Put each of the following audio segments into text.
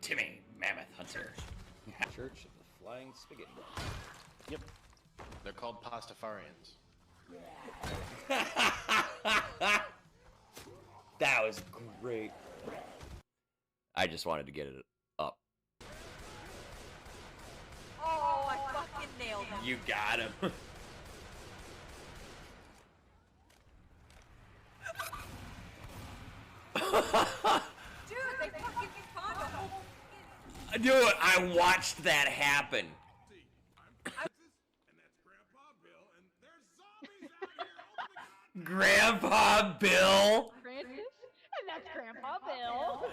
Timmy, Mammoth Hunter. Church of the Flying Spaghetti. Yep. They're called pastafarians. That was great. I just wanted to get it up. Oh, I fucking nailed him. You got him. Dude, they fucking spawned a whole Dude, I watched that happen. Grandpa Bill? Francis? And that's Grandpa Bill.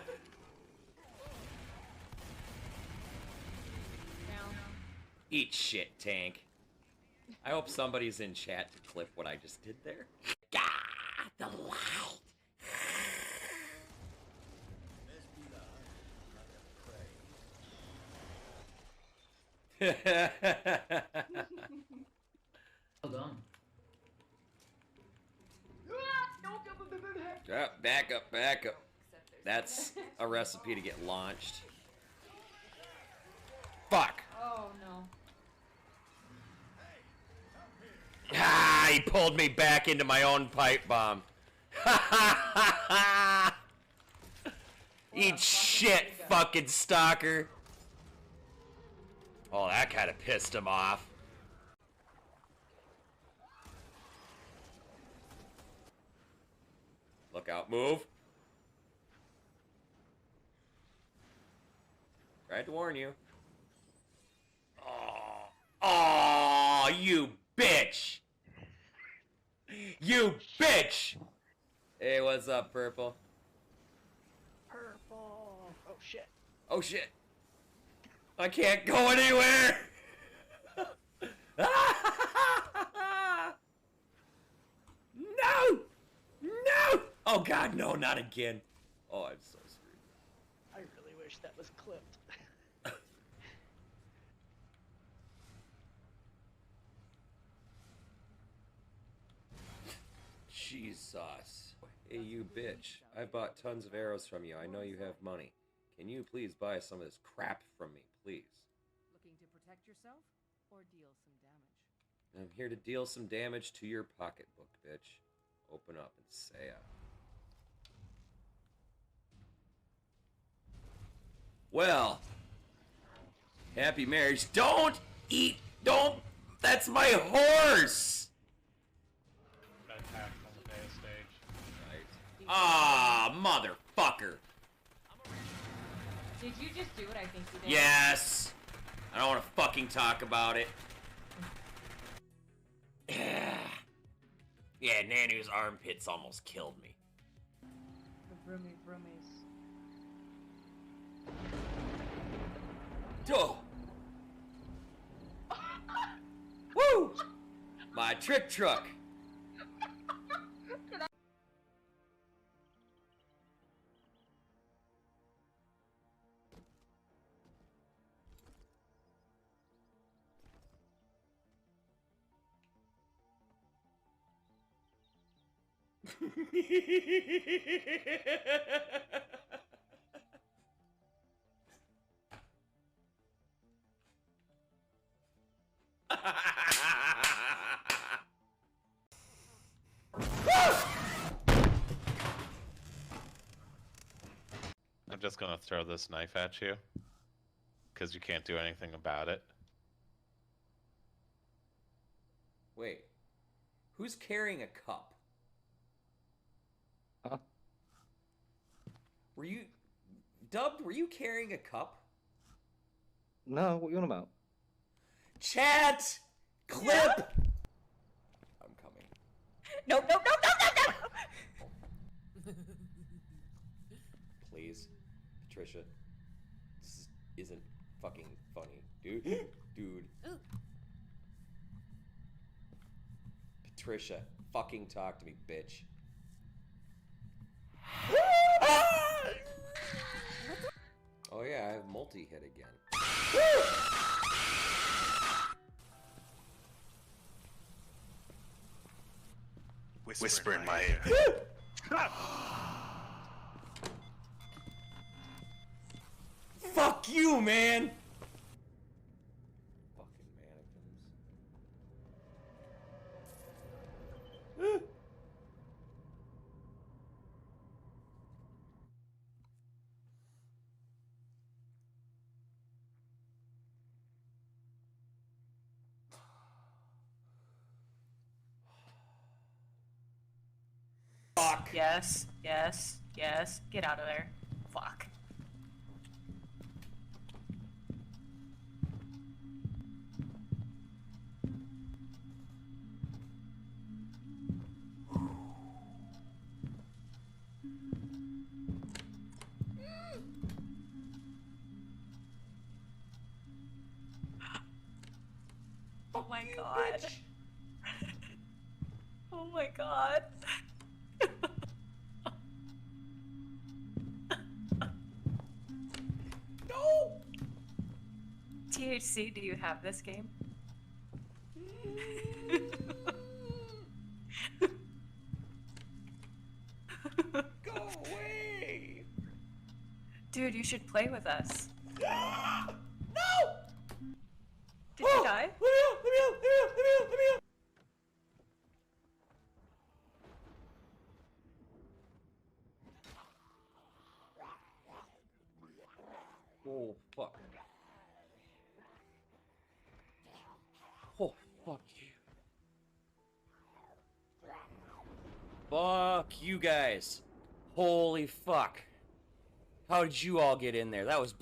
Eat shit, Tank. I hope somebody's in chat to clip what I just did there. God, the light. Well done. Back up, back up. That's a recipe to get launched. Fuck. Oh no. Ah, he pulled me back into my own pipe bomb. Eat shit, fucking stalker. Oh, that kind of pissed him off. Look out, move. Tried to warn you. Oh, you bitch. You bitch. Hey, what's up, Purple? Purple. Oh shit. Oh shit. I can't go anywhere. No! No! Oh god, no, not again. Oh, I'm so screwed. I really wish that was clipped. Jesus. Hey, you bitch. I've bought tons of arrows from you. I know you have money. Can you please buy some of this crap from me, please? Looking to protect yourself or deal some damage? I'm here to deal some damage to your pocketbook, bitch. Open up and say it. Well, happy marriage. Don't eat. Don't. That's my horse. Got attacked on the base stage. Right. Ah, motherfucker. Did you just do what I think you did? Yes. I don't want to fucking talk about it. Yeah, Nanu's armpits almost killed me. The broomy broomies. Oh. Woo! My trick truck. I'm just gonna throw this knife at you, because you can't do anything about it. Wait. Who's carrying a cup? Huh? Were you... Dubbed, were you carrying a cup? No, what are you on about? Chat! Clip! I'm coming. No, no, no, no, no, no! Please. Patricia. This isn't fucking funny. Dude. Dude. Ooh. Patricia, fucking talk to me, bitch. Oh yeah, I have multi-hit again. Whisper in my ear. Fuck! do, man? Fucking mannequins. Fuck. Yes, yes, yes. Get out of there. Fuck. Oh my god. Oh my god. No! THC, do you have this game? Go away! Dude, you should play with us. No! Did you die? Let me out! Let me out! Let me out! Let me out! Let me out! Oh, fuck. Oh, fuck you. Fuck you guys. Holy fuck. How did you all get in there? That was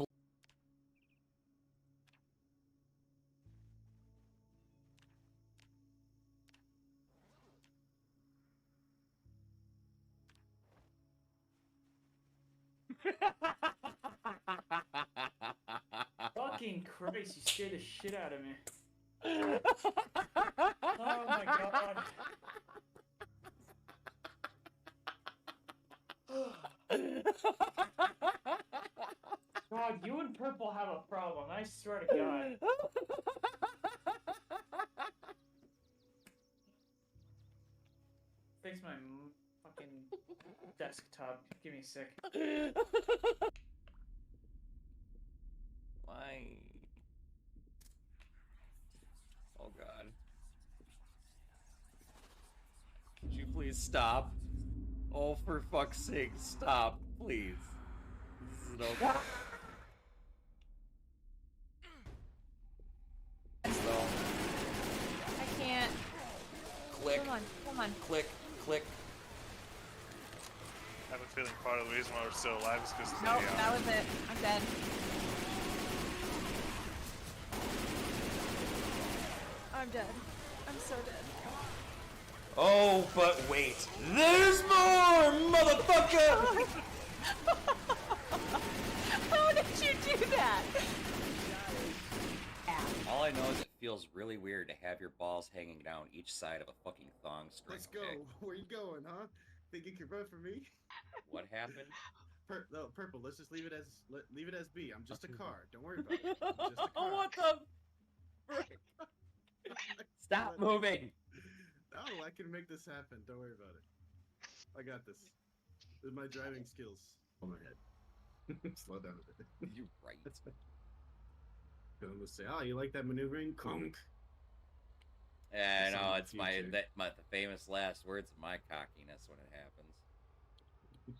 Fucking Christ, you scared the shit out of me. Oh my god. God, you and Purple have a problem, I swear to God. Fix my fucking desktop. Give me a sec. Why? Oh god. Could you please stop? Oh, for fuck's sake, stop, please. This is no. So, I can't. click, Come on, come on. click, click. I have a feeling part of the reason why we're still alive is because Nope, that was it. I'm dead. I'm dead. I'm so dead. Oh, but wait. There's more, motherfucker! How did you do that? All I know is it feels really weird to have your balls hanging down each side of a fucking thong string. Let's go. Okay? Where you going, huh? Think you can run for me? What happened? No, Purple. Let's just leave it as B. I'm just a car. Don't worry about it. I'm just a car. What the frick? Stop moving! No, I can make this happen. Don't worry about it. I got this. With my driving skills. On my head. Slow down a bit. You're right. I'm gonna say, oh, you like that maneuvering? Conk. Yeah, Some no, in it's the the future. famous last words of my cockiness when it happens. You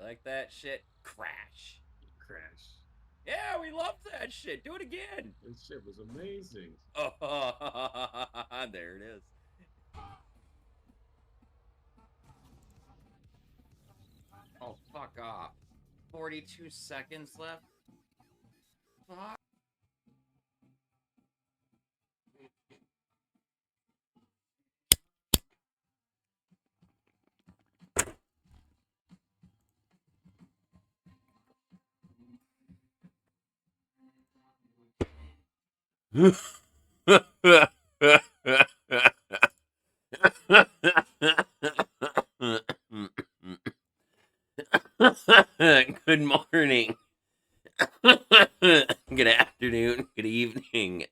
like that shit? Crash. Crash. Yeah, we loved that shit. Do it again. This shit was amazing. Oh, there it is. Oh, fuck off. 42 seconds left? Fuck. Good morning. Good afternoon. Good evening.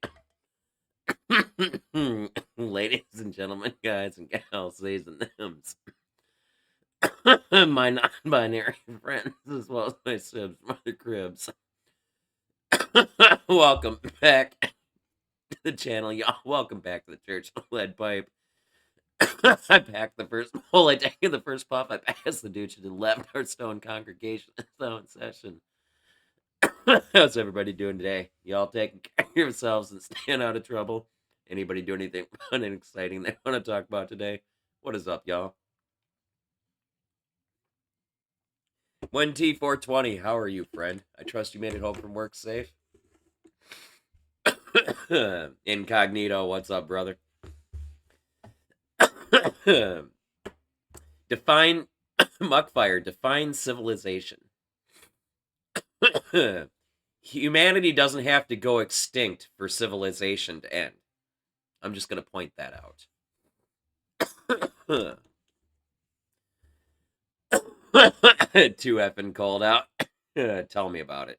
Ladies and gentlemen, guys and gals, theys and thems. My non-binary friends, as well as my sibs from other cribs. Welcome back to the channel, y'all. Welcome back to the Church of Lead Pipe. I packed the first hole. I take the first puff. I passed the douche and left our stone congregation stone session. How's everybody doing today? Y'all taking care of yourselves and staying out of trouble? Anybody do anything fun and exciting they want to talk about today? What is up, y'all? 1T420, how are you, friend? I trust you made it home from work safe. Incognito, what's up, brother? Define Muckfire, define civilization. Humanity doesn't have to go extinct for civilization to end. I'm just going to point that out. Too effing cold out. Tell me about it.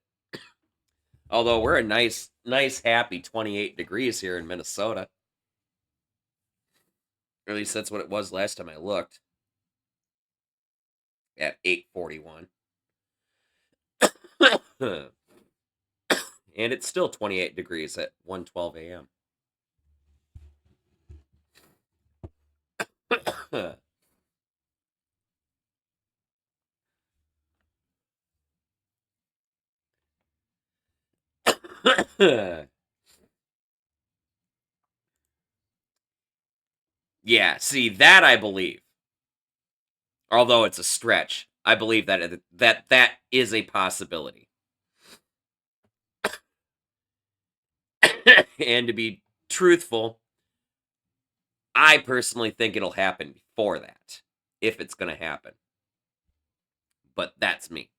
Although we're a nice, happy 28 degrees here in Minnesota. Or at least that's what it was last time I looked. At 8:41. And it's still 28 degrees at 1:12 a.m. Yeah, see, that I believe. Although it's a stretch, I believe that that is a possibility. And to be truthful, I personally think it'll happen before that, if it's going to happen. But that's me.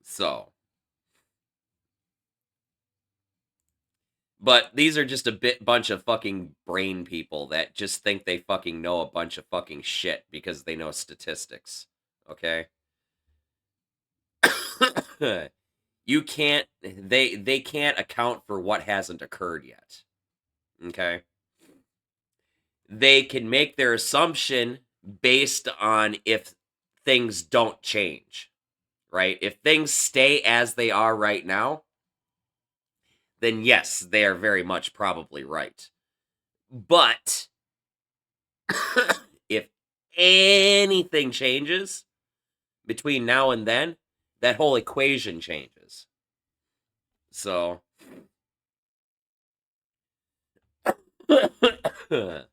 So. But these are just a bunch of fucking brain people that just think they fucking know a bunch of fucking shit because they know statistics. Okay? You can't, they can't account for what hasn't occurred yet. Okay? They can make their assumption based on if things don't change. Right? If things stay as they are right now, then yes, they are very much probably right. But if anything changes between now and then, that whole equation changes. So, dude,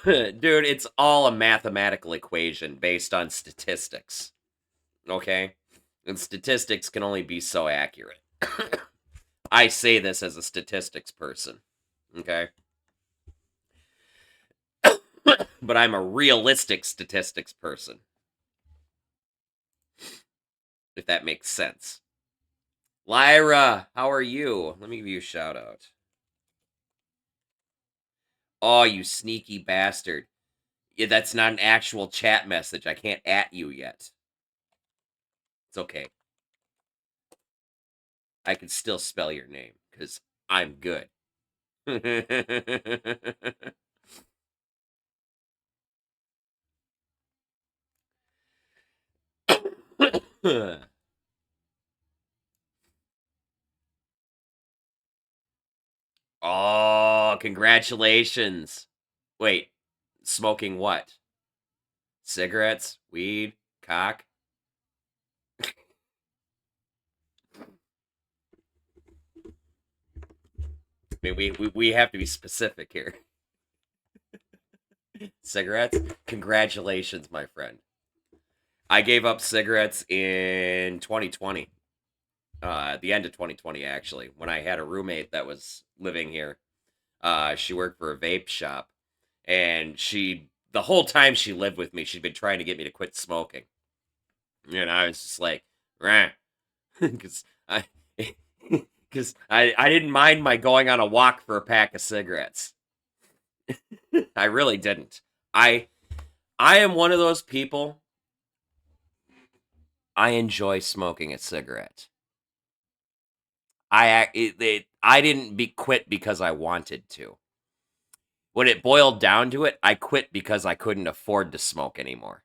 it's all a mathematical equation based on statistics. Okay? And statistics can only be so accurate. I say this as a statistics person. Okay? But I'm a realistic statistics person. If that makes sense. Lyra, how are you? Let me give you a shout out. Oh, you sneaky bastard. Yeah, that's not an actual chat message. I can't at you yet. It's okay. I can still spell your name, because I'm good. Oh, congratulations. Wait, smoking what? Cigarettes? Weed? Cock? I mean, we have to be specific here. Cigarettes? Congratulations, my friend. I gave up cigarettes in 2020. At the end of 2020, actually, when I had a roommate that was living here. She worked for a vape shop, and the whole time she lived with me, she'd been trying to get me to quit smoking. And I was just like, because I didn't mind my going on a walk for a pack of cigarettes. I really didn't. I am one of those people. I enjoy smoking a cigarette. I didn't quit because I wanted to. when it boiled down to it, I quit because I couldn't afford to smoke anymore.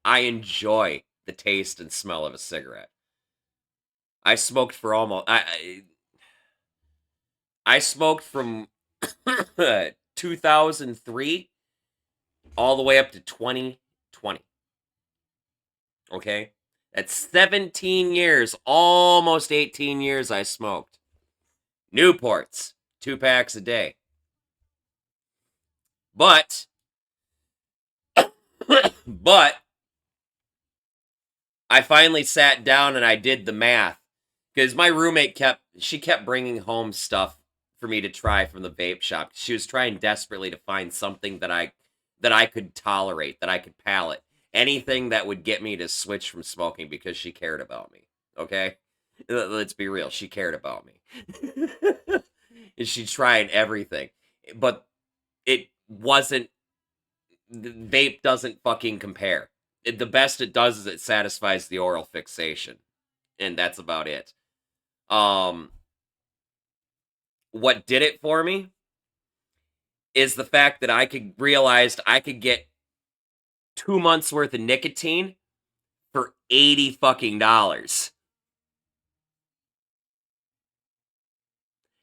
I enjoy the taste and smell of a cigarette. I smoked for almost I smoked from 2003 all the way up to 2020. Okay? That's 17 years, almost 18 years I smoked. Newports, 2 packs a day. But I finally sat down and I did the math because my roommate kept bringing home stuff for me to try from the vape shop. She was trying desperately to find something that I could tolerate, that I could palate. Anything that would get me to switch from smoking because she cared about me. Okay? Let's be real, she cared about me. And she tried everything. But it wasn't, vape doesn't fucking compare. The best it does is it satisfies the oral fixation. And that's about it. What did it for me is the fact that I realized I could get 2 months worth of nicotine for $80 fucking dollars.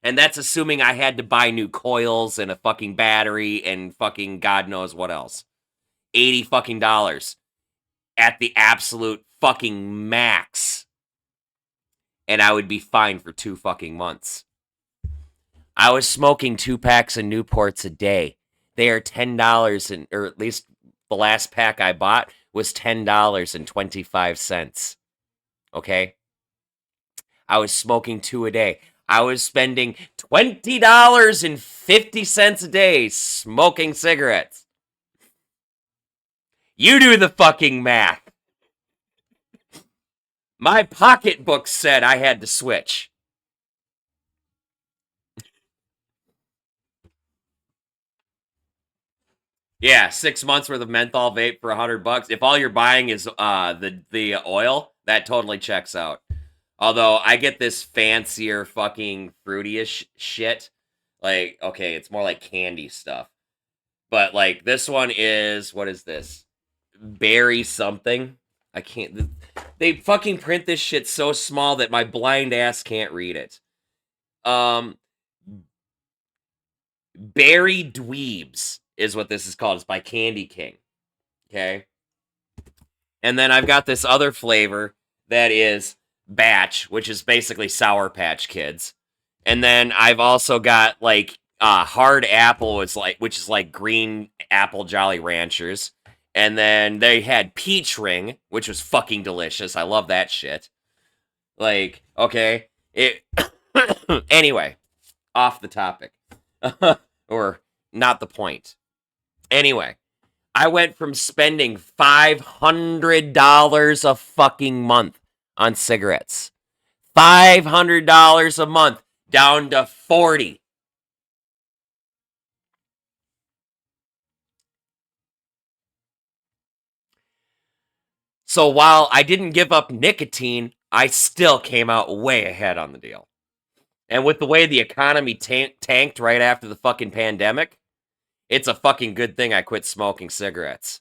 And that's assuming I had to buy new coils and a fucking battery and fucking God knows what else. $80 fucking dollars at the absolute fucking max. And I would be fine for 2 fucking months. I was smoking 2 packs of Newports a day. They are $10 or at least the last pack I bought was $10.25. Okay? I was smoking 2 a day. I was spending $20.50 a day smoking cigarettes. You do the fucking math. My pocketbook said I had to switch. Yeah, 6 months worth of menthol vape for $100. If all you're buying is the oil, that totally checks out. Although I get this fancier fucking fruity-ish shit. Like, okay, it's more like candy stuff. But like this one is, what is this? Berry something. I can't, they fucking print this shit so small that my blind ass can't read it. Berry Dweebs is what this is called. It's by Candy King. Okay. And then I've got this other flavor that is Batch, which is basically Sour Patch Kids. And then I've also got like Hard Apple, which is like green apple Jolly Ranchers. And then they had Peach Ring, which was fucking delicious. I love that shit. Like, okay. Anyway, off the topic. Or not the point. Anyway, I went from spending $500 a fucking month on cigarettes. $500 a month down to $40. So while I didn't give up nicotine, I still came out way ahead on the deal. And with the way the economy tanked right after the fucking pandemic, it's a fucking good thing I quit smoking cigarettes.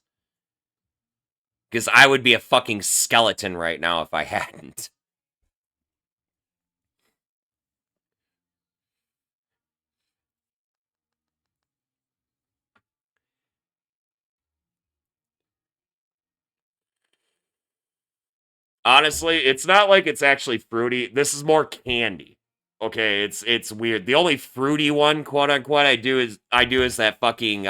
Because I would be a fucking skeleton right now if I hadn't. Honestly, it's not like it's actually fruity. This is more candy. Okay, it's weird. The only fruity one, quote unquote, I do is that fucking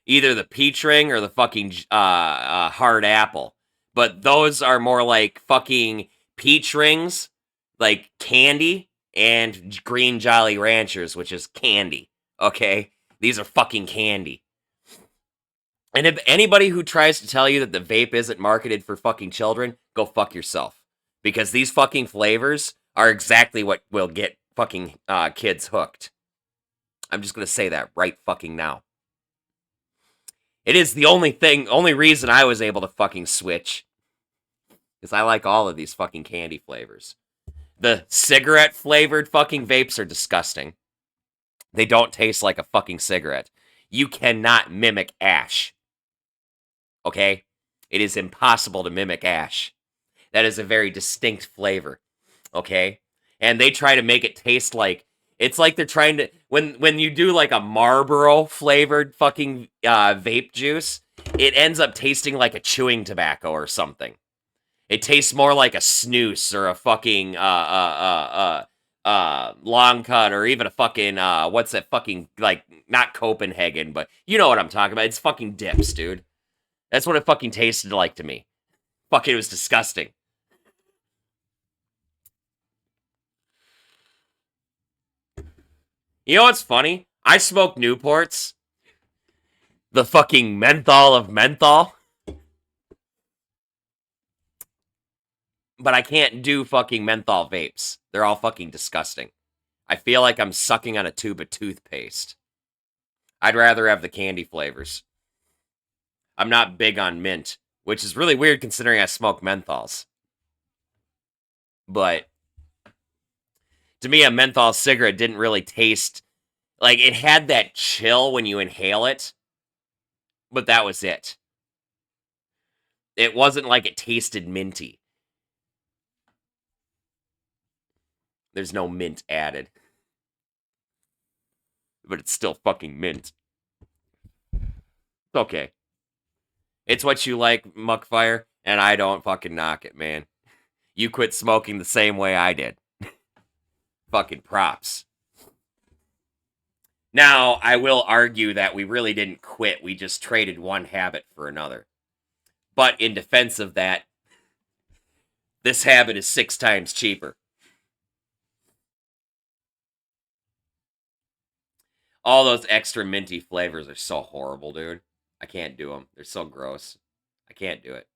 either the peach ring or the fucking hard apple. But those are more like fucking peach rings, like candy, and green Jolly Ranchers, which is candy. Okay, these are fucking candy. And if anybody who tries to tell you that the vape isn't marketed for fucking children, go fuck yourself. Because these fucking flavors are exactly what will get fucking kids hooked. I'm just gonna say that right fucking now. It is the only reason I was able to fucking switch. Because I like all of these fucking candy flavors. The cigarette flavored fucking vapes are disgusting. They don't taste like a fucking cigarette. You cannot mimic ash. Okay? It is impossible to mimic ash. That is a very distinct flavor. Okay? And they try to make it taste like, it's like they're trying to, when you do like a Marlboro flavored fucking vape juice, it ends up tasting like a chewing tobacco or something. It tastes more like a snooze or a fucking long cut, or even a fucking what's that fucking, like, not Copenhagen, but you know what I'm talking about. It's fucking dips, dude. That's what it fucking tasted like to me. Fucking, it was disgusting. You know what's funny? I smoke Newports. The fucking menthol of menthol. But I can't do fucking menthol vapes. They're all fucking disgusting. I feel like I'm sucking on a tube of toothpaste. I'd rather have the candy flavors. I'm not big on mint, which is really weird considering I smoke menthols. But to me, a menthol cigarette didn't really taste... Like, it had that chill when you inhale it, but that was it. It wasn't like it tasted minty. There's no mint added. But it's still fucking mint. It's okay. It's what you like, Muckfire, and I don't fucking knock it, man. You quit smoking the same way I did. Fucking props. Now, I will argue that we really didn't quit. We just traded one habit for another. But in defense of that, this habit is 6 times cheaper. All those extra minty flavors are so horrible, dude. I can't do them. They're so gross. I can't do it.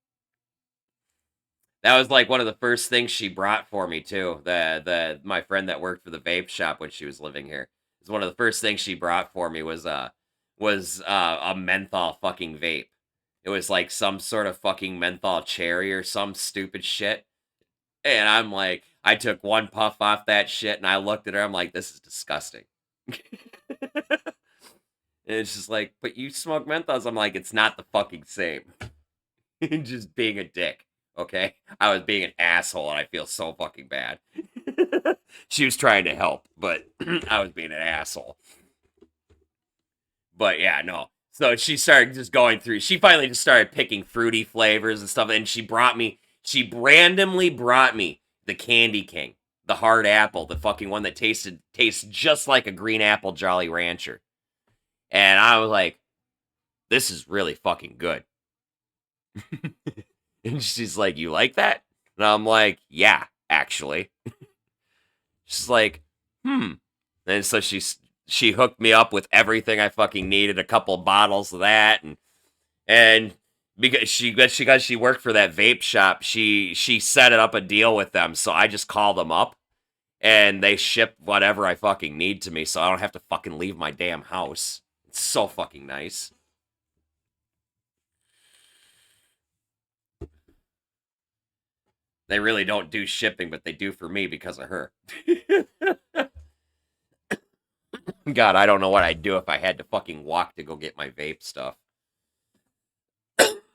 That was like one of the first things she brought for me, too. My friend that worked for the vape shop when she was living here. It was one of the first things she brought for me was a menthol fucking vape. It was like some sort of fucking menthol cherry or some stupid shit. And I'm like, I took one puff off that shit and I looked at her. I'm like, this is disgusting. And it's just like, but you smoke menthols. I'm like, it's not the fucking same. Just being a dick, okay? I was being an asshole and I feel so fucking bad. She was trying to help, but I was being an asshole. But yeah, no. So she started just going through, she finally just started picking fruity flavors and stuff, and she randomly brought me the Candy King, the hard apple, the fucking one that tastes just like a green apple Jolly Rancher. And I was like, this is really fucking good. And she's like, you like that? And I'm like, yeah, actually. She's like, And so she hooked me up with everything I fucking needed, a couple bottles of that, and because she worked for that vape shop, she set it up a deal with them, so I just call them up, and they ship whatever I fucking need to me, so I don't have to fucking leave my damn house. It's so fucking nice. They really don't do shipping, but they do for me because of her. God, I don't know what I'd do if I had to fucking walk to go get my vape stuff.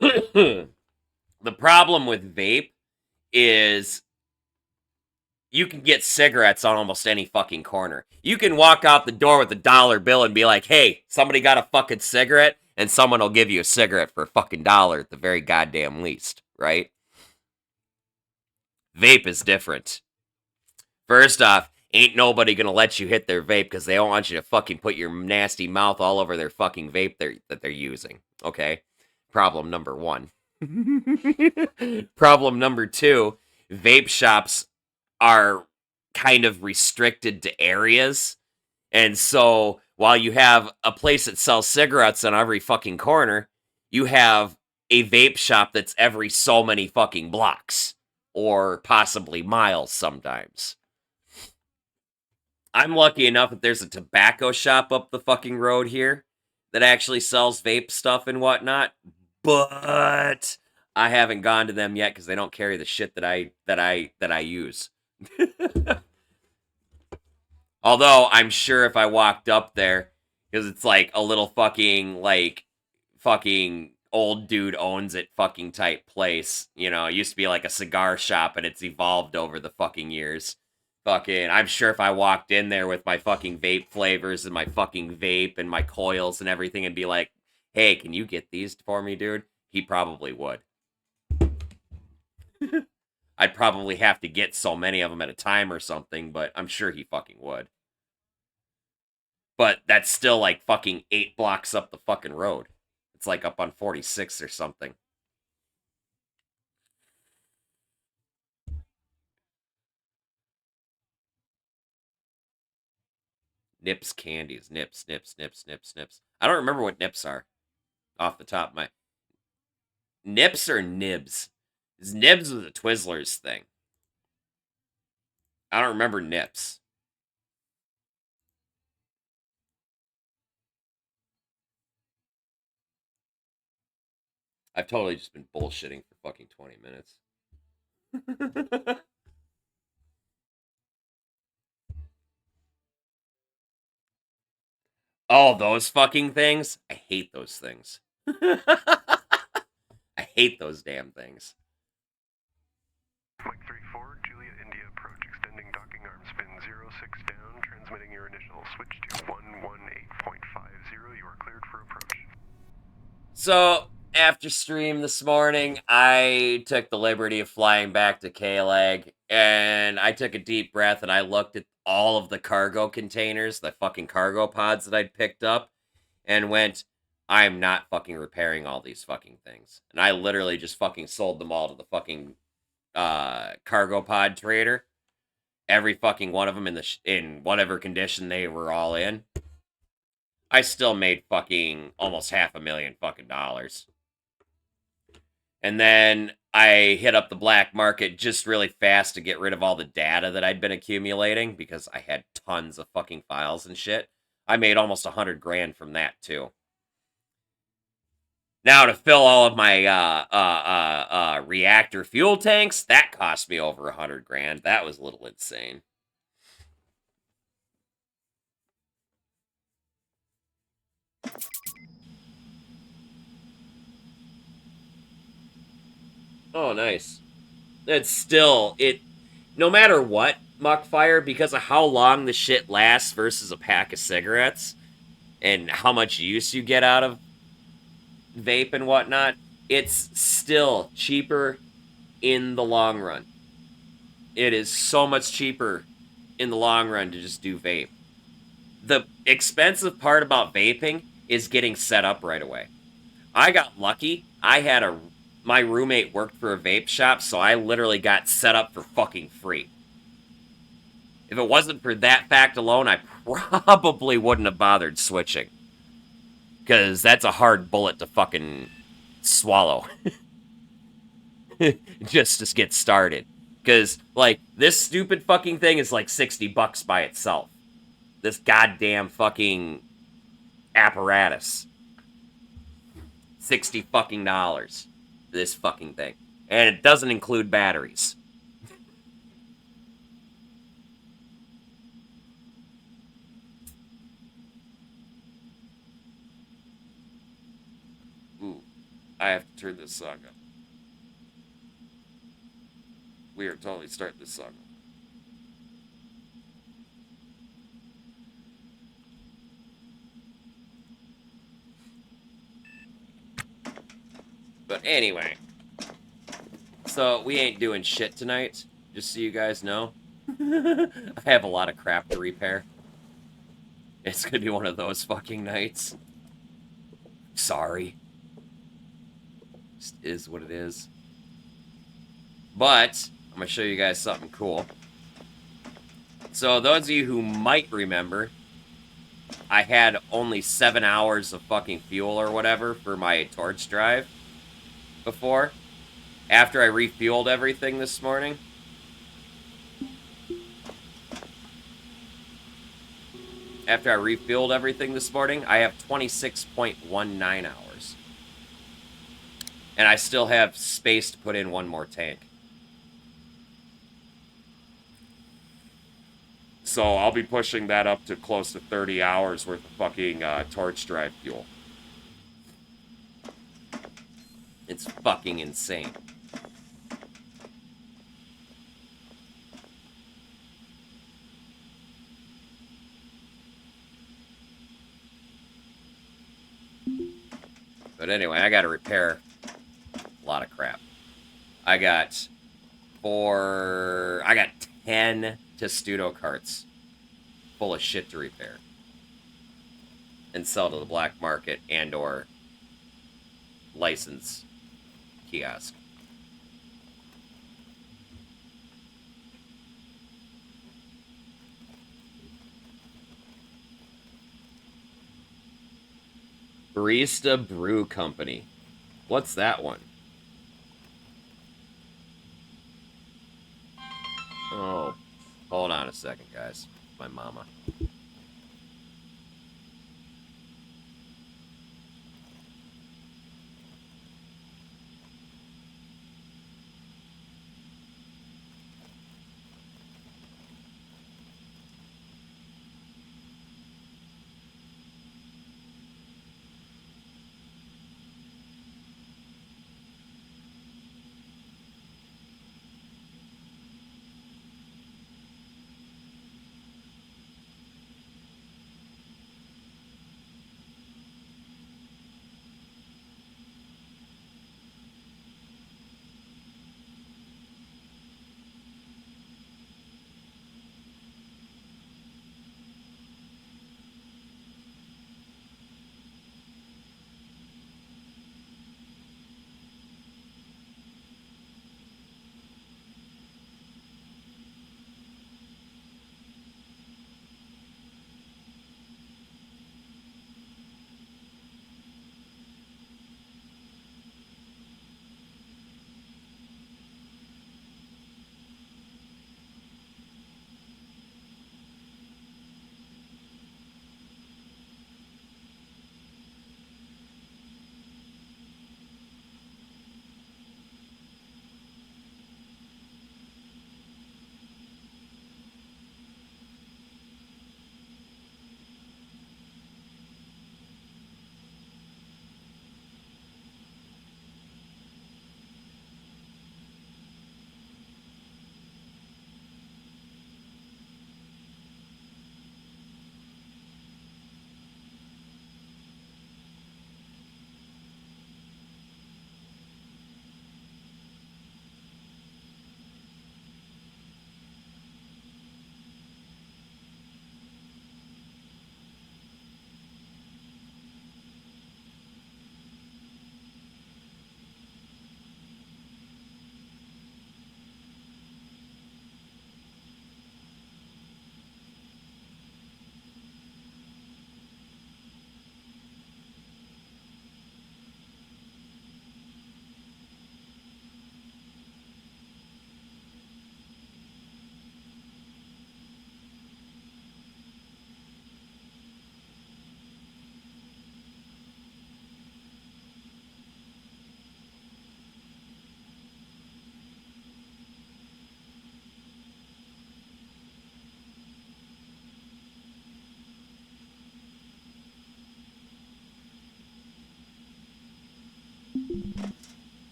The problem with vape is you can get cigarettes on almost any fucking corner. You can walk out the door with a $1 bill and be like, hey, somebody got a fucking cigarette? And someone will give you a cigarette for a fucking $1 at the very goddamn least, right? Vape is different. First off, ain't nobody gonna let you hit their vape because they don't want you to fucking put your nasty mouth all over their fucking vape that they're using, okay? Problem number 1. Problem number 2, vape shops are kind of restricted to areas. And so while you have a place that sells cigarettes on every fucking corner, you have a vape shop that's every so many fucking blocks. Or possibly miles sometimes. I'm lucky enough that there's a tobacco shop up the fucking road here that actually sells vape stuff and whatnot, but I haven't gone to them yet because they don't carry the shit that I use. Although I'm sure if I walked up there, because it's like a little fucking old dude owns it fucking type place. You know, it used to be like a cigar shop and it's evolved over the fucking years. Fucking, I'm sure if I walked in there with my fucking vape flavors and my fucking vape and my coils and everything and be like, hey, can you get these for me, dude? He probably would. I'd probably have to get so many of them at a time or something, but I'm sure he fucking would. But that's still like fucking 8 blocks up the fucking road. It's like up on 46 or something. Nips candies. Nips. I don't remember what nips are off the top of my... Nips or nibs? Nibs was a Twizzlers thing. I don't remember nips. I've totally just been bullshitting for fucking 20 minutes. Oh, those fucking things? I hate those things. I hate those damn things. Mike 3-4, Juliet India approach, extending docking arm spin 06 down, transmitting your initial switch to 118.50. You are cleared for approach. So, after stream this morning, I took the liberty of flying back to K-Lag, and I took a deep breath and I looked at all of the cargo containers, the fucking cargo pods that I'd picked up, and went, I'm not fucking repairing all these fucking things. And I literally just fucking sold them all to the fucking cargo pod trader. Every fucking one of them in whatever condition they were all in. I still made fucking almost $500,000 fucking dollars. And then I hit up the black market just really fast to get rid of all the data that I'd been accumulating because I had tons of fucking files and shit. I made almost $100,000 from that too. Now to fill all of my reactor fuel tanks, that cost me over $100,000. That was a little insane. Oh, nice. It's still, no matter what, Muckfire, because of how long the shit lasts versus a pack of cigarettes, and how much use you get out of vape and whatnot, it's still cheaper in the long run. It is so much cheaper in the long run to just do vape. The expensive part about vaping is getting set up right away. I got lucky. My roommate worked for a vape shop, so I literally got set up for fucking free. If it wasn't for that fact alone, I probably wouldn't have bothered switching. Because that's a hard bullet to fucking swallow. Just to get started. Because, like, this stupid fucking thing is like $60 by itself. This goddamn fucking apparatus. $60 fucking dollars. This fucking thing. And it doesn't include batteries. Ooh, I have to turn this song up. We are totally starting this song up. But anyway, so we ain't doing shit tonight, just so you guys know. I have a lot of crap to repair. It's gonna be one of those fucking nights. Sorry. Just is what it is. But, I'm gonna show you guys something cool. So, those of you who might remember, I had only 7 hours of fucking fuel or whatever for my torch drive before, after I refueled everything this morning. After I refueled everything this morning, I have 26.19 hours. And I still have space to put in one more tank. So I'll be pushing that up to close to 30 hours worth of fucking torch drive fuel. It's fucking insane. But anyway, I gotta repair a lot of crap. I got 10 testudo carts full of shit to repair and sell to the black market and or license kiosk. Barista Brew Company. What's that one? Oh, hold on a second, guys. My mama.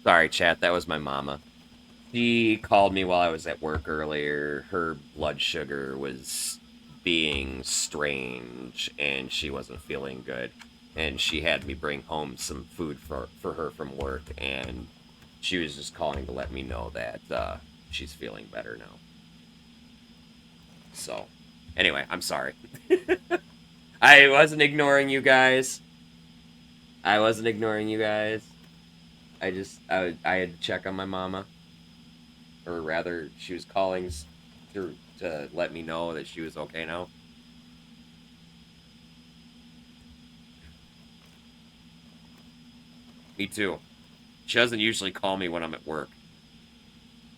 Sorry, chat. That was my mama. She called me while I was at work earlier. Her blood sugar was being strange, and she wasn't feeling good. And she had me bring home some food for her from work, and she was just calling to let me know that she's feeling better now. So, anyway, I'm sorry. I wasn't ignoring you guys. I wasn't ignoring you guys. I had to check on my mama. Or rather, she was calling to let me know that she was okay now. Me too. She doesn't usually call me when I'm at work.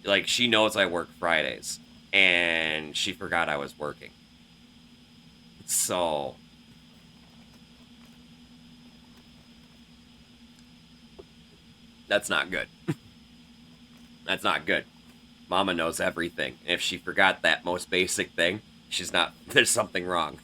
Like, she knows I work Fridays. And she forgot I was working. So... that's not good. That's not good. Mama knows everything. And if she forgot that most basic thing, she's not... there's something wrong.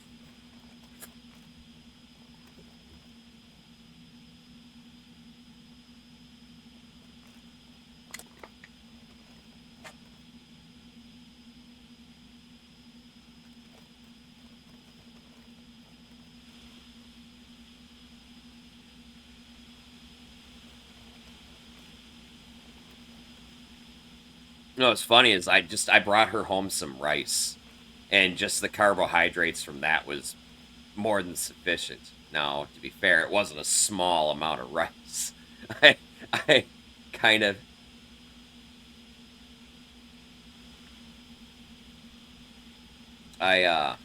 You know what's funny is I brought her home some rice. And just the carbohydrates from that was more than sufficient. Now, to be fair, it wasn't a small amount of rice. I kind of... I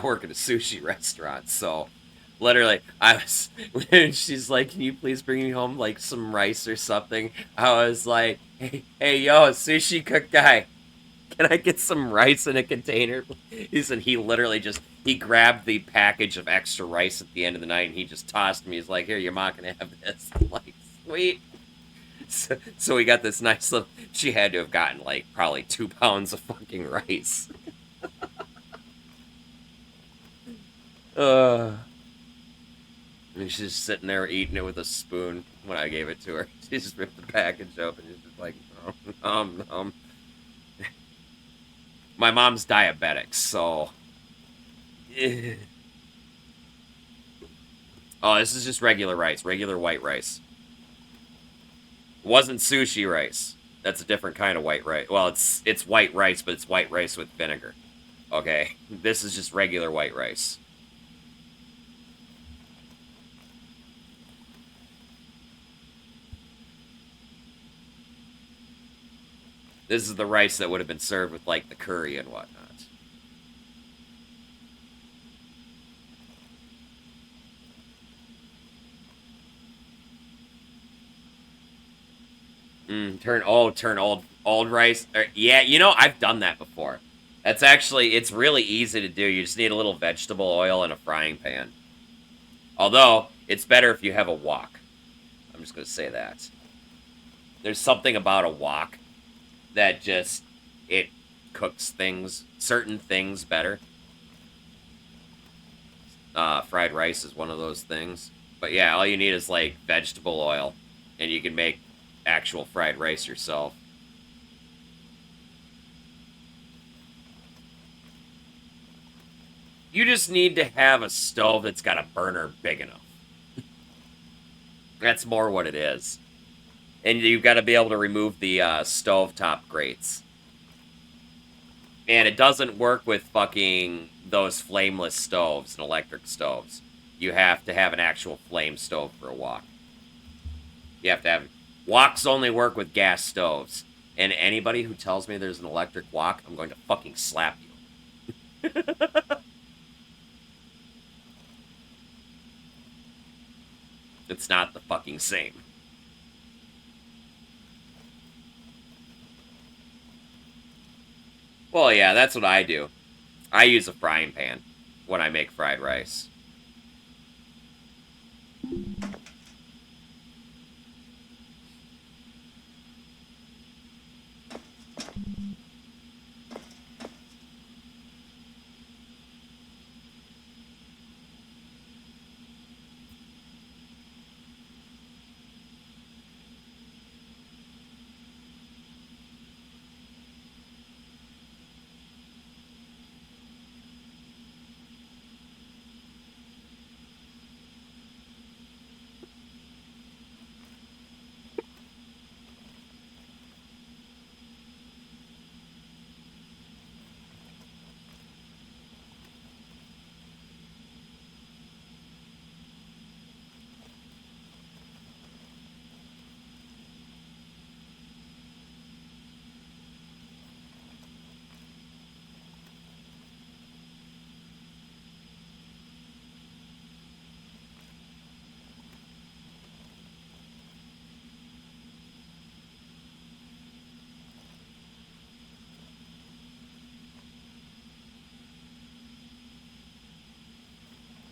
work at a sushi restaurant, so literally, when she's like, can you please bring me home, like, some rice or something? I was like, hey, yo, sushi cook guy, can I get some rice in a container? He literally he grabbed the package of extra rice at the end of the night, and he just tossed me. He's like, here, your mom can have this. I'm like, sweet. So we got this nice little... she had to have gotten, like, probably 2 pounds of fucking rice. And she's just sitting there eating it with a spoon when I gave it to her. She just ripped the package open and she's just like, My mom's diabetic, so... Oh, this is just regular rice. Regular white rice. It wasn't sushi rice. That's a different kind of white rice. Well, it's white rice, but it's white rice with vinegar. Okay? This is just regular white rice. This is the rice that would have been served with, like, the curry and whatnot. Turn old rice. Yeah, you know, I've done that before. That's actually, it's really easy to do. You just need a little vegetable oil and a frying pan. Although, it's better if you have a wok. I'm just going to say that. There's something about a wok that just, it cooks certain things better. Fried rice is one of those things. But yeah, all you need is, like, vegetable oil. And you can make actual fried rice yourself. You just need to have a stove that's got a burner big enough. That's more what it is. And you've got to be able to remove the stovetop grates. And it doesn't work with fucking those flameless stoves and electric stoves. You have to have an actual flame stove for a wok. You have to have... woks only work with gas stoves. And anybody who tells me there's an electric wok, I'm going to fucking slap you. It's not the fucking same. Well, yeah, that's what I do. I use a frying pan when I make fried rice.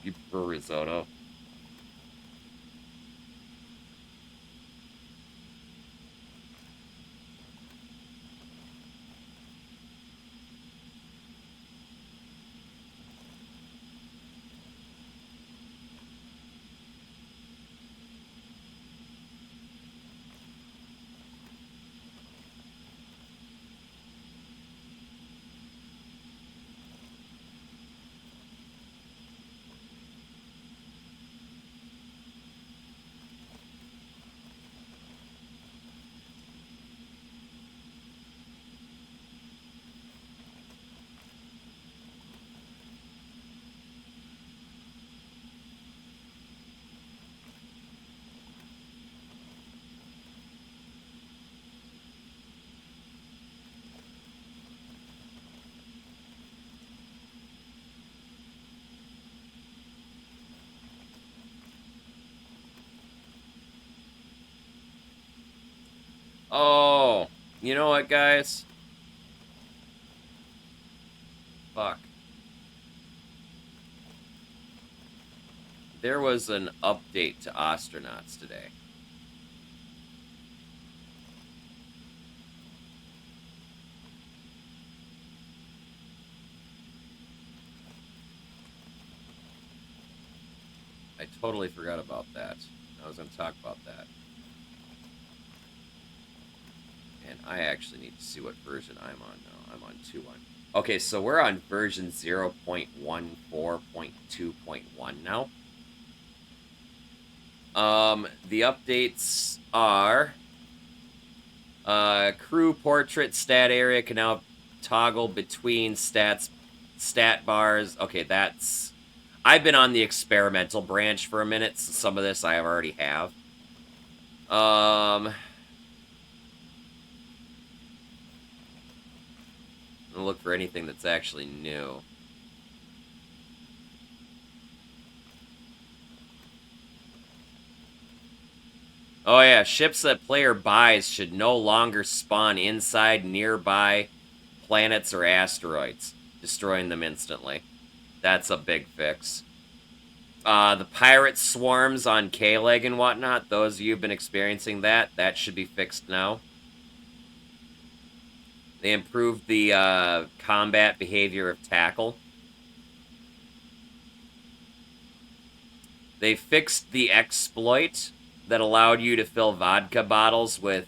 You prefer risotto? Oh, you know what, guys? Fuck. There was an update to Ostranauts today. I totally forgot about that. I was going to talk about that. And I actually need to see what version I'm on now. I'm on 2.1. Okay, so we're on version 0.14.2.1 now. The updates are crew portrait stat area can now toggle between stat bars. Okay, that's... I've been on the experimental branch for a minute, so some of this I already have. I'll look for anything that's actually new. Oh yeah, ships that player buys should no longer spawn inside nearby planets or asteroids, destroying them instantly. That's a big fix. The pirate swarms on K-Leg and whatnot, those of you who've been experiencing that should be fixed now. They improved the combat behavior of tackle. They fixed the exploit that allowed you to fill vodka bottles with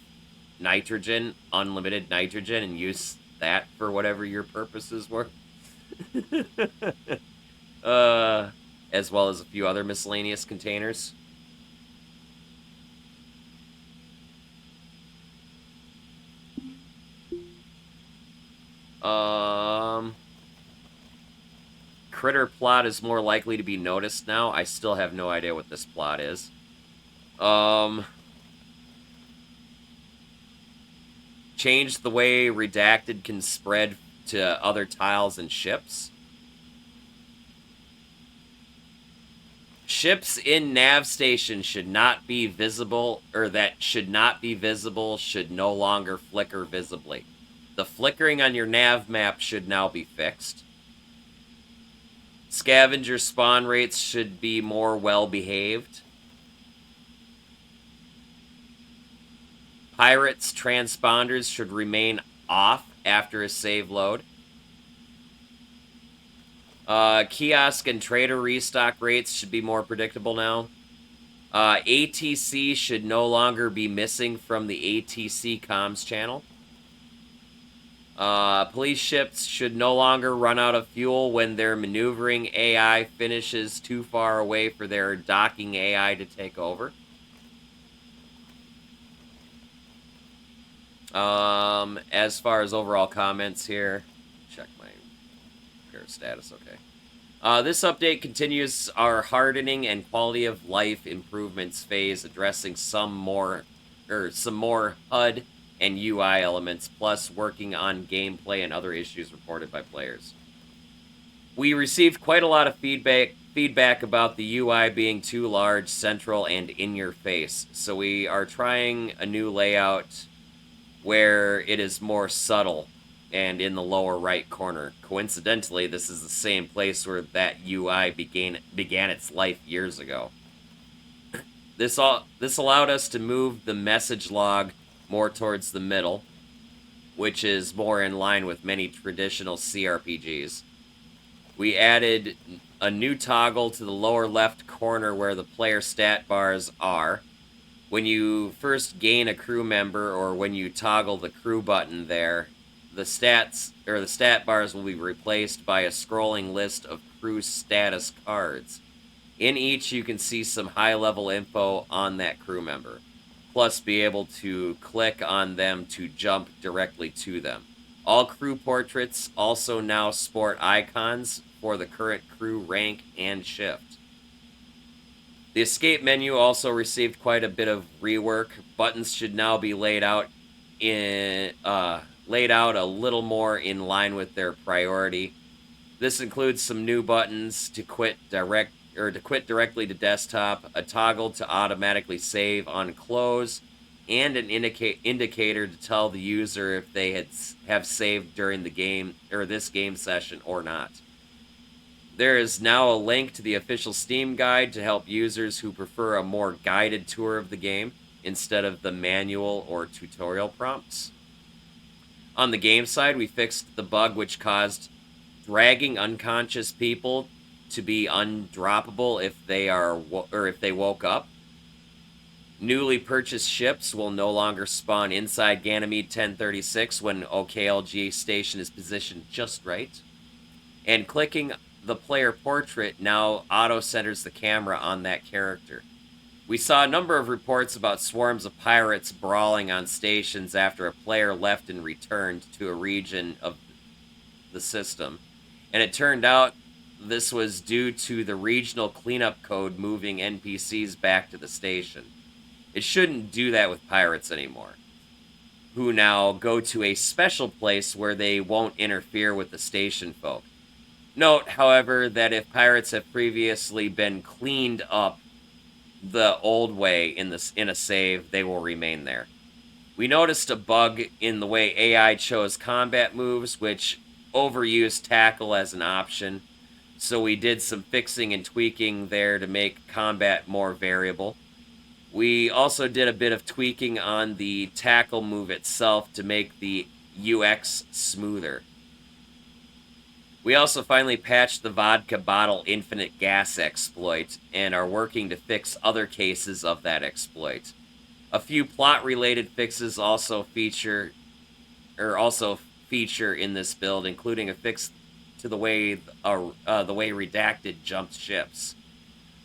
nitrogen, unlimited nitrogen, and use that for whatever your purposes were. As well as a few other miscellaneous containers. Critter plot is more likely to be noticed now. I still have no idea what this plot is. Changed the way redacted can spread to other tiles and ships. Ships in nav station should not be visible, or that should not be visible should no longer flicker visibly. The flickering on your nav map should now be fixed. Scavenger spawn rates should be more well-behaved. Pirates' transponders should remain off after a save load. Kiosk and trader restock rates should be more predictable now. ATC should no longer be missing from the ATC comms channel. Police ships should no longer run out of fuel when their maneuvering AI finishes too far away for their docking AI to take over. As far as overall comments here, check my repair status, okay. This update continues our hardening and quality of life improvements phase, addressing some more HUD and UI elements, plus working on gameplay and other issues reported by players. We received quite a lot of feedback about the UI being too large, central, and in your face. So we are trying a new layout where it is more subtle and in the lower right corner. Coincidentally, this is the same place where that UI began its life years ago. This allowed us to move the message log more towards the middle, which is more in line with many traditional CRPGs. We added a new toggle to the lower left corner where the player stat bars are. When you first gain a crew member or when you toggle the crew button there, the stat bars will be replaced by a scrolling list of crew status cards. In each, you can see some high-level info on that crew member, plus be able to click on them to jump directly to them. All crew portraits also now sport icons for the current crew rank and shift. The escape menu also received quite a bit of rework. Buttons should now be laid out a little more in line with their priority. This includes some new buttons to quit directly to desktop, a toggle to automatically save on close, and an indicator to tell the user if they have saved during the game or this game session or not. There is now a link to the official Steam guide to help users who prefer a more guided tour of the game instead of the manual or tutorial prompts. On the game side, we fixed the bug which caused dragging unconscious people to be undroppable if they woke up. Newly purchased ships will no longer spawn inside Ganymede 1036 when OKLG station is positioned just right. And clicking the player portrait now auto-centers the camera on that character. We saw a number of reports about swarms of pirates brawling on stations after a player left and returned to a region of the system. And it turned out this was due to the regional cleanup code moving NPCs back to the station. It shouldn't do that with pirates anymore, who now go to a special place where they won't interfere with the station folk. Note, however, that if pirates have previously been cleaned up the old way in a save, they will remain there. We noticed a bug in the way AI chose combat moves, which overused tackle as an option, so we did some fixing and tweaking there to make combat more variable. We also did a bit of tweaking on the tackle move itself to make the UX smoother. We also finally patched the vodka bottle infinite gas exploit and are working to fix other cases of that exploit. A few plot-related fixes also feature in this build, including a fix to the way Redacted jumps ships,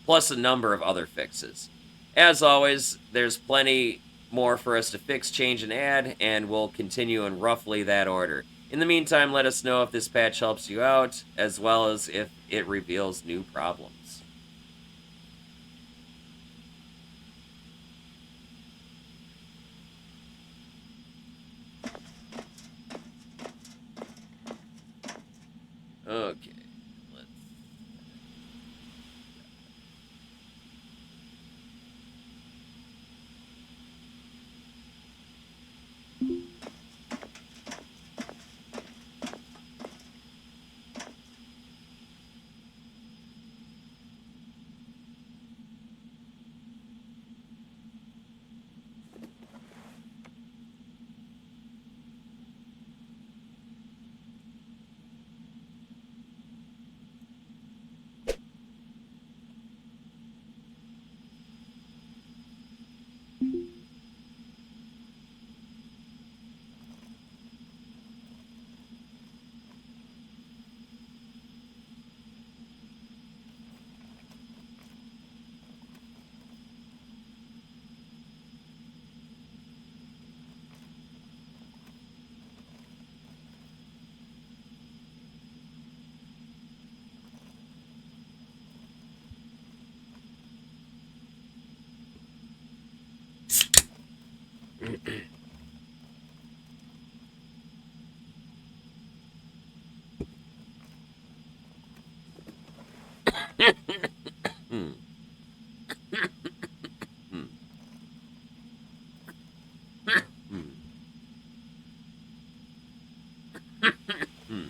plus a number of other fixes. As always, there's plenty more for us to fix, change, and add, and we'll continue in roughly that order. In the meantime, let us know if this patch helps you out, as well as if it reveals new problems. Okay. Hmm. Hmm.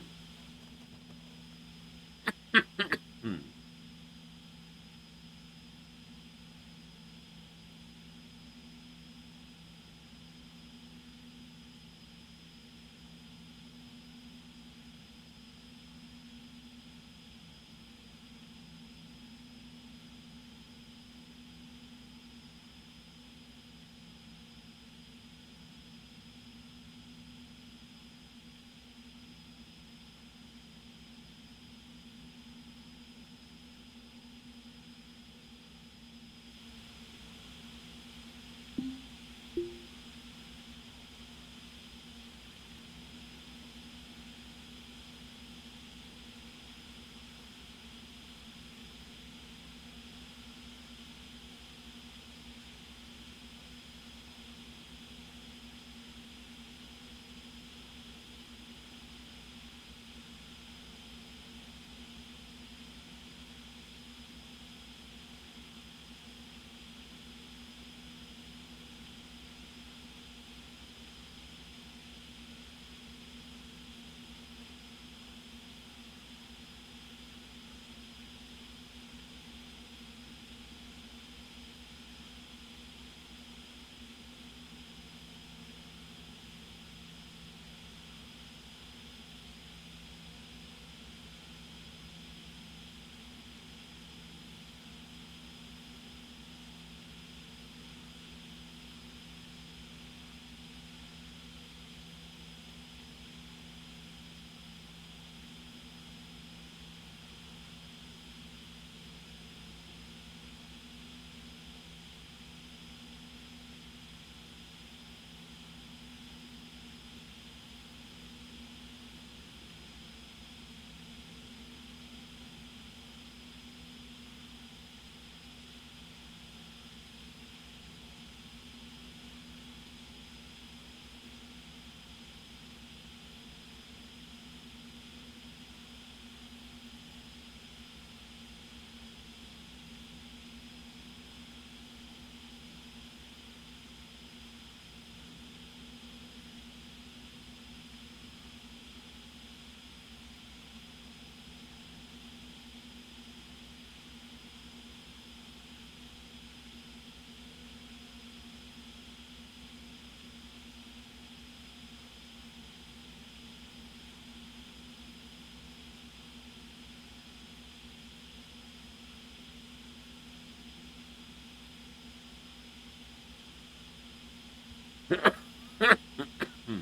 Hmm.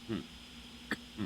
Hmm. Hmm.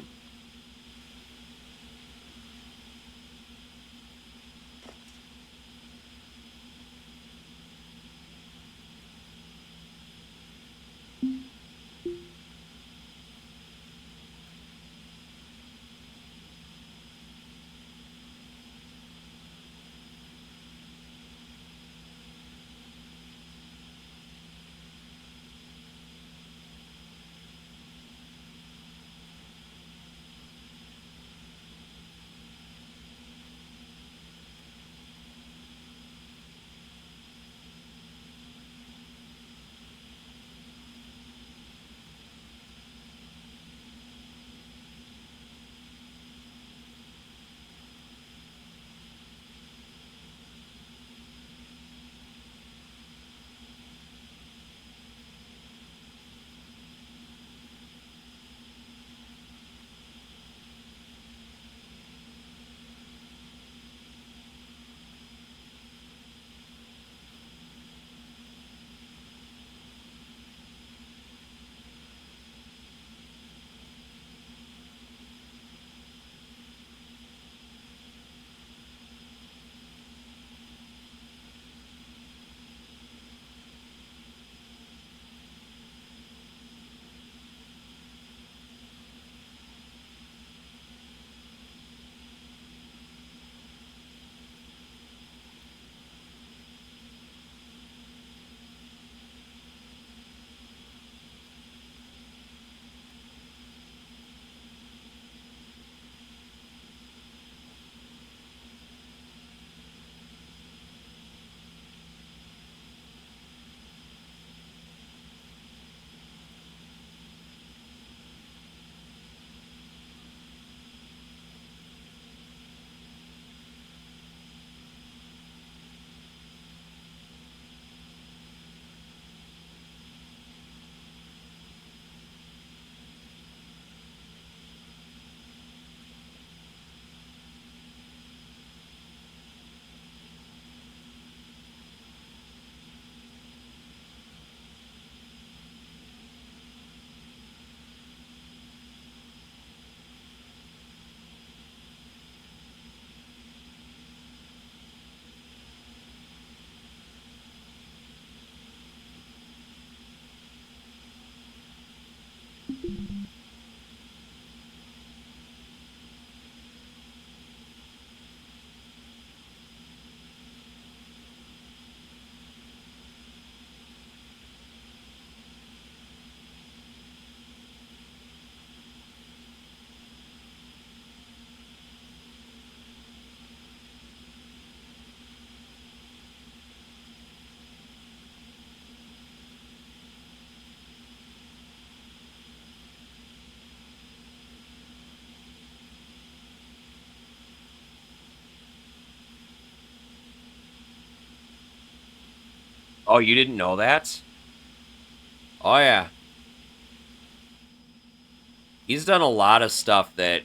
Oh, you didn't know that? Oh, yeah. He's done a lot of stuff that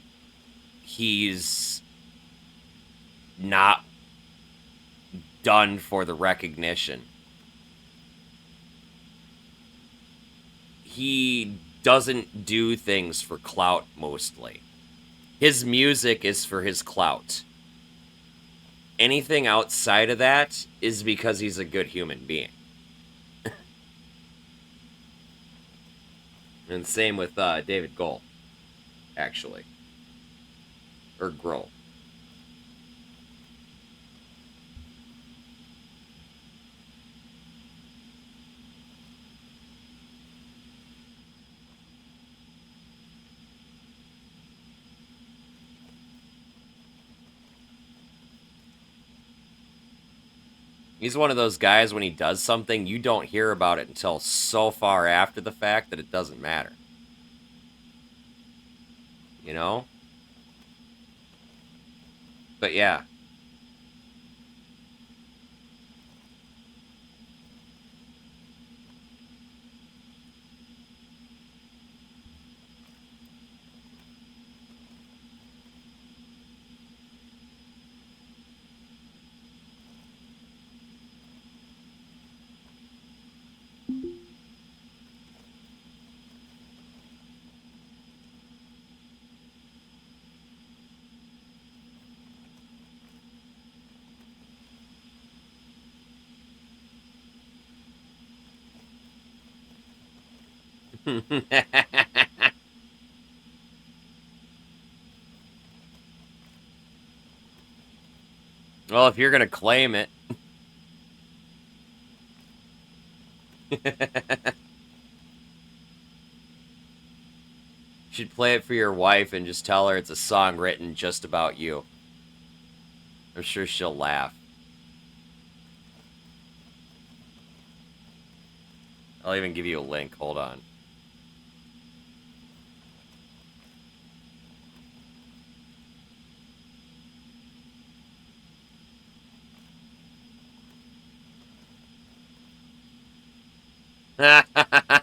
he's not done for the recognition. He doesn't do things for clout, mostly. His music is for his clout. Anything outside of that is because he's a good human being. And same with David Gold, actually. Or Grohl. He's one of those guys, when he does something, you don't hear about it until so far after the fact that it doesn't matter. You know? But yeah. Well, if you're gonna claim it. Should play it for your wife and just tell her it's a song written just about you. I'm sure she'll laugh. I'll even give you a link. Hold on.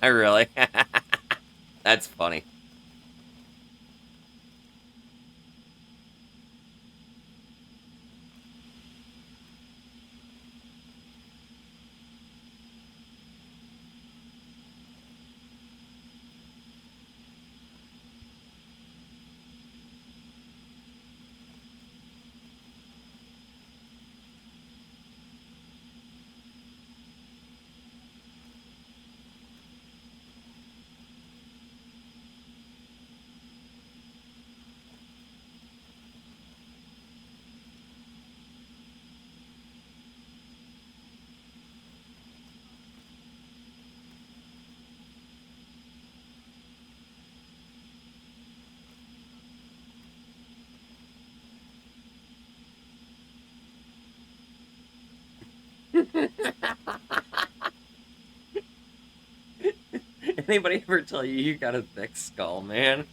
Really? That's funny. Anybody ever tell you you got a thick skull, man?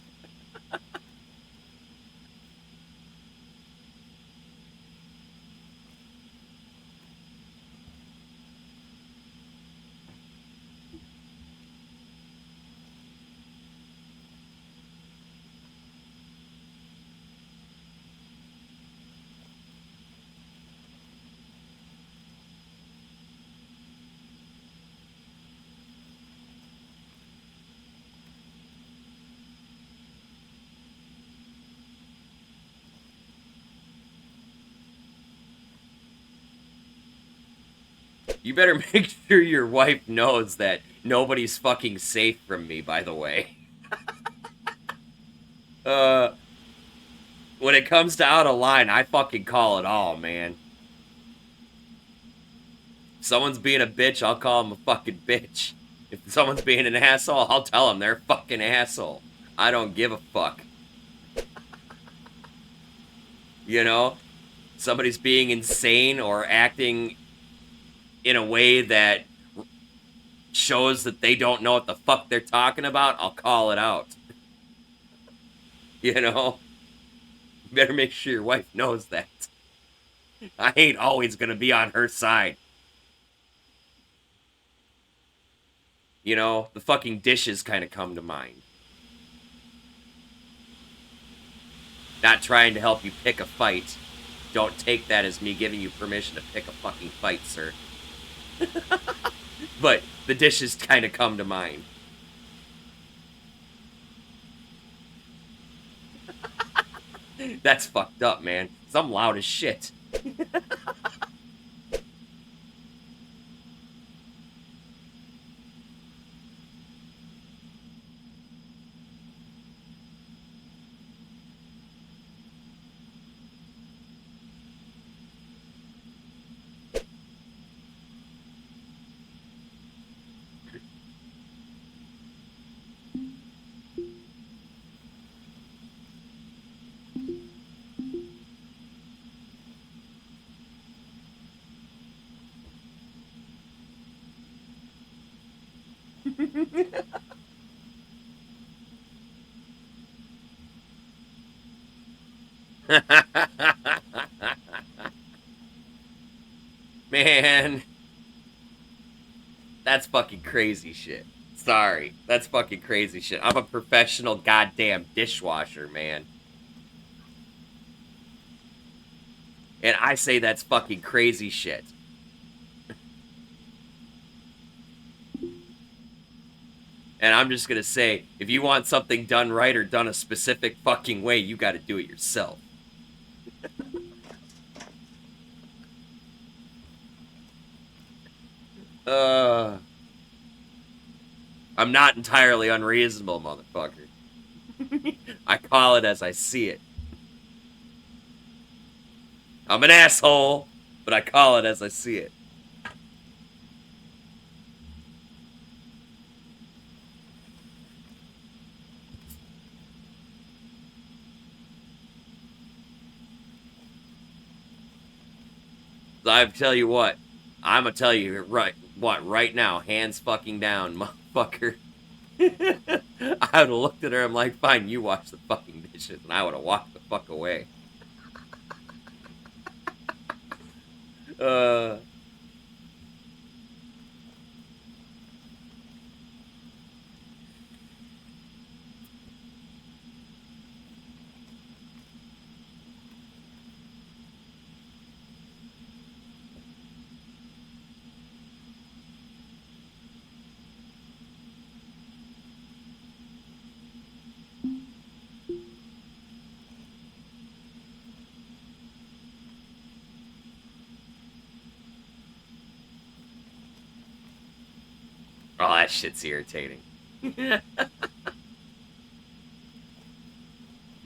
You better make sure your wife knows that nobody's fucking safe from me, by the way. When it comes to out of line, I fucking call it all, man. If someone's being a bitch, I'll call them a fucking bitch. If someone's being an asshole, I'll tell them they're a fucking asshole. I don't give a fuck. You know? Somebody's being insane or acting in a way that shows that they don't know what the fuck they're talking about, I'll call it out. You know? You better make sure your wife knows that. I ain't always gonna be on her side. You know, the fucking dishes kind of come to mind. Not trying to help you pick a fight. Don't take that as me giving you permission to pick a fucking fight, sir. But the dishes kind of come to mind. That's fucked up, man. 'Cause I'm loud as shit. Man, that's fucking crazy shit. Sorry, that's fucking crazy shit. I'm a professional goddamn dishwasher, man. And I say that's fucking crazy shit. And I'm just gonna say, if you want something done right or done a specific fucking way, you gotta do it yourself. I'm not entirely unreasonable, motherfucker. I call it as I see it. I'm an asshole, but I call it as I see it. So I tell you what, I'm gonna tell you right now, hands fucking down, motherfucker. I would have looked at her, I'm like, fine, you wash the fucking dishes, and I would have walked the fuck away. Oh, that shit's irritating. If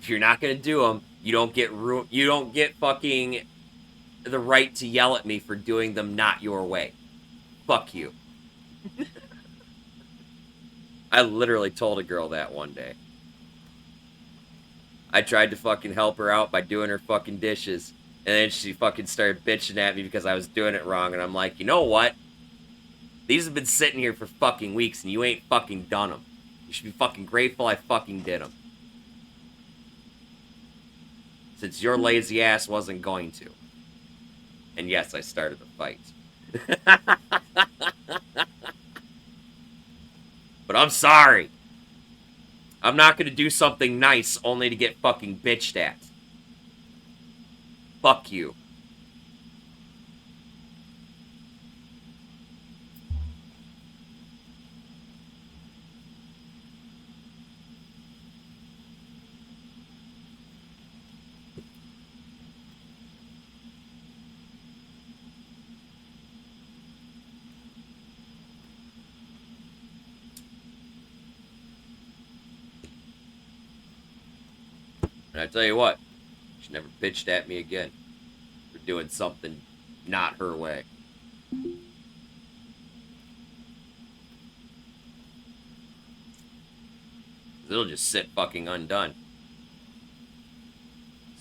you're not gonna do them, you don't get fucking the right to yell at me for doing them not your way. Fuck you. I literally told a girl that one day. I tried to fucking help her out by doing her fucking dishes, and then she fucking started bitching at me because I was doing it wrong, and I'm like, you know what? These have been sitting here for fucking weeks, and you ain't fucking done them. You should be fucking grateful I fucking did them. Since your lazy ass wasn't going to. And yes, I started the fight. But I'm sorry. I'm not gonna do something nice only to get fucking bitched at. Fuck you. And I tell you what, she never bitched at me again for doing something not her way. It'll just sit fucking undone.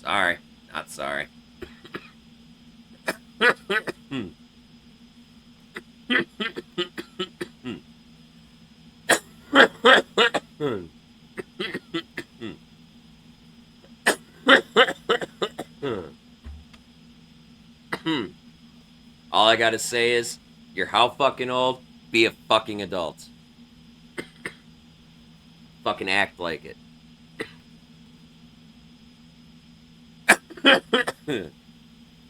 Sorry, not sorry. All I gotta say is, you're how fucking old? Be a fucking adult. Fucking act like it.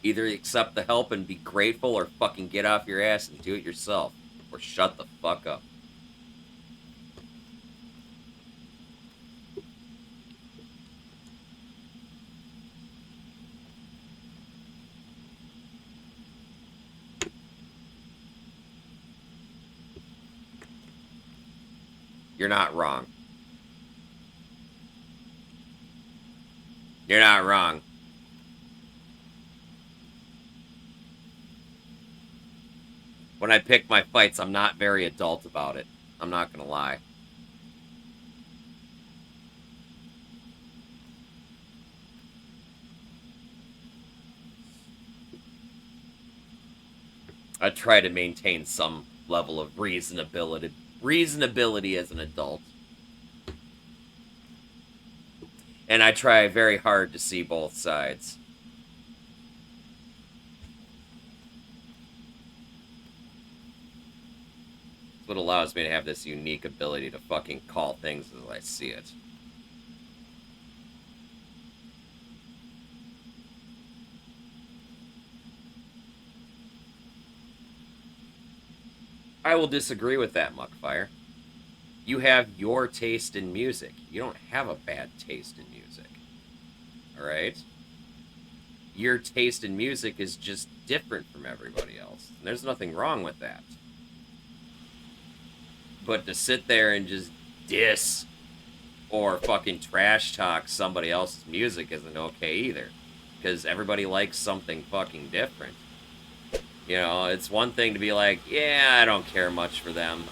Either accept the help and be grateful, or fucking get off your ass and do it yourself. Or shut the fuck up. You're not wrong. You're not wrong. When I pick my fights, I'm not very adult about it. I'm not gonna lie. I try to maintain some level of reasonability as an adult. And I try very hard to see both sides. It's what allows me to have this unique ability to fucking call things as I see it. I will disagree with that, Muckfire. You have your taste in music. You don't have a bad taste in music. Alright? Your taste in music is just different from everybody else. And there's nothing wrong with that. But to sit there and just diss or fucking trash talk somebody else's music isn't okay either. Because everybody likes something fucking different. You know, it's one thing to be like, yeah, I don't care much for them.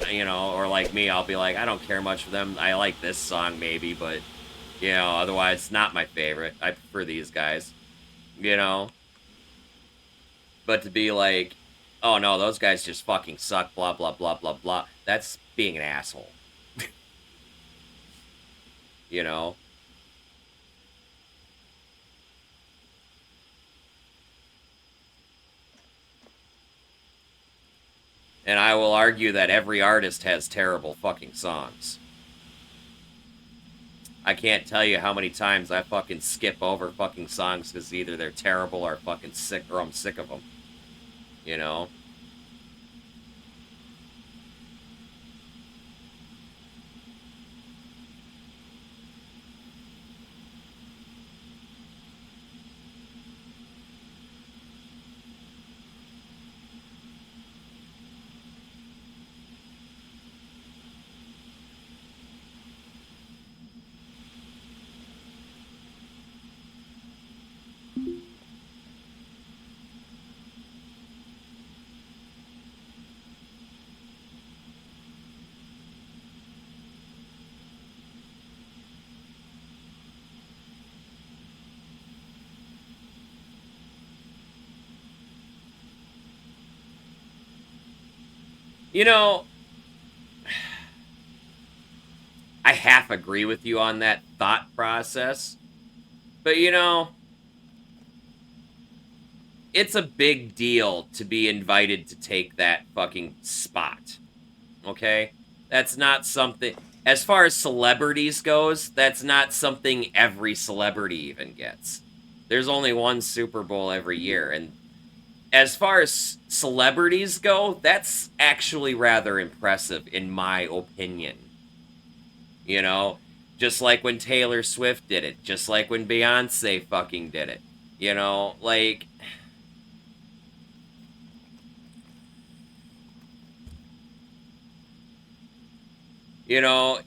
You know, or like me, I'll be like, I don't care much for them. I like this song maybe, but, you know, otherwise it's not my favorite. I prefer these guys, you know? But to be like, oh no, those guys just fucking suck, blah, blah, blah, blah, blah. That's being an asshole. You know? And I will argue that every artist has terrible fucking songs. I can't tell you how many times I fucking skip over fucking songs because either they're terrible or fucking sick, or I'm sick of them. You know? You know, I half agree with you on that thought process. But, you know, it's a big deal to be invited to take that fucking spot. Okay? That's not something... As far as celebrities goes, that's not something every celebrity even gets. There's only one Super Bowl every year, and as far as celebrities go, that's actually rather impressive, in my opinion. You know? Just like when Taylor Swift did it. Just like when Beyonce fucking did it. You know? Like... You know,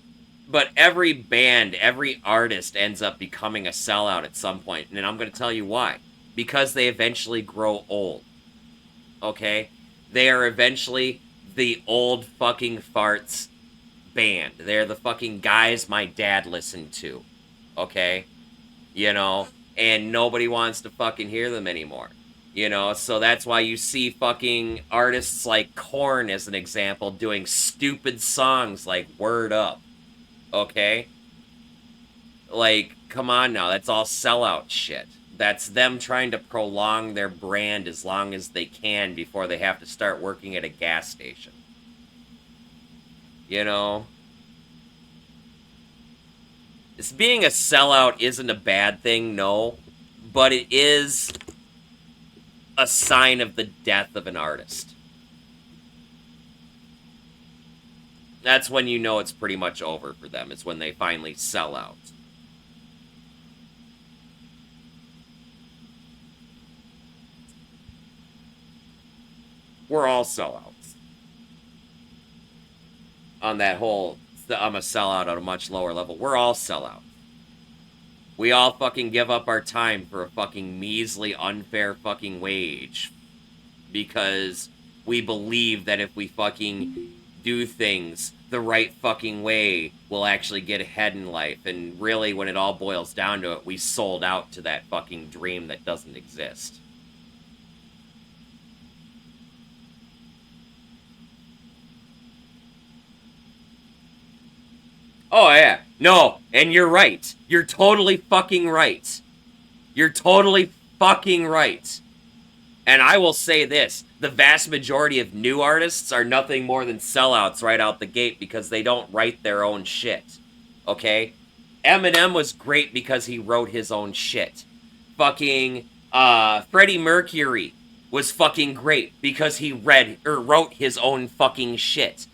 but every band, every artist ends up becoming a sellout at some point, and I'm going to tell you why. Because they eventually grow old. Okay? They are eventually the old fucking farts band. They're the fucking guys my dad listened to. Okay? You know? And nobody wants to fucking hear them anymore. You know, so that's why you see fucking artists like Korn, as an example, doing stupid songs like Word Up. Okay? Like, come on now, that's all sellout shit. That's them trying to prolong their brand as long as they can before they have to start working at a gas station. You know? being a sellout isn't a bad thing, no, but it is a sign of the death of an artist. That's when you know it's pretty much over for them. It's when they finally sell out. We're all sellouts. On that whole, I'm a sellout at a much lower level. We're all sellouts. We all fucking give up our time for a fucking measly, unfair fucking wage. Because we believe that if we fucking do things the right fucking way, we'll actually get ahead in life. And really, when it all boils down to it, we sold out to that fucking dream that doesn't exist. Oh, yeah. No, and you're right. You're totally fucking right. You're totally fucking right. And I will say this. The vast majority of new artists are nothing more than sellouts right out the gate because they don't write their own shit. Okay? Eminem was great because he wrote his own shit. Fucking, Freddie Mercury was fucking great because he wrote his own fucking shit.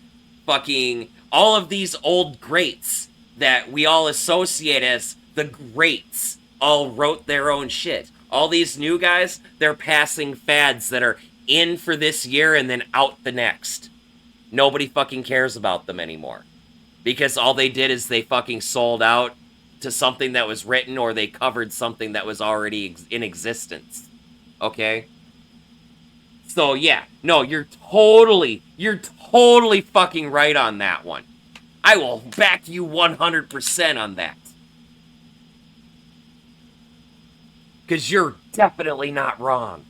Fucking all of these old greats that we all associate as the greats all wrote their own shit. All these new guys, they're passing fads that are in for this year and then out the next. Nobody fucking cares about them anymore. Because all they did is they fucking sold out to something that was written or they covered something that was already in existence. Okay? So, yeah. No, you're totally fucking right on that one. I will back you 100% on that. Because you're definitely not wrong.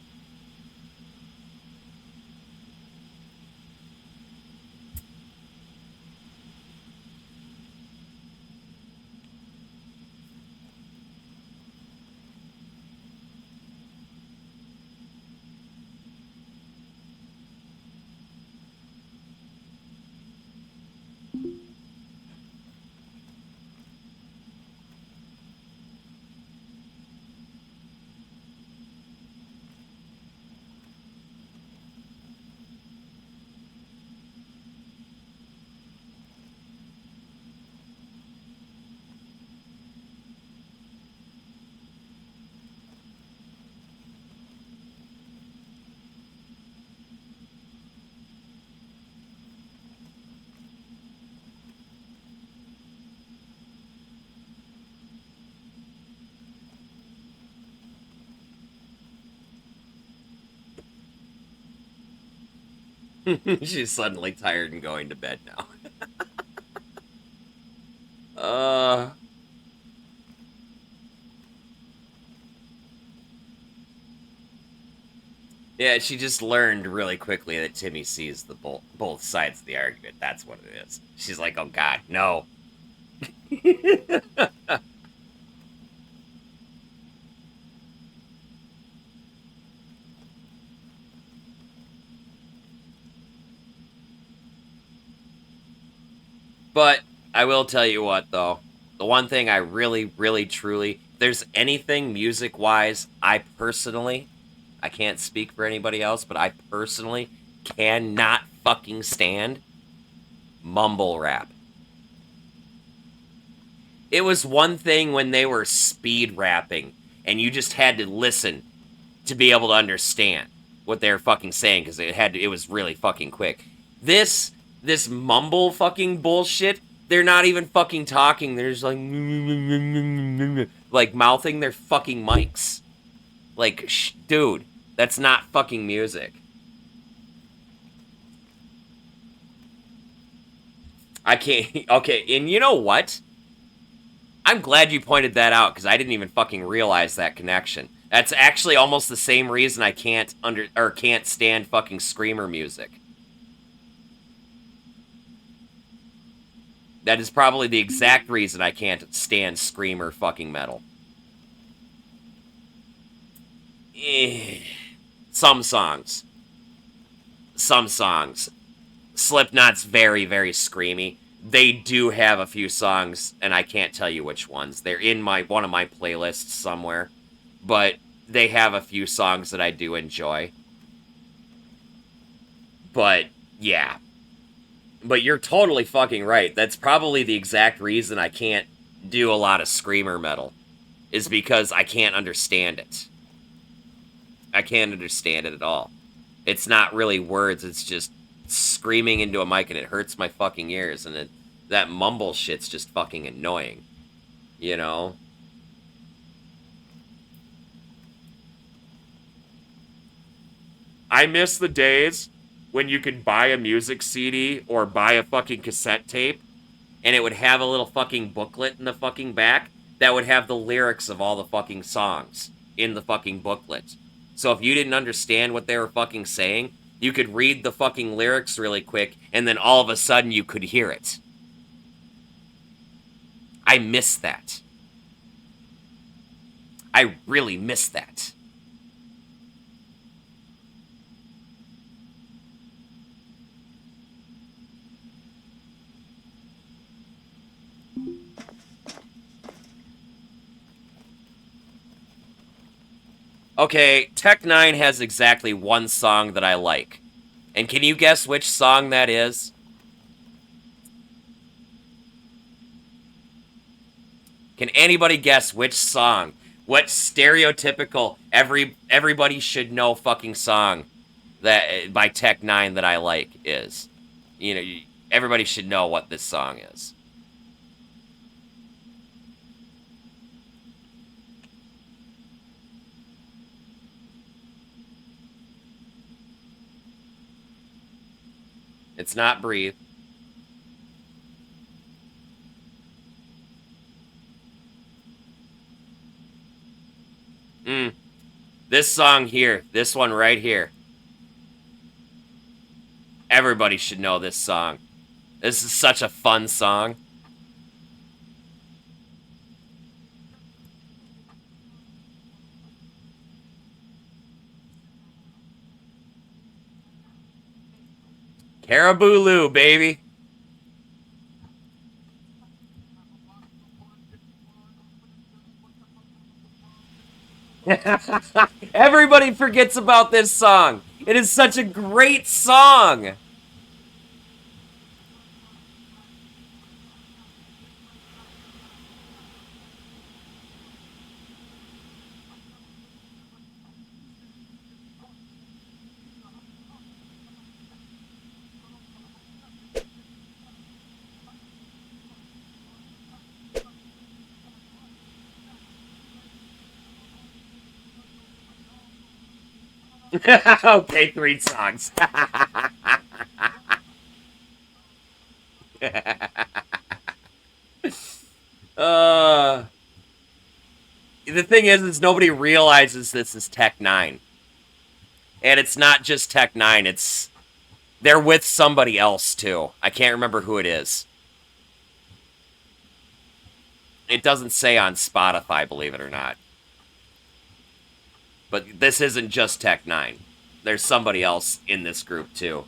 She's suddenly tired and going to bed now. Yeah, she just learned really quickly that Timmy sees the both sides of the argument. That's what it is. She's like, oh god, no. But I will tell you what, though. The one thing I really, really, truly... If there's anything music-wise, I can't speak for anybody else, but I personally cannot fucking stand mumble rap. It was one thing when they were speed rapping, and you just had to listen to be able to understand what they were fucking saying, because it was really fucking quick. This mumble fucking bullshit, they're not even fucking talking. They're just like mouthing their fucking mics. Like, dude, that's not fucking music. I can't. Okay, and you know what? I'm glad you pointed that out, because I didn't even fucking realize that connection. That's actually almost the same reason I can't stand fucking screamer music. That is probably the exact reason I can't stand screamer fucking metal. Some songs. Slipknot's very, very screamy. they do have a few songs, and I can't tell you which ones. They're in one of my playlists somewhere, but they have a few songs that I do enjoy. But yeah. But you're totally fucking right. That's probably the exact reason I can't do a lot of screamer metal, is because I can't understand it. I can't understand it at all. It's not really words, it's just screaming into a mic, and it hurts my fucking ears, and that mumble shit's just fucking annoying. You know? I miss the days when you could buy a music CD or buy a fucking cassette tape, and it would have a little fucking booklet in the fucking back that would have the lyrics of all the fucking songs in the fucking booklet. So if you didn't understand what they were fucking saying, you could read the fucking lyrics really quick, and then all of a sudden you could hear it. I miss that. I really miss that. Okay, Tech 9 has exactly one song that I like. And can you guess which song that is? Can anybody guess which song? What stereotypical everybody should know fucking song that by Tech 9 that I like is? You know, everybody should know what this song is. It's not Breathe. This song here, this one right here. Everybody should know this song. This is such a fun song. Caribou Lou, baby. Everybody forgets about this song. It is such a great song. Okay, 3 songs. The thing is nobody realizes this is Tech 9. And it's not just Tech 9, they're with somebody else too. I can't remember who it is. It doesn't say on Spotify, believe it or not. But this isn't just Tech 9. There's somebody else in this group too.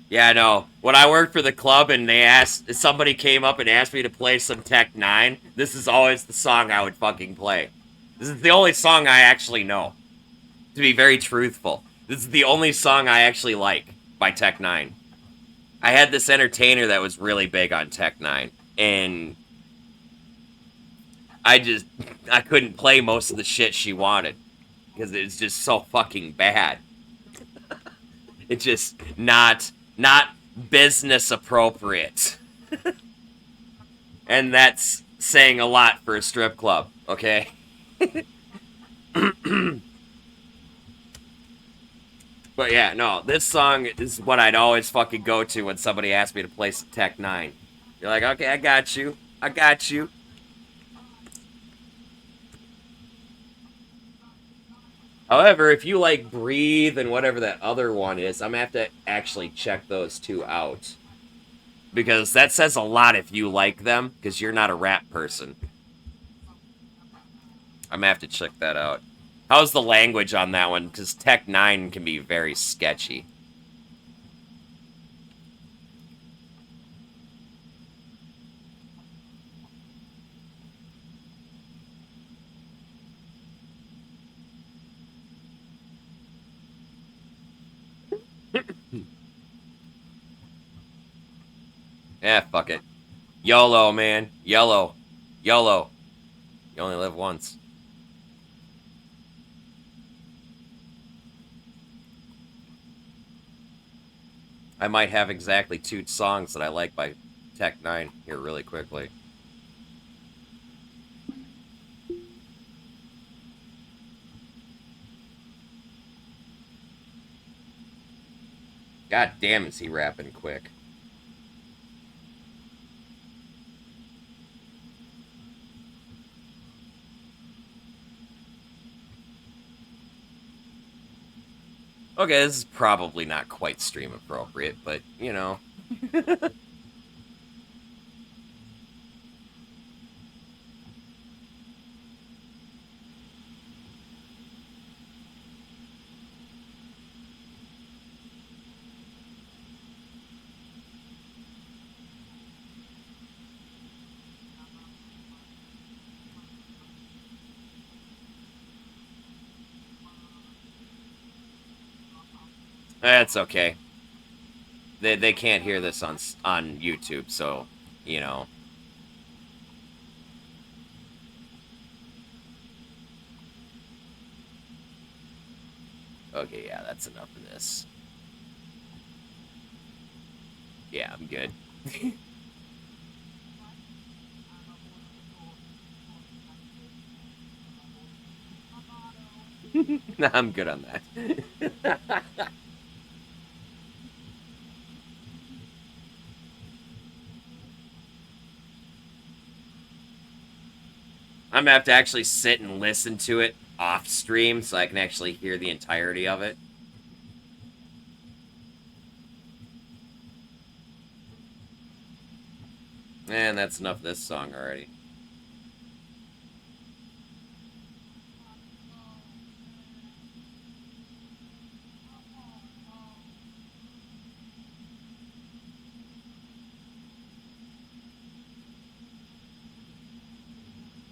Yeah, no. When I worked for the club and somebody came up and asked me to play some Tech 9, this is always the song I would fucking play. This is the only song I actually know. To be very truthful. This is the only song I actually like by Tech 9. I had this entertainer that was really big on Tech 9, and I couldn't play most of the shit she wanted. Because it's just so fucking bad. It's just not business appropriate. And that's saying a lot for a strip club, okay? But yeah, no, this song is what I'd always fucking go to when somebody asked me to play some Tech 9. You're like, okay, I got you. I got you. However, if you like Breathe and whatever that other one is, I'm gonna have to actually check those two out. Because that says a lot if you like them, because you're not a rap person. I'm gonna have to check that out. How's the language on that one? Because Tech 9 can be very sketchy. Yeah, fuck it. YOLO, man. YOLO. YOLO. You only live once. I might have exactly 2 songs that I like by Tech 9 here really quickly. God damn, is he rapping quick. Okay, this is probably not quite stream appropriate, but, you know. That's okay. They can't hear this on YouTube, so, you know. Okay, yeah, that's enough of this. Yeah, I'm good. Nah, I'm good on that. I'm gonna have to actually sit and listen to it off stream so I can actually hear the entirety of it. And that's enough of this song already.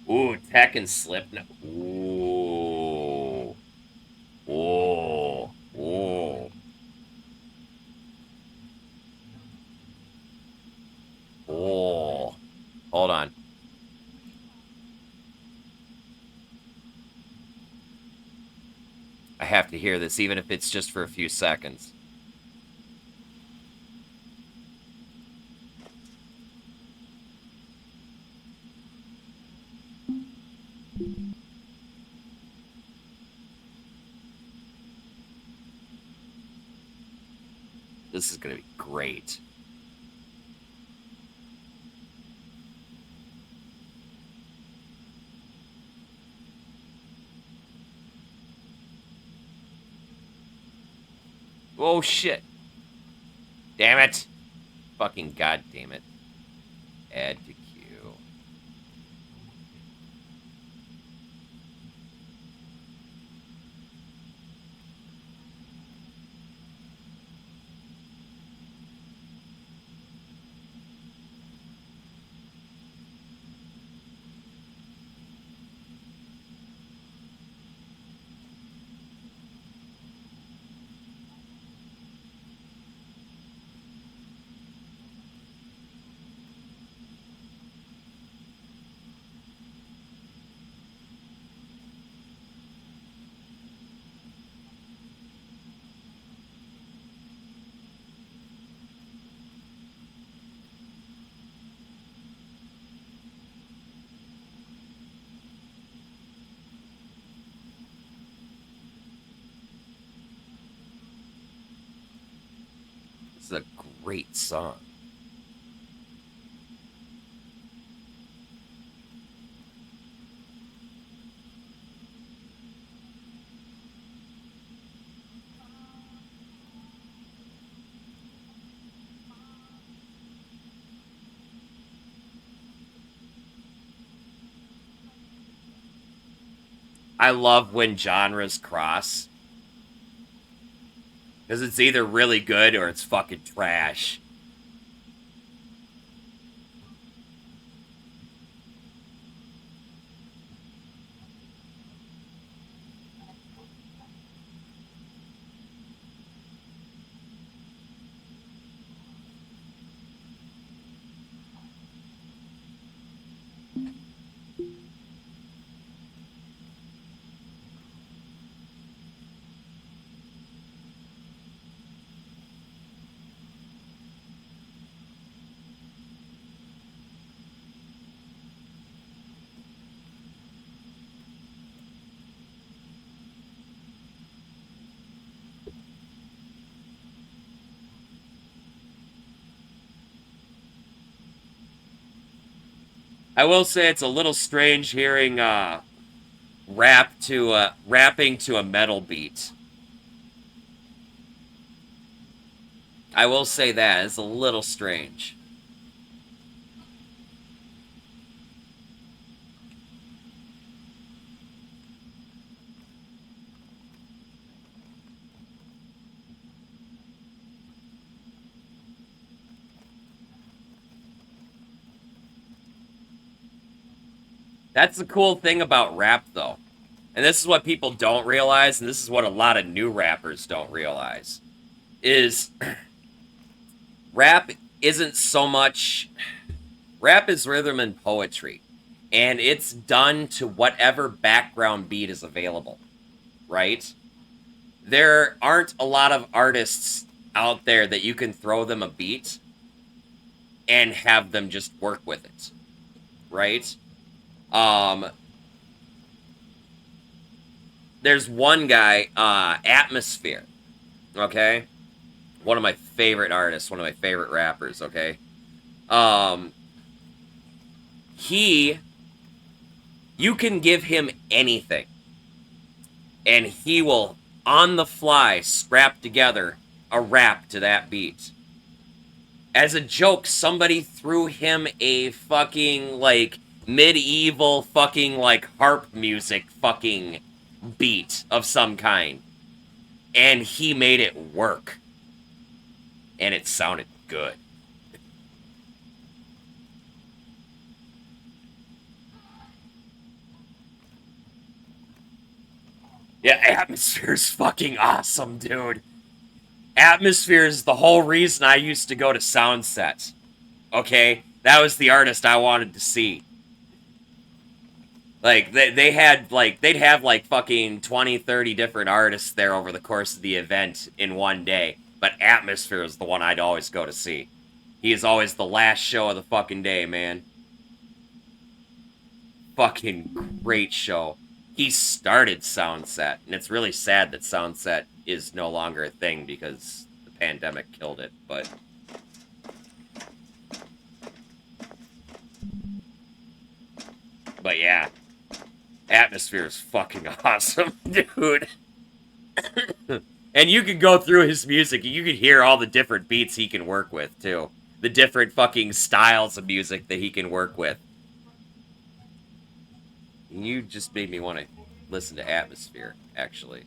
Ooh, Tech and Slip. Ooh. Ooh. Ooh. Ooh. Hold on. I have to hear this, even if it's just for a few seconds. This is gonna be great. Oh shit. Damn it. Fucking goddamn it. Add to queue. It's a great song. I love when genres cross. Because it's either really good or it's fucking trash. I will say it's a little strange hearing rapping to a metal beat. I will say that it's a little strange. That's the cool thing about rap, though. And this is what people don't realize, and this is what a lot of new rappers don't realize, is rap isn't so much... Rap is rhythm and poetry, and it's done to whatever background beat is available, right? There aren't a lot of artists out there that you can throw them a beat and have them just work with it, right? There's one guy, Atmosphere, okay? One of my favorite artists, one of my favorite rappers, okay? You can give him anything, and he will, on the fly, scrap together a rap to that beat. As a joke, somebody threw him a fucking, like, medieval fucking, like, harp music fucking beat of some kind. And he made it work. And it sounded good. Yeah, Atmosphere's fucking awesome, dude. Atmosphere is the whole reason I used to go to Soundset. Okay? That was the artist I wanted to see. Like, they had, like, they'd have, like, fucking 20, 30 different artists there over the course of the event in one day. But Atmosphere is the one I'd always go to see. He is always the last show of the fucking day, man. Fucking great show. He started Soundset, and it's really sad that Soundset is no longer a thing because the pandemic killed it, but... But yeah. Atmosphere is fucking awesome, dude. And you can go through his music, and you can hear all the different beats he can work with, too. The different fucking styles of music that he can work with. You just made me want to listen to Atmosphere, actually.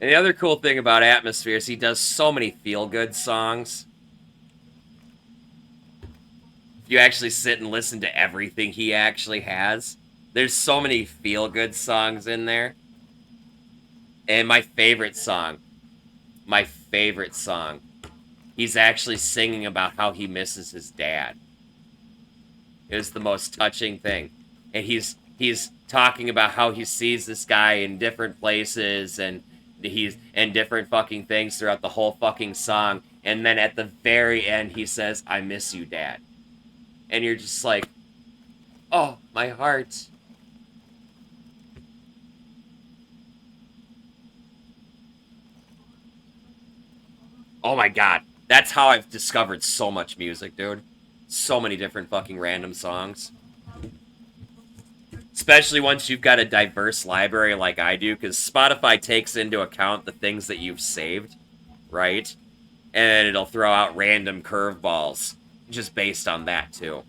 And the other cool thing about Atmosphere is he does so many feel-good songs. If you actually sit and listen to everything he actually has, there's so many feel-good songs in there. And my favorite song my favorite song. He's actually singing about how he misses his dad. It was the most touching thing. And he's talking about how he sees this guy in different places and he's in different fucking things throughout the whole fucking song. And then at the very end he says, "I miss you, Dad." And you're just like, oh, my heart. Oh my god. That's how I've discovered so much music, dude. So many different fucking random songs. Especially once you've got a diverse library like I do, because Spotify takes into account the things that you've saved, right? And it'll throw out random curveballs just based on that, too.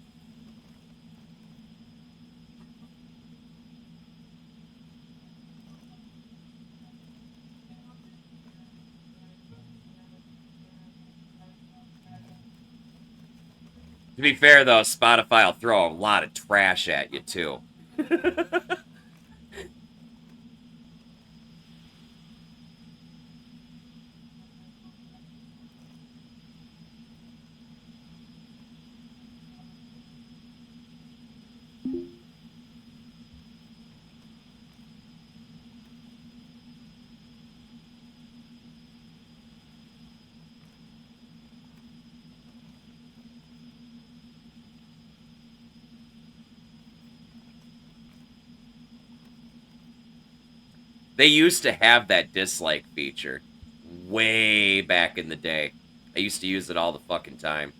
To be fair, though, Spotify will throw a lot of trash at you, too. They used to have that dislike feature way back in the day. I used to use it all the fucking time.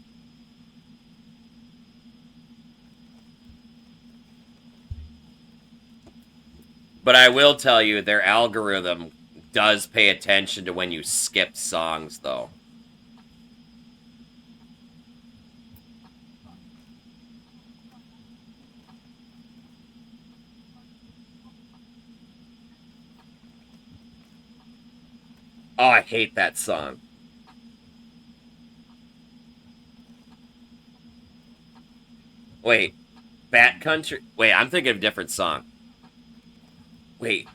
But I will tell you, their algorithm does pay attention to when you skip songs, though. Oh, I hate that song. Wait, Bat Country? Wait, I'm thinking of a different song. Wait,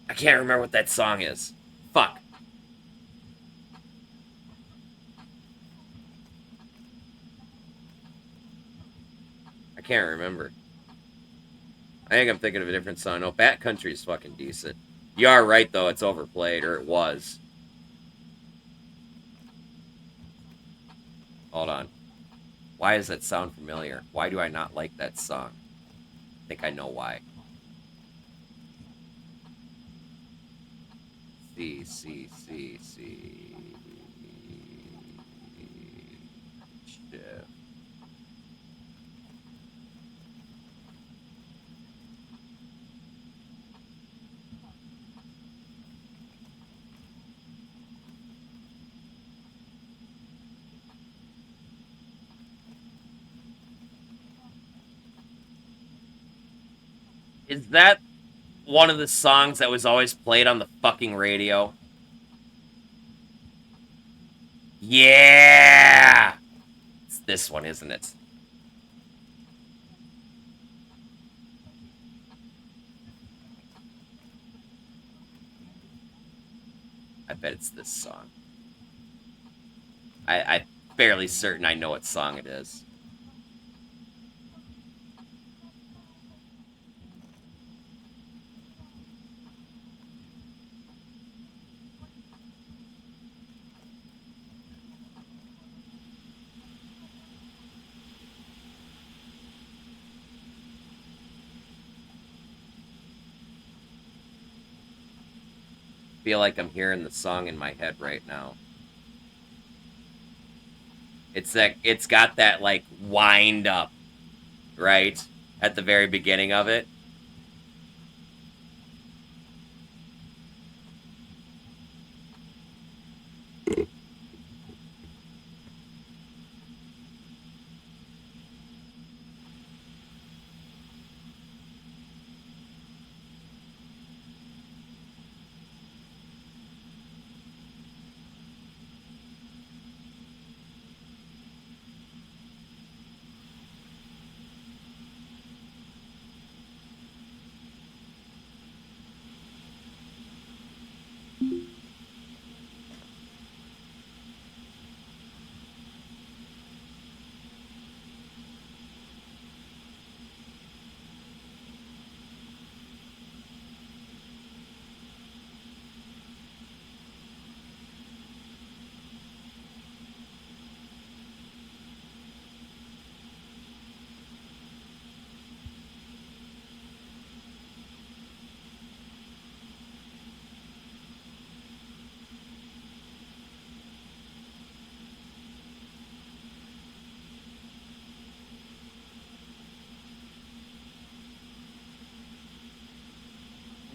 I can't remember what that song is. Fuck. I can't remember. I think I'm thinking of a different song. No, Bat Country is fucking decent. You are right, though. It's overplayed, or it was. Hold on. Why does that sound familiar? Why do I not like that song? I think I know why. C. Shift. Is that one of the songs that was always played on the fucking radio? Yeah! It's this one, isn't it? I bet it's this song. I'm fairly certain I know what song it is. Feel like I'm hearing the song in my head right now. It's got that like wind up, right? At the very beginning of it.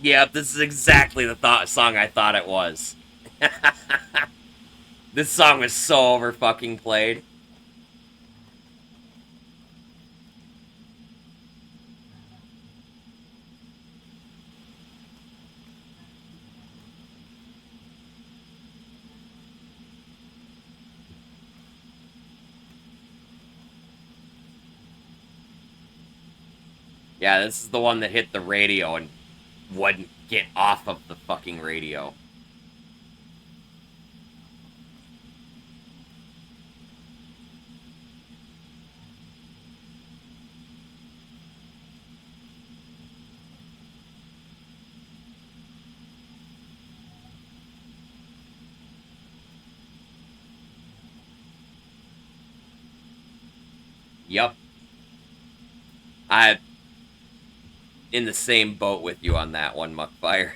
Yep, this is exactly the song I thought it was. This song was so over fucking played. Yeah, this is the one that hit the radio and wouldn't get off of the fucking radio. Yep. I'm in the same boat with you on that one, Muckfire.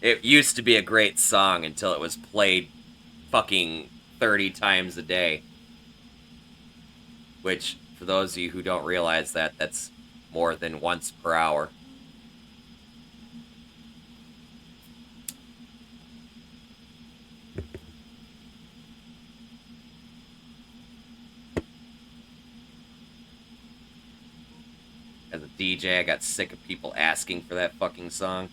It used to be a great song until it was played fucking 30 times a day. Which, for those of you who don't realize that, that's more than once per hour. As a DJ, I got sick of people asking for that fucking song.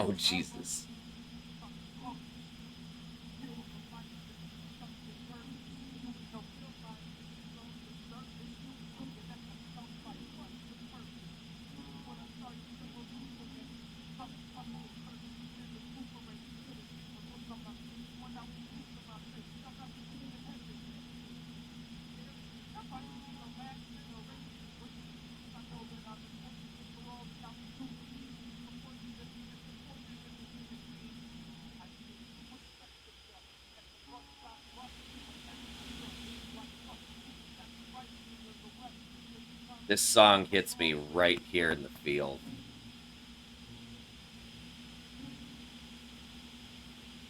Oh, Jesus. This song hits me right here in the field.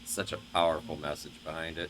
Such a powerful message behind it.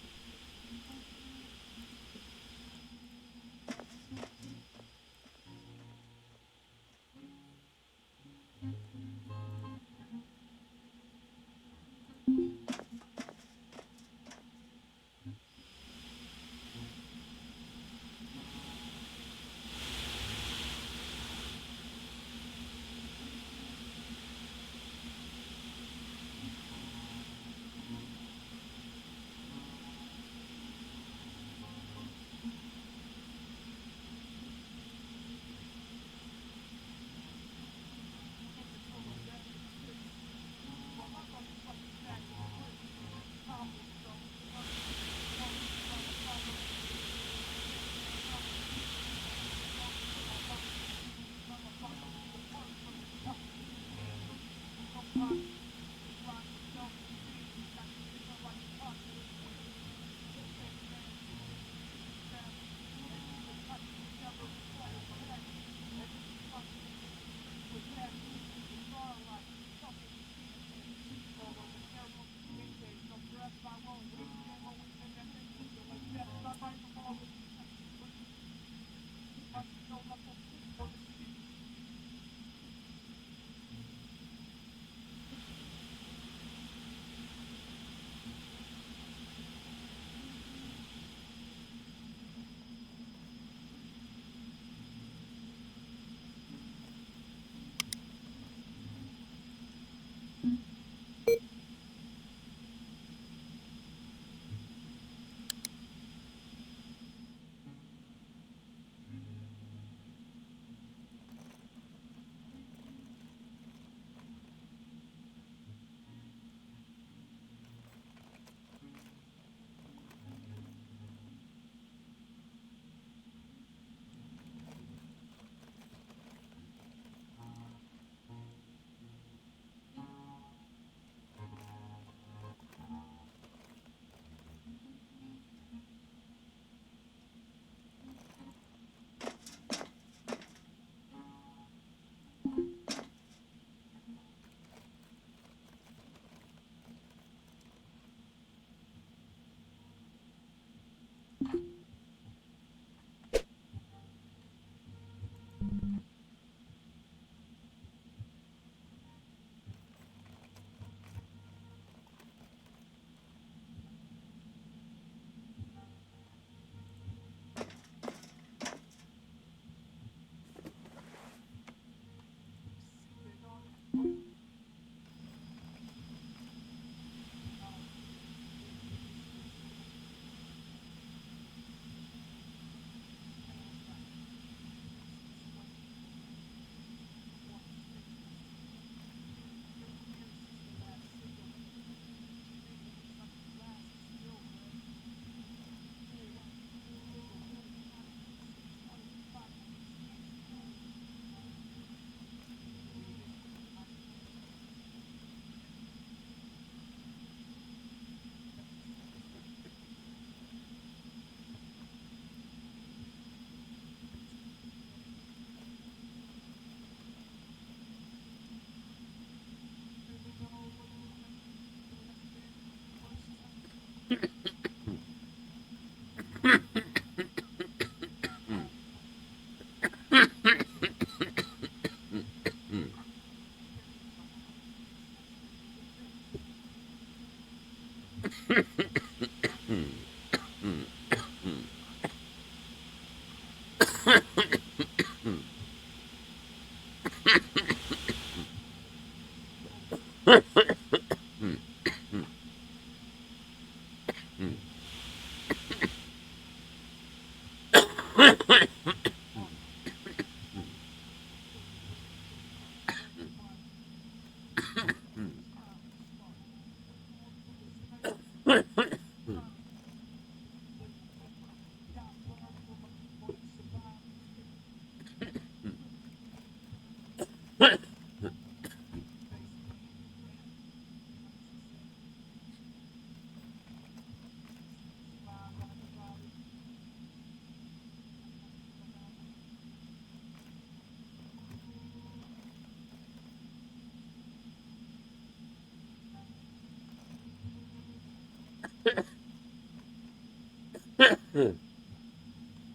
Who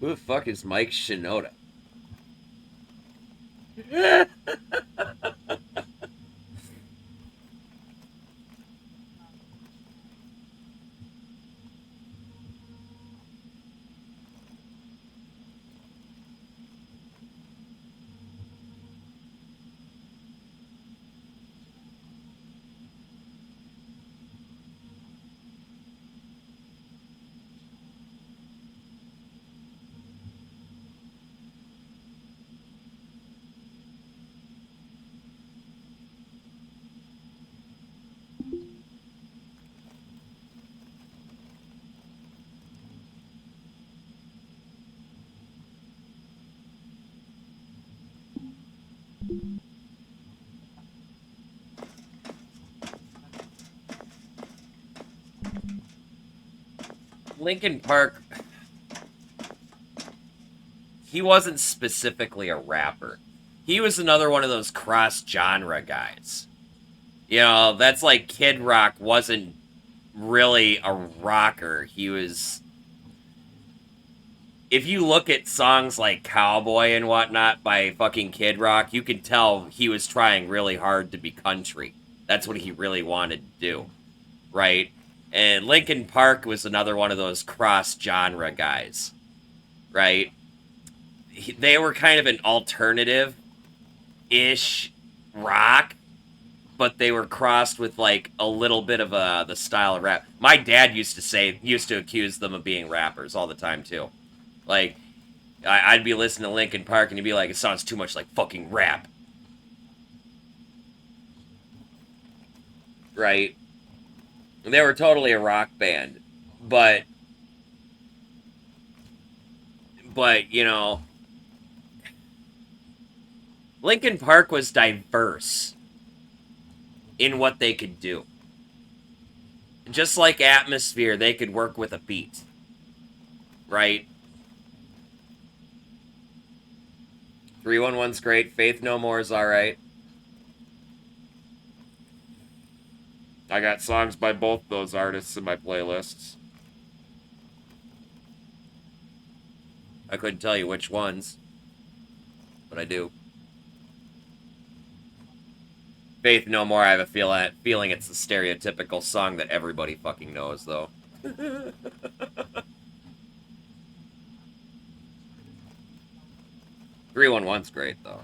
the fuck is Mike Shinoda? Linkin Park, he wasn't specifically a rapper. He was another one of those cross-genre guys. You know, that's like Kid Rock wasn't really a rocker. He was... If you look at songs like Cowboy and whatnot by fucking Kid Rock, you can tell he was trying really hard to be country. That's what he really wanted to do, right? And Linkin Park was another one of those cross-genre guys, right? They were kind of an alternative-ish rock, but they were crossed with, like, a little bit of the style of rap. My dad used to accuse them of being rappers all the time, too. Like, I'd be listening to Linkin Park, and he'd be like, it sounds too much like fucking rap. Right? They were totally a rock band. But, you know, Linkin Park was diverse in what they could do. Just like Atmosphere, they could work with a beat. Right? 311's great. Faith No More is alright. I got songs by both those artists in my playlists. I couldn't tell you which ones, but I do. Faith No More, I have a feeling it's the stereotypical song that everybody fucking knows, though. 311's great, though.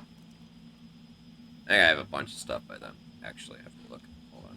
I think I have a bunch of stuff by them. Actually, I have to look. Hold on.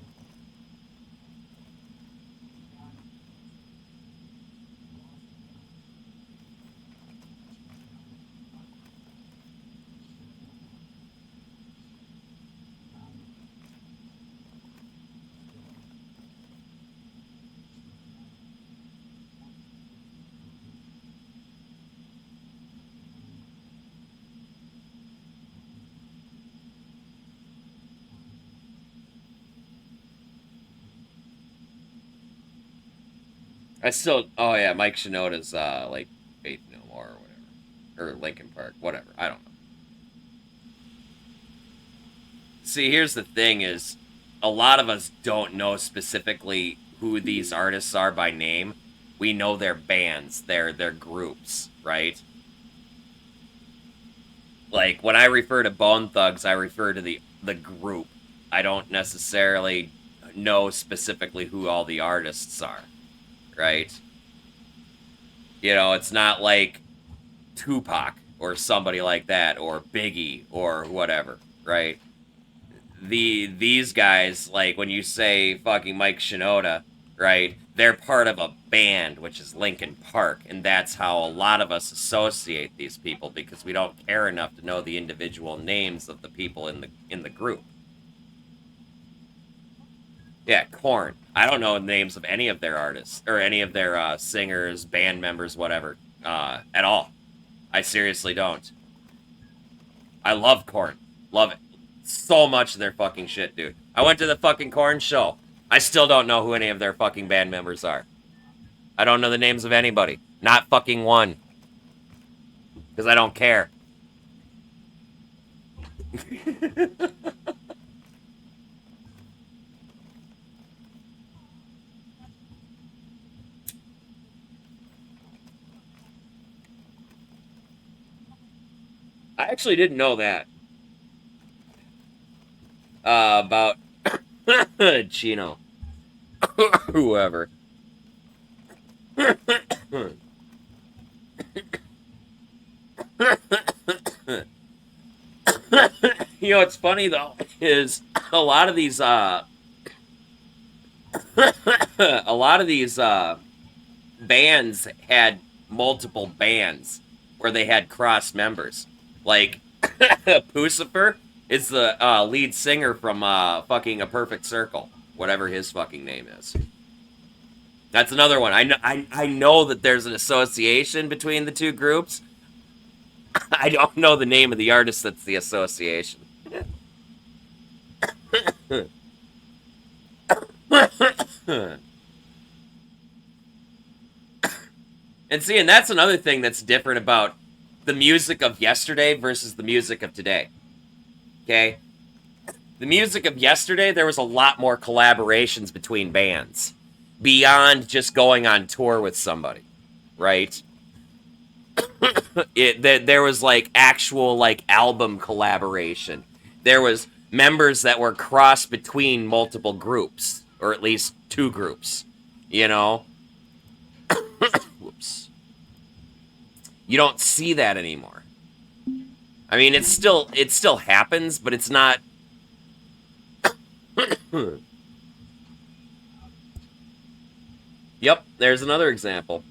Oh yeah, Mike Shinoda's, like, Faith No More or whatever. Or Linkin Park, whatever, I don't know. See, here's the thing is, a lot of us don't know specifically who these artists are by name. We know their bands, their groups, right? Like, when I refer to Bone Thugs, I refer to the group. I don't necessarily know specifically who all the artists are, right? You know, it's not like Tupac or somebody like that, or Biggie or whatever, right? These guys, like when you say fucking Mike Shinoda, right? They're part of a band, which is Linkin Park, and that's how a lot of us associate these people because we don't care enough to know the individual names of the people in the group. Yeah, Korn. I don't know the names of any of their artists or any of their singers, band members, whatever, at all. I seriously don't. I love Korn. Love it. So much of their fucking shit, dude. I went to the fucking Korn show. I still don't know who any of their fucking band members are. I don't know the names of anybody. Not fucking one. Because I don't care. I actually didn't know that. About Chino. Whoever. You know what's funny though is a lot of these bands had multiple bands where they had cross members. Like Pucifer is the lead singer from fucking A Perfect Circle, whatever his fucking name is. That's another one. I know that there's an association between the two groups. I don't know the name of the artist that's the association. And see, and that's another thing that's different about the music of yesterday versus the music of today. Okay? The music of yesterday, there was a lot more collaborations between bands. Beyond just going on tour with somebody. Right? There was, like, actual, like, album collaboration. There was members that were crossed between multiple groups. Or at least 2 groups. You know? Whoops. You don't see that anymore. I mean, it still happens, but it's not. Yep, there's another example.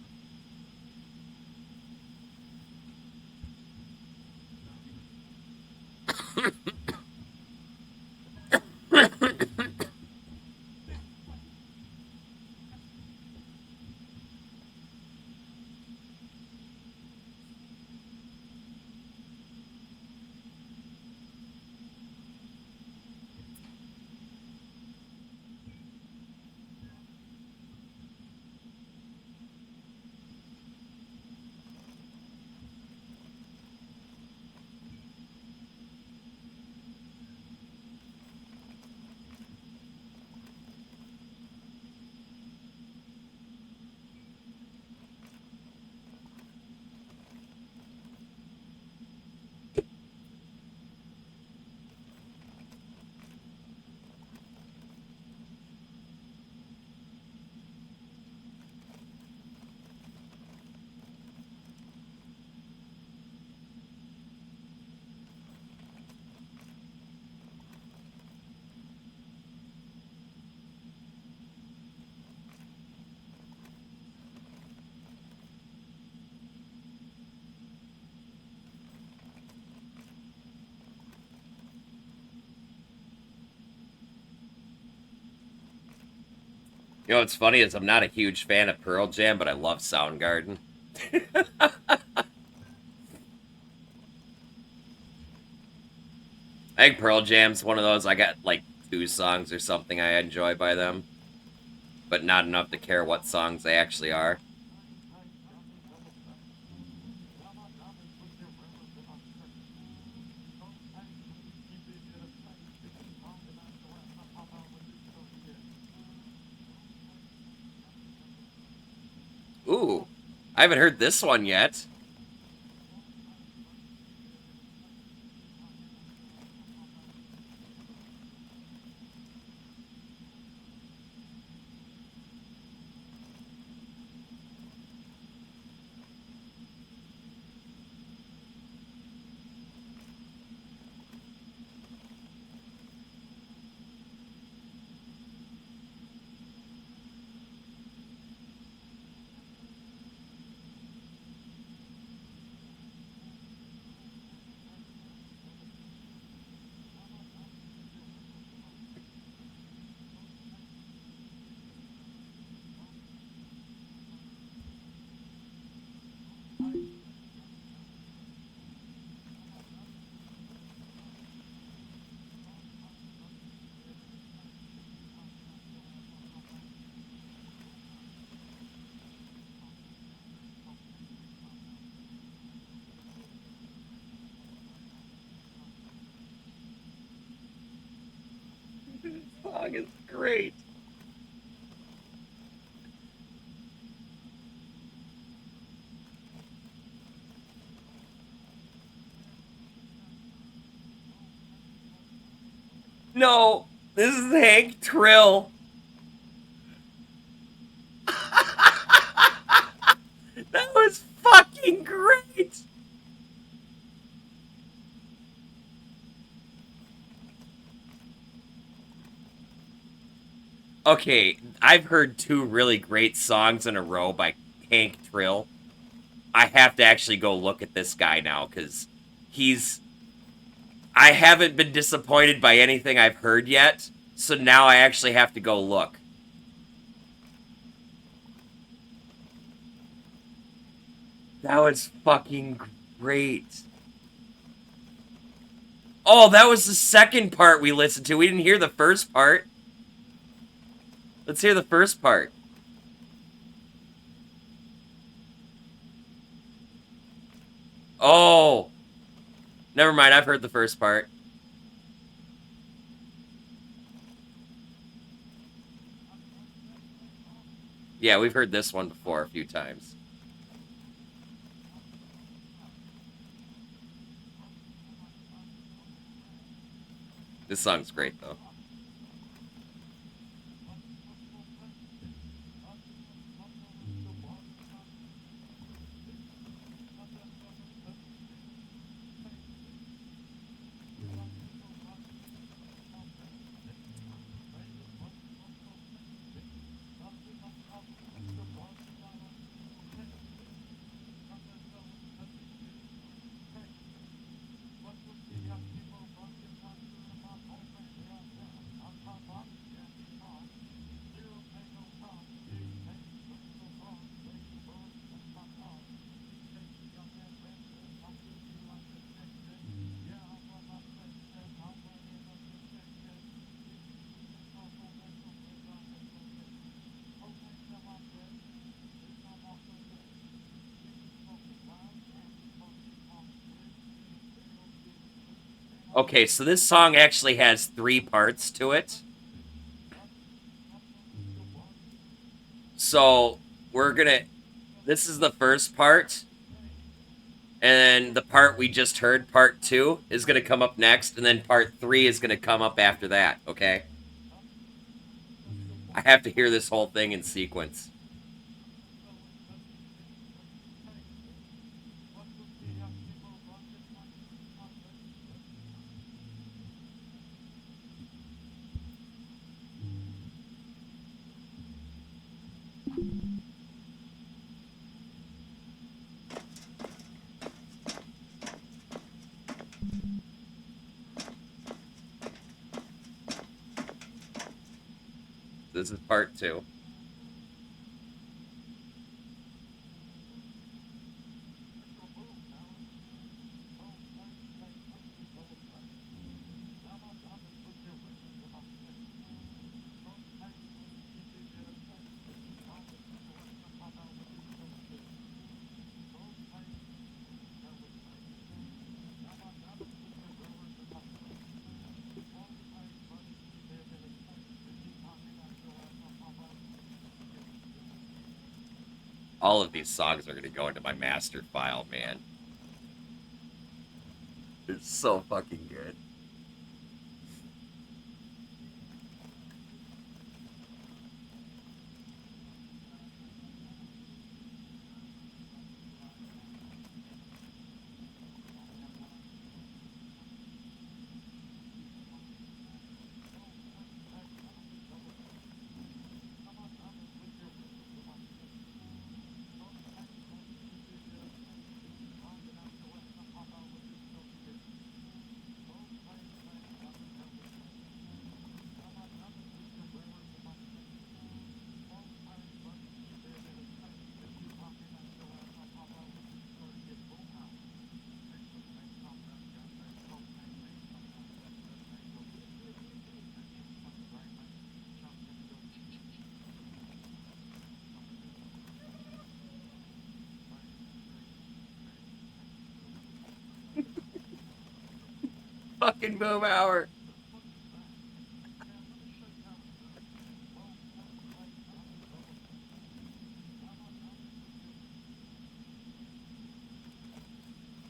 You know what's funny is I'm not a huge fan of Pearl Jam, but I love Soundgarden. I think Pearl Jam's one of those, I got like 2 songs or something I enjoy by them. But not enough to care what songs they actually are. Ooh, I haven't heard this one yet. This song is great. No, this is Hank Trill. That was fucking great. Okay, I've heard two really great songs in a row by Hank Trill. I have to actually go look at this guy now, because I haven't been disappointed by anything I've heard yet, so now I actually have to go look. That was fucking great. Oh, that was the second part we listened to. We didn't hear the first part. Let's hear the first part. Oh. Never mind, I've heard the first part. Yeah, we've heard this one before a few times. This song's great, though. Okay, so this song actually has 3 parts to it. So, this is the first part. And then the part we just heard, part 2, is gonna come up next. And then part 3 is gonna come up after that, okay? I have to hear this whole thing in sequence. This is part 2. All of these songs are going to go into my master file, man. It's so fucking good. Fucking boom hour.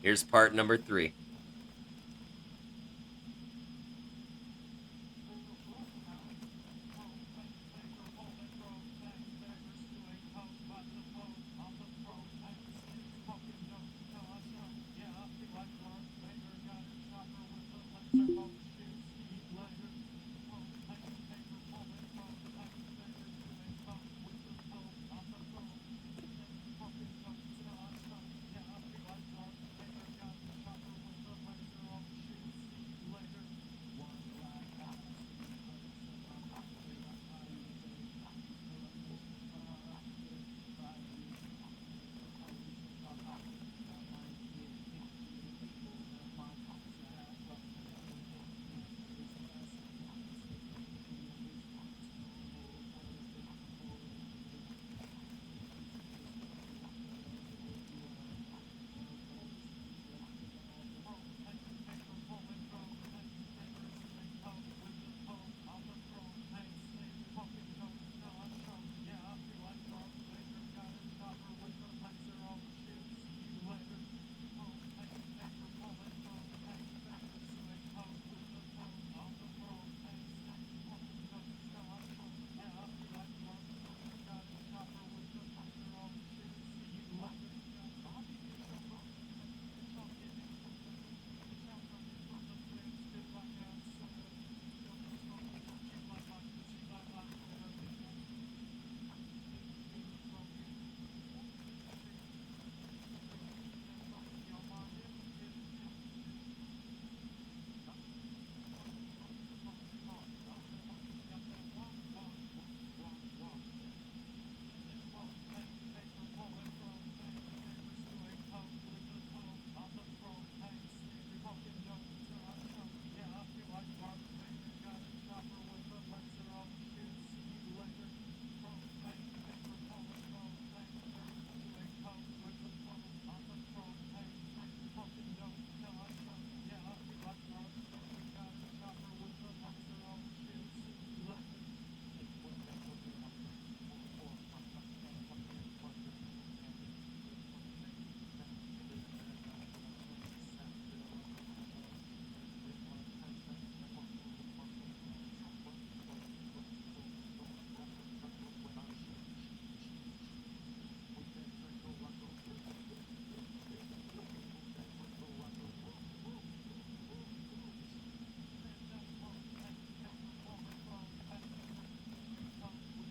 Here's part number 3.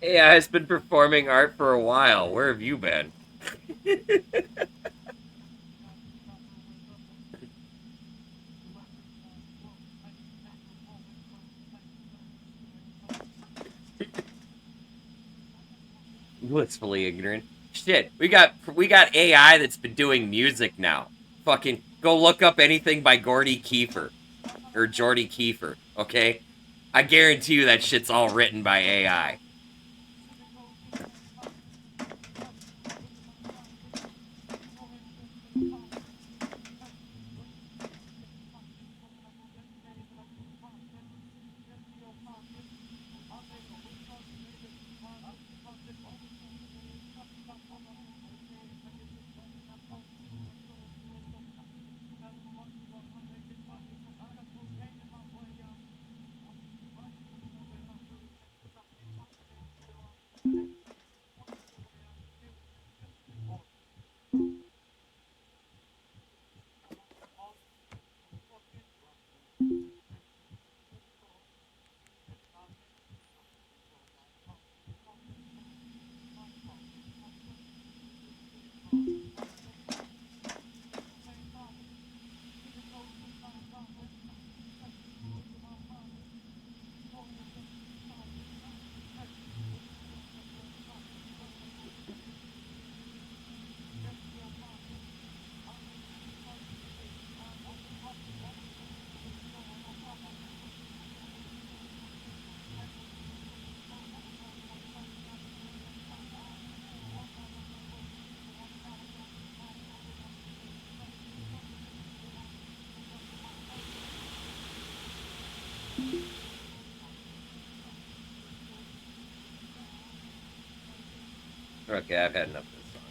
AI's been performing art for a while. Where have you been? Blissfully ignorant. Shit, we got AI that's been doing music now. Fucking go look up anything by Gordy Kiefer or Jordy Kiefer, okay? I guarantee you that shit's all written by AI. Okay, I've had enough of this song.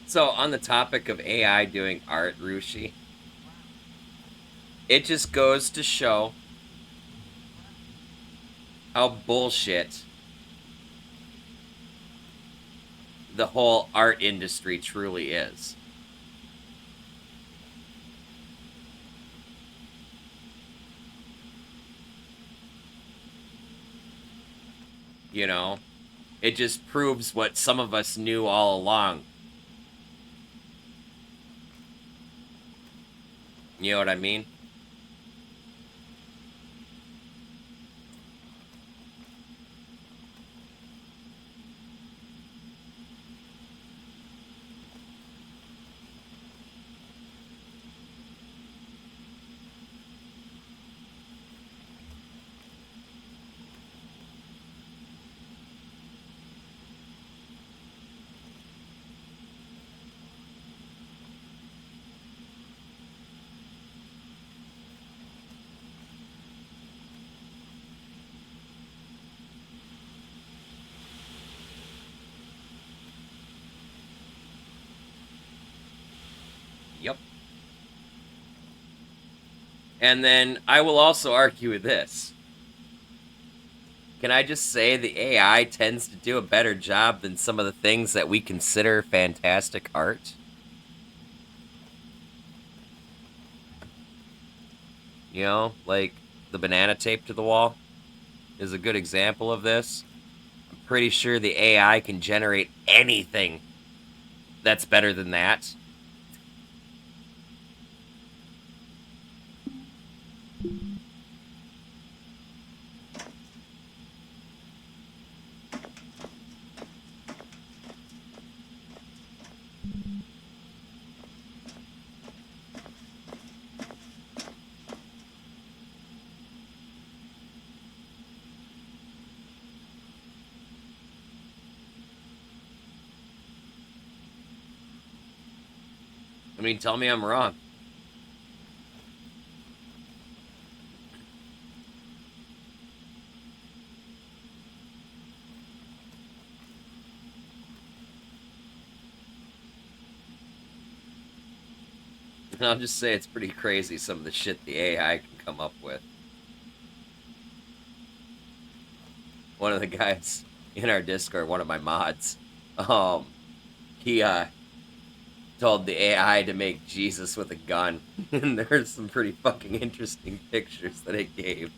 So, on the topic of AI doing art, Rushi, it just goes to show how bullshit the whole art industry truly is. You know? It just proves what some of us knew all along. You know what I mean? Yep. And then I will also argue with this. Can I just say the AI tends to do a better job than some of the things that we consider fantastic art? You know, like the banana taped to the wall is a good example of this. Pretty sure the AI can generate anything that's better than that. I mean, tell me I'm wrong. I'll just say it's pretty crazy some of the shit the AI can come up with. One of the guys in our Discord, one of my mods, he told the AI to make Jesus with a gun, and there's some pretty fucking interesting pictures that it gave.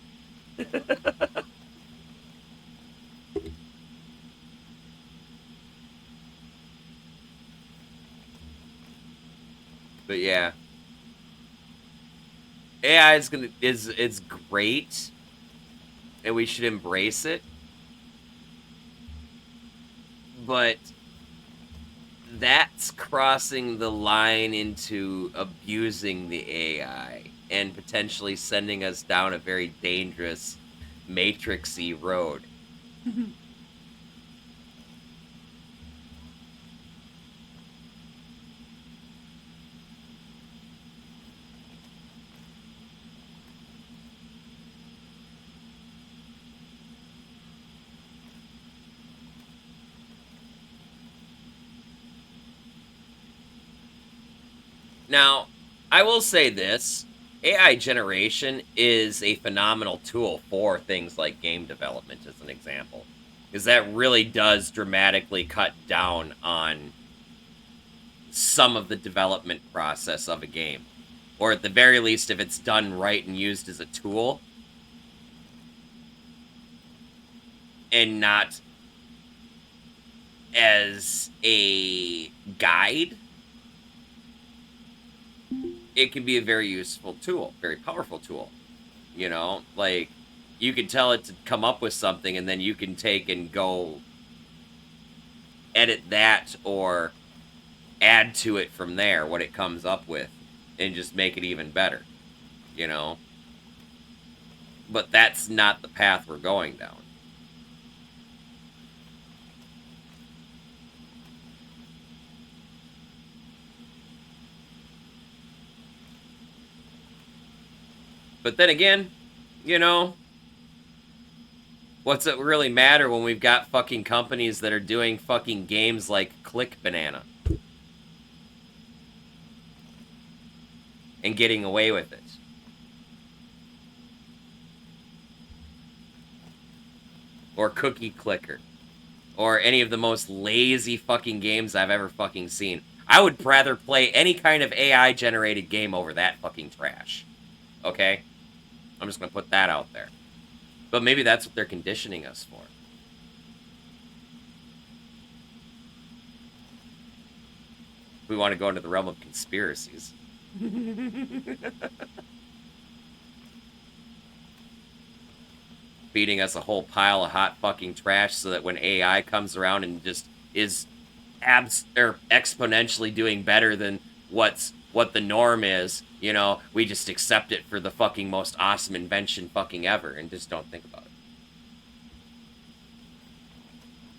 But yeah, AI is great, and we should embrace it. But that's crossing the line into abusing the AI and potentially sending us down a very dangerous matrixy road. Now, I will say this. AI generation is a phenomenal tool for things like game development, as an example. Because that really does dramatically cut down on some of the development process of a game. Or at the very least, if it's done right and used as a tool, and not as a guide, it can be a very useful tool, very powerful tool. You know, like, you can tell it to come up with something, and then you can take and go edit that or add to it from there what it comes up with and just make it even better, you know? But that's not the path we're going down. But then again, you know, what's it really matter when we've got fucking companies that are doing fucking games like Click Banana and getting away with it? Or Cookie Clicker. Or any of the most lazy fucking games I've ever fucking seen. I would rather play any kind of AI-generated game over that fucking trash. Okay? I'm just gonna put that out there. But maybe that's what they're conditioning us for. We want to go into the realm of conspiracies. Feeding us a whole pile of hot fucking trash so that when AI comes around and just is exponentially doing better than what the norm is, you know, we just accept it for the fucking most awesome invention fucking ever and just don't think about it.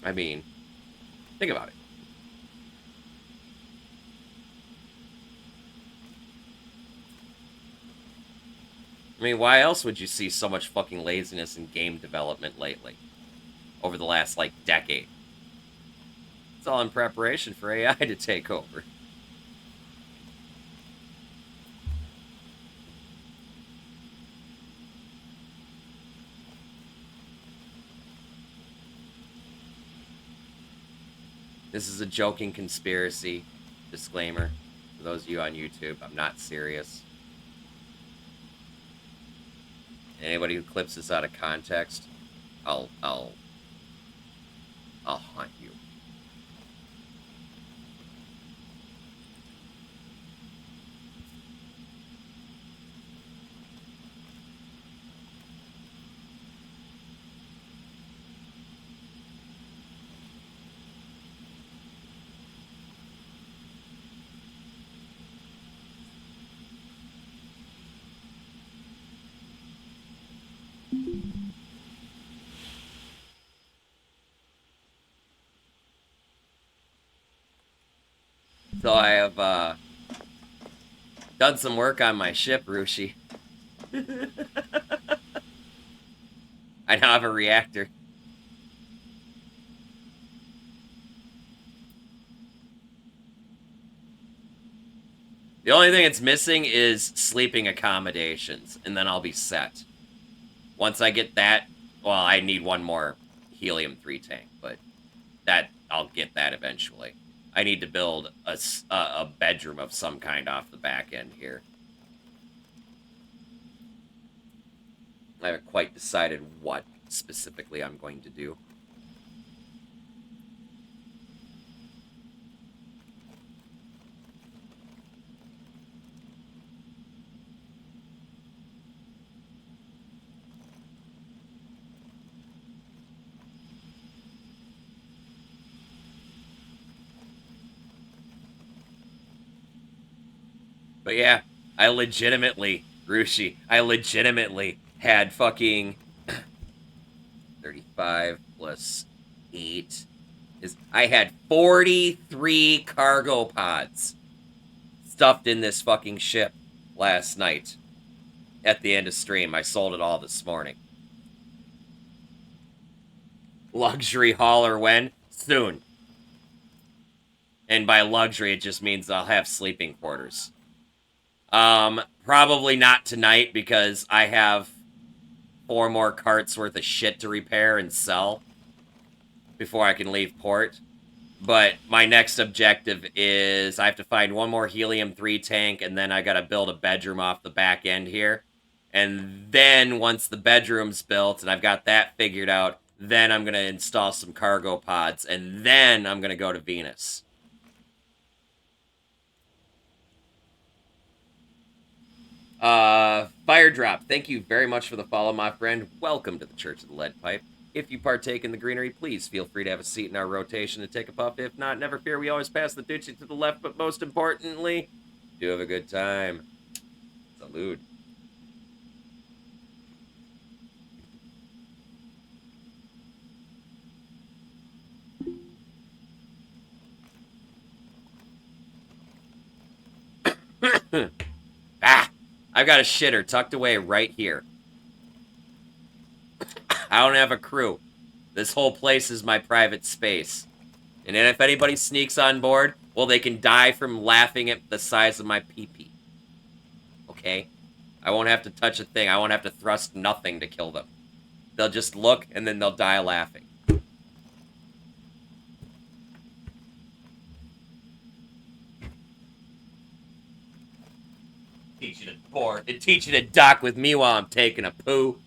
I mean, think about it. I mean, why else would you see so much fucking laziness in game development lately? Over the last, like, decade. It's all in preparation for AI to take over. This is a joking conspiracy. Disclaimer. For those of you on YouTube, I'm not serious. Anybody who clips this out of context, I'll haunt you. So I have done some work on my ship, Rushi. I now have a reactor. The only thing it's missing is sleeping accommodations, and then I'll be set. Once I get that, well, I need one more helium-3 tank, but I'll get that eventually. I need to build a bedroom of some kind off the back end here. I haven't quite decided what specifically I'm going to do. But yeah, I legitimately, Rushi, had fucking 35 plus 8 I had 43 cargo pods stuffed in this fucking ship last night at the end of stream. I sold it all this morning. Luxury hauler when? Soon. And by luxury, it just means I'll have sleeping quarters. Probably not tonight because I have 4 more carts worth of shit to repair and sell before I can leave port. But my next objective is I have to find one more helium-3 tank, and then I gotta build a bedroom off the back end here. And then once the bedroom's built and I've got that figured out, then I'm gonna install some cargo pods, and then I'm gonna go to Venus. Fire Drop, thank you very much for the follow, my friend. Welcome to the Church of the Lead Pipe. If you partake in the greenery, please feel free to have a seat in our rotation and take a puff. If not, never fear, we always pass the duchy to the left, but most importantly, do have a good time. Salute. I've got a shitter tucked away right here. I don't have a crew. This whole place is my private space. And then if anybody sneaks on board, well, they can die from laughing at the size of my pee-pee. Okay? I won't have to touch a thing. I won't have to thrust nothing to kill them. They'll just look, and then they'll die laughing. Teach you to board. It teach you to dock with me while I'm taking a poo.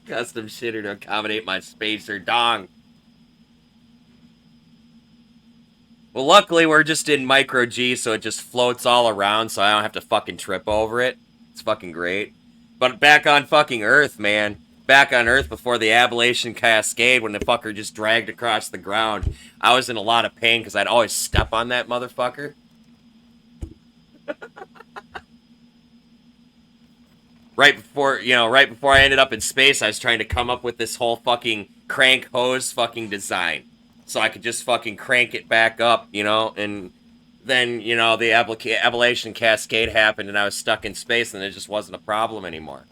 Custom shitter to accommodate my spacer dong. Well, luckily we're just in micro G, so it just floats all around, so I don't have to fucking trip over it. It's fucking great. But back on fucking Earth, man. Back on Earth before the Appalachian Cascade, when the fucker just dragged across the ground, I was in a lot of pain because I'd always step on that motherfucker. Right before I ended up in space, I was trying to come up with this whole fucking crank hose fucking design. So I could just fucking crank it back up, and then, the Appalachian Cascade happened and I was stuck in space and it just wasn't a problem anymore.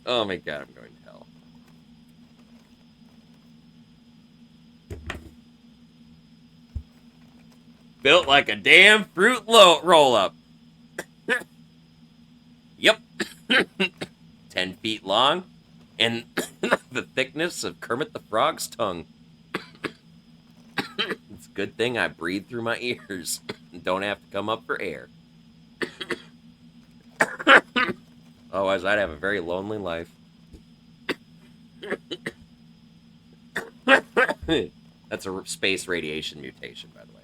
Oh my god, I'm going to hell. Built like a damn fruit roll-up. Yep. 10 feet long and the thickness of Kermit the Frog's tongue. It's a good thing I breathe through my ears and don't have to come up for air. Otherwise, I'd have a very lonely life. That's a space radiation mutation, by the way.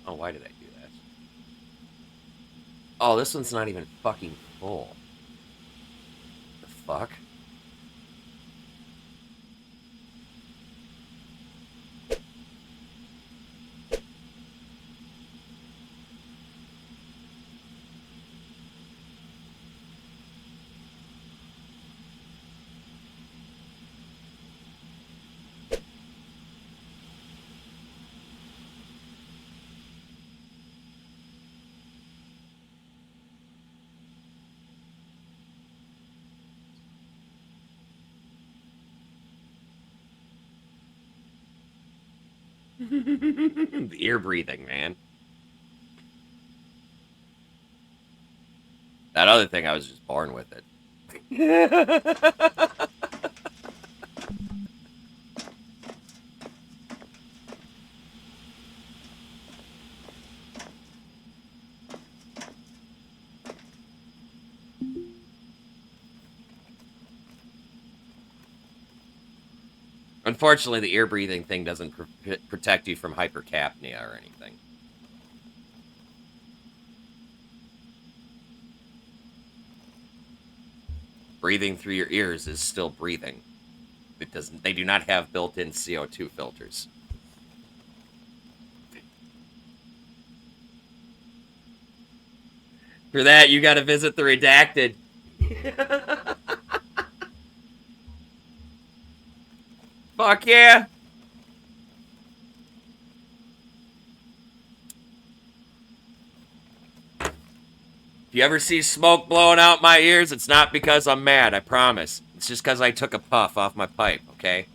Oh, why did I do that? Oh, this one's not even fucking full. The fuck? The ear breathing, man. That other thing, I was just born with it. Unfortunately, the ear breathing thing doesn't protect you from hypercapnia or anything. Breathing through your ears is still breathing. It doesn't. They do not have built-in CO2 filters. For that, you got to visit the redacted. Fuck yeah! If you ever see smoke blowing out my ears, it's not because I'm mad, I promise. It's just because I took a puff off my pipe, okay?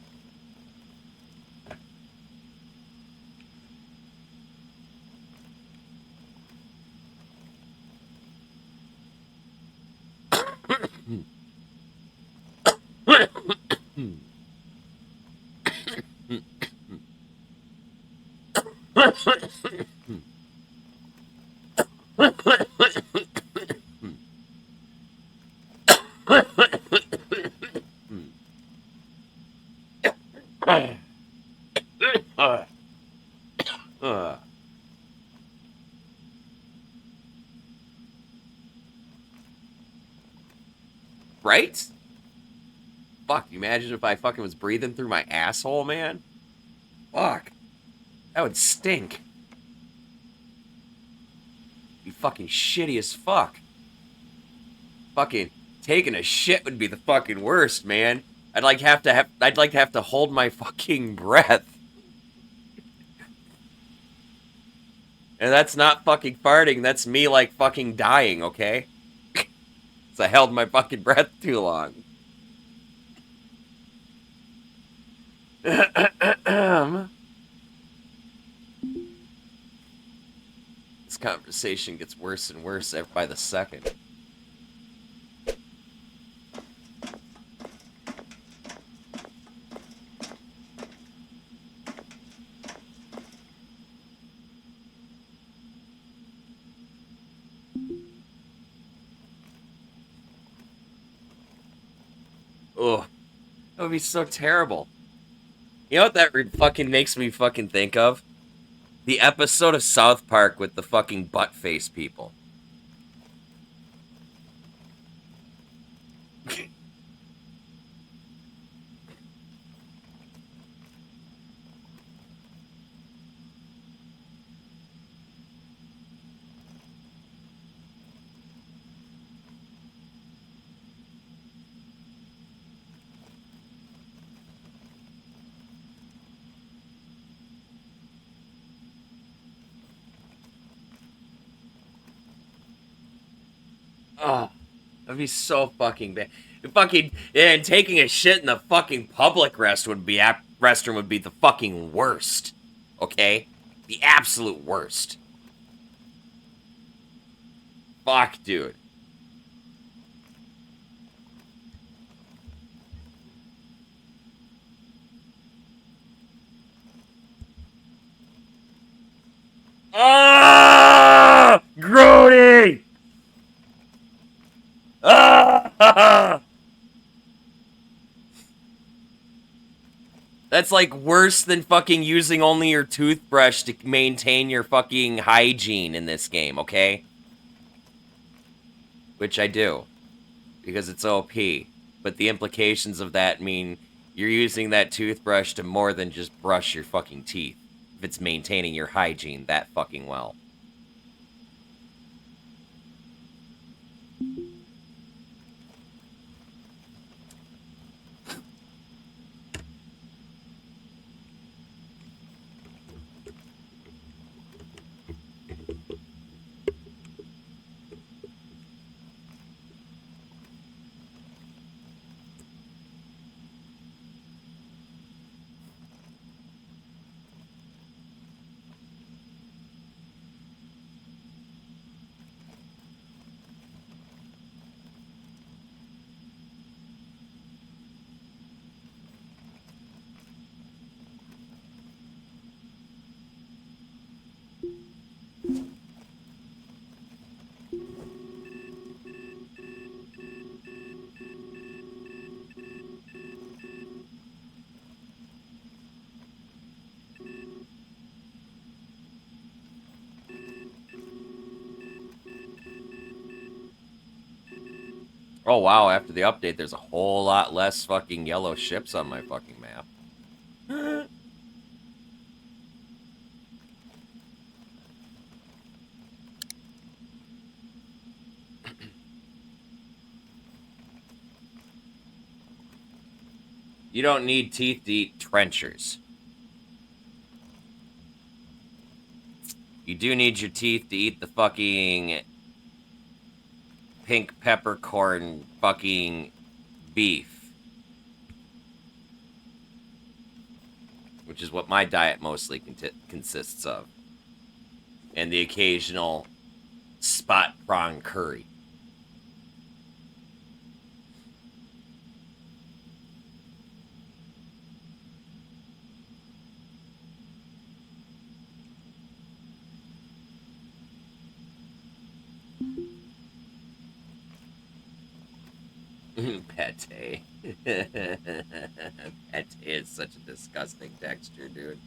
Right? Fuck, you imagine if I fucking was breathing through my asshole, man? Fuck. That would stink. Be fucking shitty as fuck. Fucking taking a shit would be the fucking worst, man. I'd like to have to hold my fucking breath. And that's not fucking farting, that's me like fucking dying, okay? So I held my fucking breath too long. This conversation gets worse and worse by the second. Ugh. That would be so terrible. You know what that fucking makes me fucking think of? The episode of South Park with the fucking butt-face people. Oh, that'd be so fucking bad. And taking a shit in the fucking public restroom would be the fucking worst. Okay? The absolute worst. Fuck, dude. Ah! Grody! Ah! That's like worse than fucking using only your toothbrush to maintain your fucking hygiene in this game, okay? Which I do. Because it's OP. But the implications of that mean you're using that toothbrush to more than just brush your fucking teeth. If it's maintaining your hygiene that fucking well. Oh wow, after the update there's a whole lot less fucking yellow ships on my fucking map. You don't need teeth to eat trenchers. You do need your teeth to eat the fucking pink peppercorn fucking beef. Which is what my diet mostly consists of. And the occasional spot prawn curry. Pate. Pate is such a disgusting texture, dude.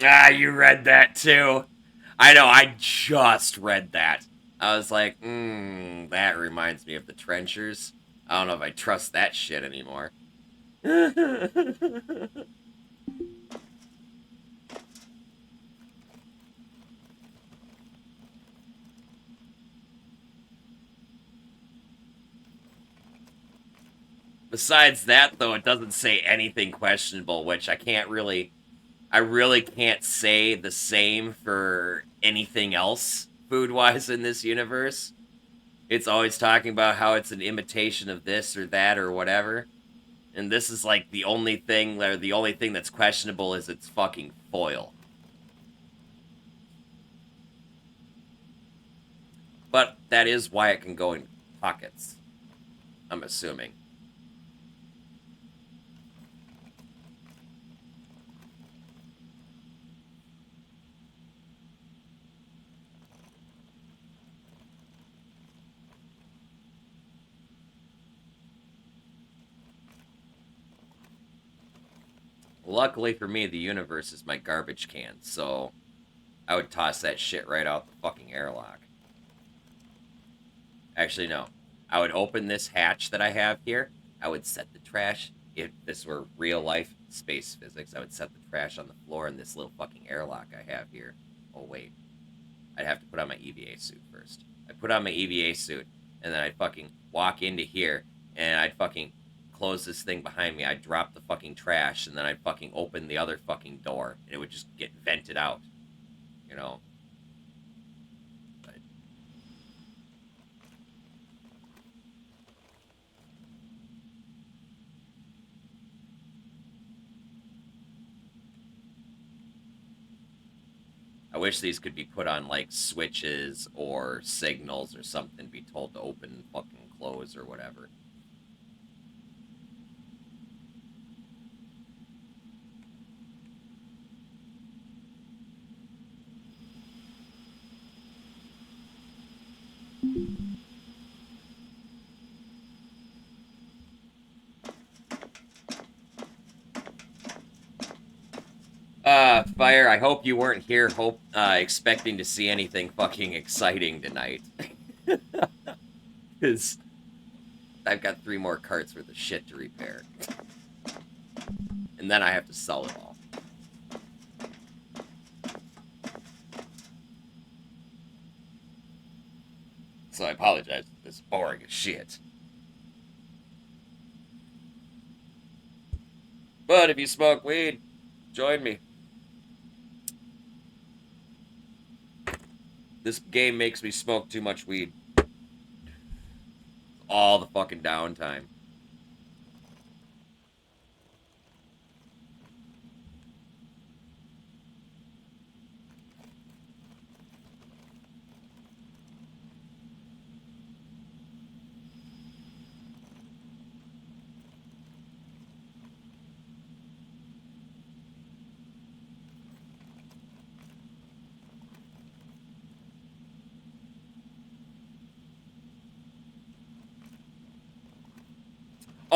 Ah, you read that too. I know, I just read that. I was like, that reminds me of the trenchers. I don't know if I trust that shit anymore. Besides that, though, it doesn't say anything questionable, which I really can't say the same for anything else food-wise in this universe. It's always talking about how it's an imitation of this or that or whatever. And this is like the only thing that's questionable is its fucking foil. But that is why it can go in pockets. I'm assuming. Luckily for me, the universe is my garbage can, so I would toss that shit right out the fucking airlock. Actually, no. I would open this hatch that I have here. I would set the trash. If this were real life space physics, I would set the trash on the floor in this little fucking airlock I have here. Oh, wait. I'd have to put on my EVA suit first. I'd put on my EVA suit, and then I'd fucking walk into here, and I'd fucking close this thing behind me. I'd drop the fucking trash, and then I'd fucking open the other fucking door, and it would just get vented out. You know? But I wish these could be put on, like, switches or signals or something, be told to open, fucking close, or whatever. Fire, I hope you weren't here expecting to see anything fucking exciting tonight. Because I've got 3 more carts worth of shit to repair. And then I have to sell it all. So I apologize if this is boring as shit. But if you smoke weed, join me. This game makes me smoke too much weed. All the fucking downtime.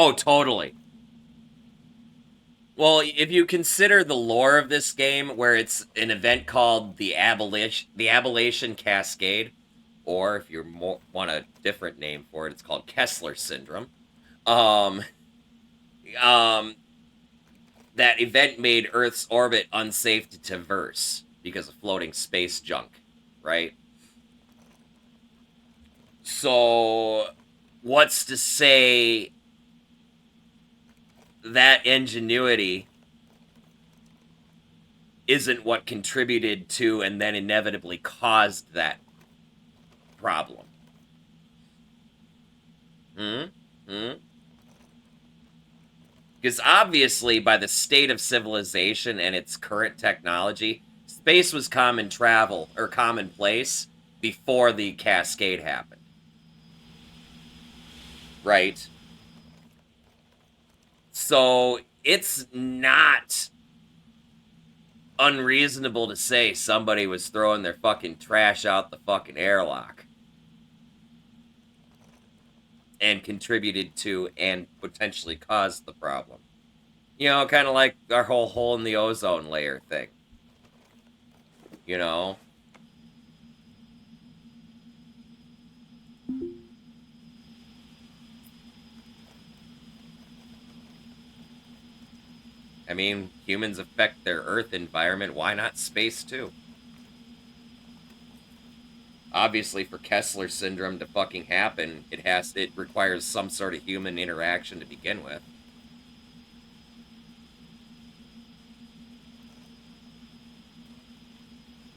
Oh, totally. Well, if you consider the lore of this game, where it's an event called the Appalachian Cascade, or if you want a different name for it, it's called Kessler Syndrome. That event made Earth's orbit unsafe to traverse because of floating space junk, right? So, what's to say that ingenuity isn't what contributed to and then inevitably caused that problem? Because obviously, by the state of civilization and its current technology, space was common travel, or commonplace, before the cascade happened. Right? So, it's not unreasonable to say somebody was throwing their fucking trash out the fucking airlock. And contributed to and potentially caused the problem. You know, kind of like our whole hole in the ozone layer thing. You know? I mean, humans affect their Earth environment. Why not space, too? Obviously, for Kessler Syndrome to fucking happen, it requires some sort of human interaction to begin with.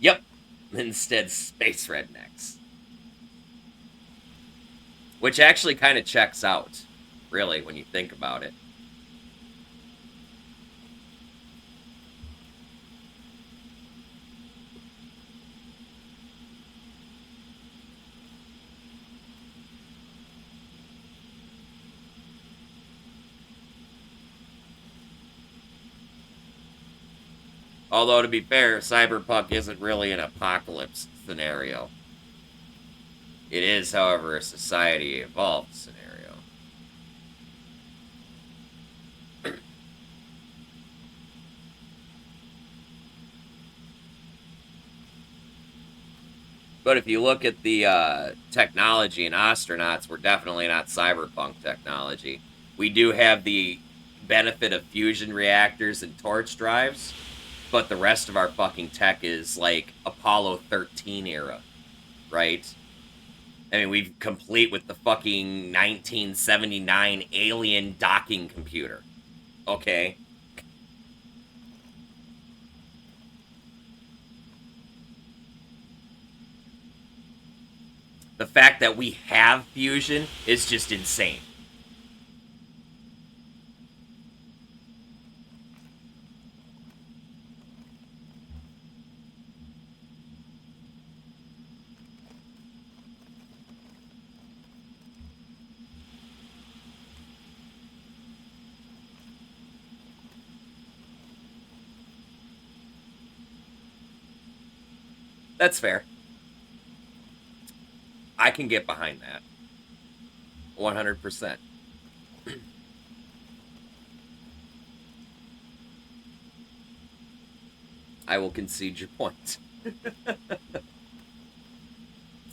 Yep. Instead, space rednecks. Which actually kind of checks out, really, when you think about it. Although, to be fair, Cyberpunk isn't really an apocalypse scenario. It is, however, a society-evolved scenario. But if you look at the technology in Ostranauts, we're definitely not cyberpunk technology. We do have the benefit of fusion reactors and torch drives, but the rest of our fucking tech is like Apollo 13 era, right? I mean, we've complete with the fucking 1979 alien docking computer. Okay. The fact that we have fusion is just insane. That's fair. I can get behind that. 100%. I will concede your point.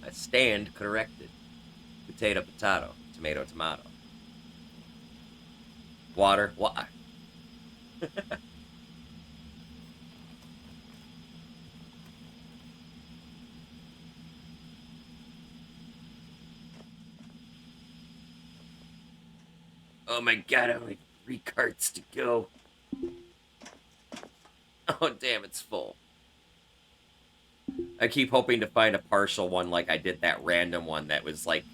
I stand corrected. Potato, potato. Tomato, tomato. Water, water. Oh my god, only 3 carts to go. Oh damn, it's full. I keep hoping to find a partial one like I did that random one that was like...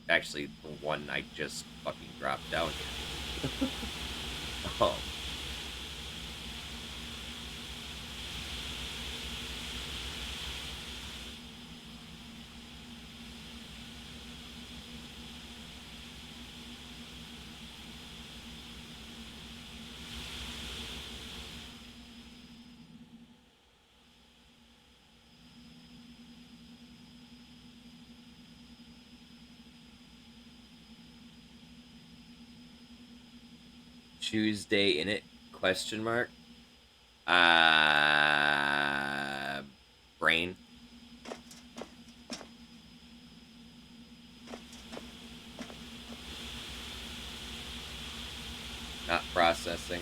Actually, the one I just fucking dropped down here. Oh. Tuesday in it? Question mark. Brain. Not processing.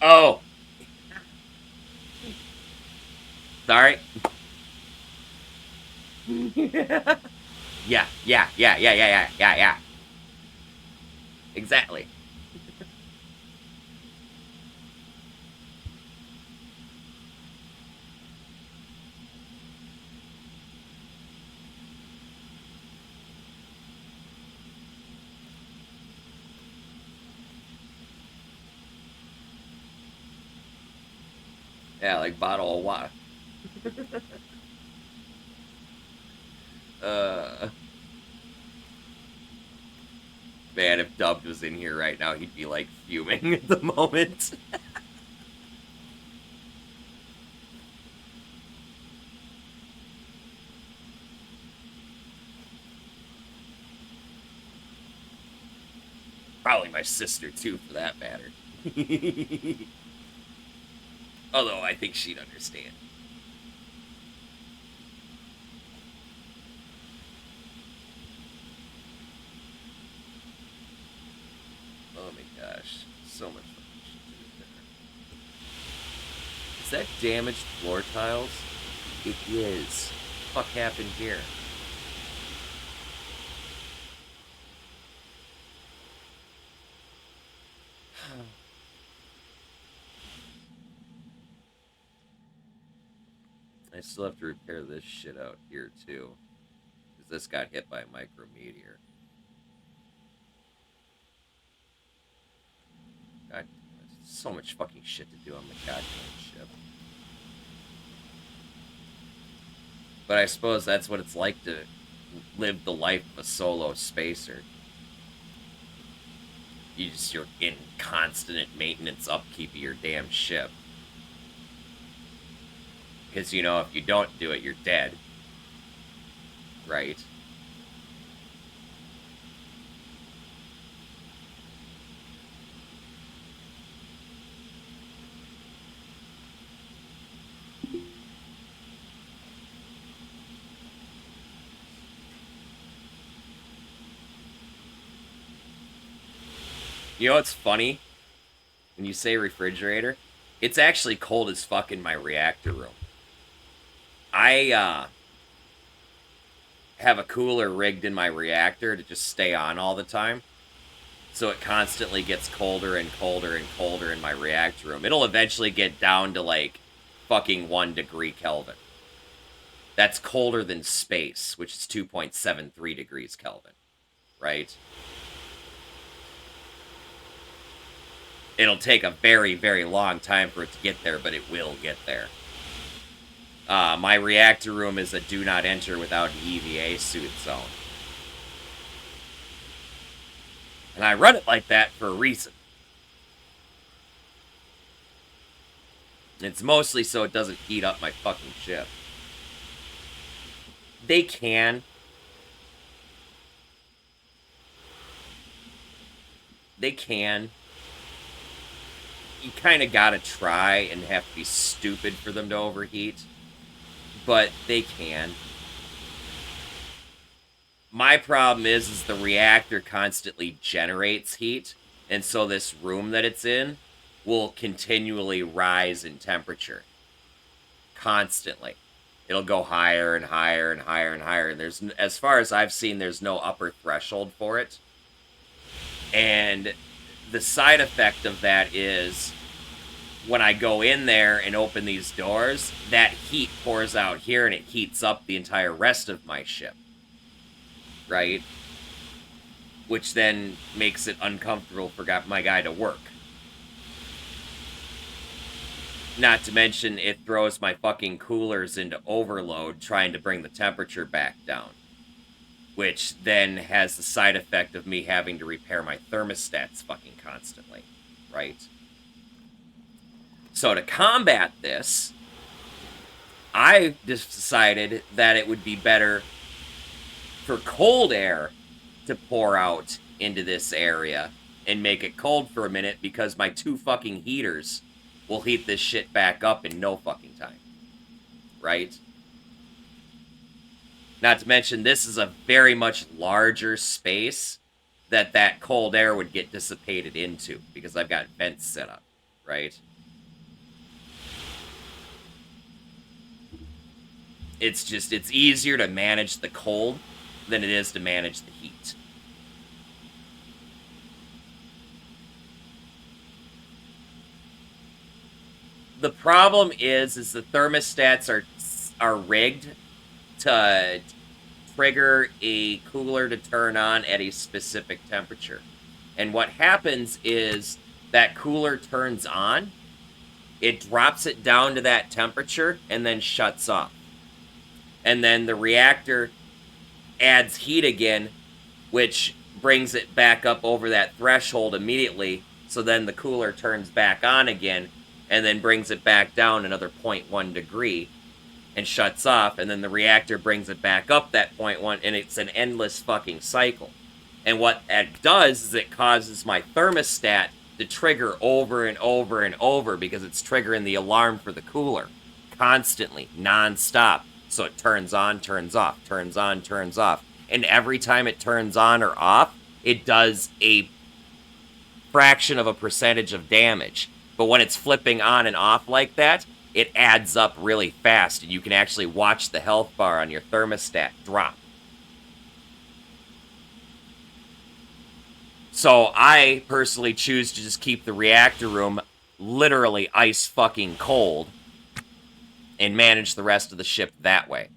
Oh! Sorry. Yeah. Exactly. Yeah, like bottle of water. Man, if Dubbed was in here right now, he'd be like fuming at the moment. Probably my sister too, for that matter. Although I think she'd understand. Oh my gosh, so much fucking shit to do there. Is that damaged floor tiles? It is. What the fuck happened here? I still have to repair this shit out here too, because this got hit by a micrometeor. God, so much fucking shit to do on the goddamn ship. But I suppose that's what it's like to live the life of a solo spacer. You're in constant maintenance upkeep of your damn ship. Because, you know, if you don't do it, you're dead. Right? You know what's funny? When you say refrigerator, it's actually cold as fuck in my reactor room. I have a cooler rigged in my reactor to just stay on all the time. So it constantly gets colder and colder and colder in my reactor room. It'll eventually get down to like fucking 1 degree Kelvin. That's colder than space, which is 2.73 degrees Kelvin. Right? It'll take a very, very long time for it to get there, but it will get there. My reactor room is a do not enter without an EVA suit zone. And I run it like that for a reason. It's mostly so it doesn't heat up my fucking ship. They can. They can. You kind of gotta try and have to be stupid for them to overheat. But they can. My problem is the reactor constantly generates heat, and so this room that it's in will continually rise in temperature. Constantly. It'll go higher and higher and higher and higher. And there's, as far as I've seen, there's no upper threshold for it. And the side effect of that is when I go in there and open these doors, that heat pours out here and it heats up the entire rest of my ship. Right? Which then makes it uncomfortable for my guy to work. Not to mention, it throws my fucking coolers into overload trying to bring the temperature back down. Which then has the side effect of me having to repair my thermostats fucking constantly. Right? So to combat this, I just decided that it would be better for cold air to pour out into this area and make it cold for a minute, because my 2 fucking heaters will heat this shit back up in no fucking time. Right? Not to mention, this is a very much larger space that cold air would get dissipated into, because I've got vents set up. Right? It's just, it's easier to manage the cold than it is to manage the heat. The problem is the thermostats are rigged to trigger a cooler to turn on at a specific temperature. And what happens is that cooler turns on, it drops it down to that temperature, and then shuts off. And then the reactor adds heat again, which brings it back up over that threshold immediately, so then the cooler turns back on again, and then brings it back down another 0.1 degree, and shuts off, and then the reactor brings it back up that 0.1, and it's an endless fucking cycle. And what that does is it causes my thermostat to trigger over and over and over, because it's triggering the alarm for the cooler. Constantly, non-stop. So it turns on, turns off, turns on, turns off. And every time it turns on or off, it does a fraction of a percentage of damage. But when it's flipping on and off like that, it adds up really fast, and you can actually watch the health bar on your thermostat drop. So I personally choose to just keep the reactor room literally ice fucking cold and manage the rest of the ship that way.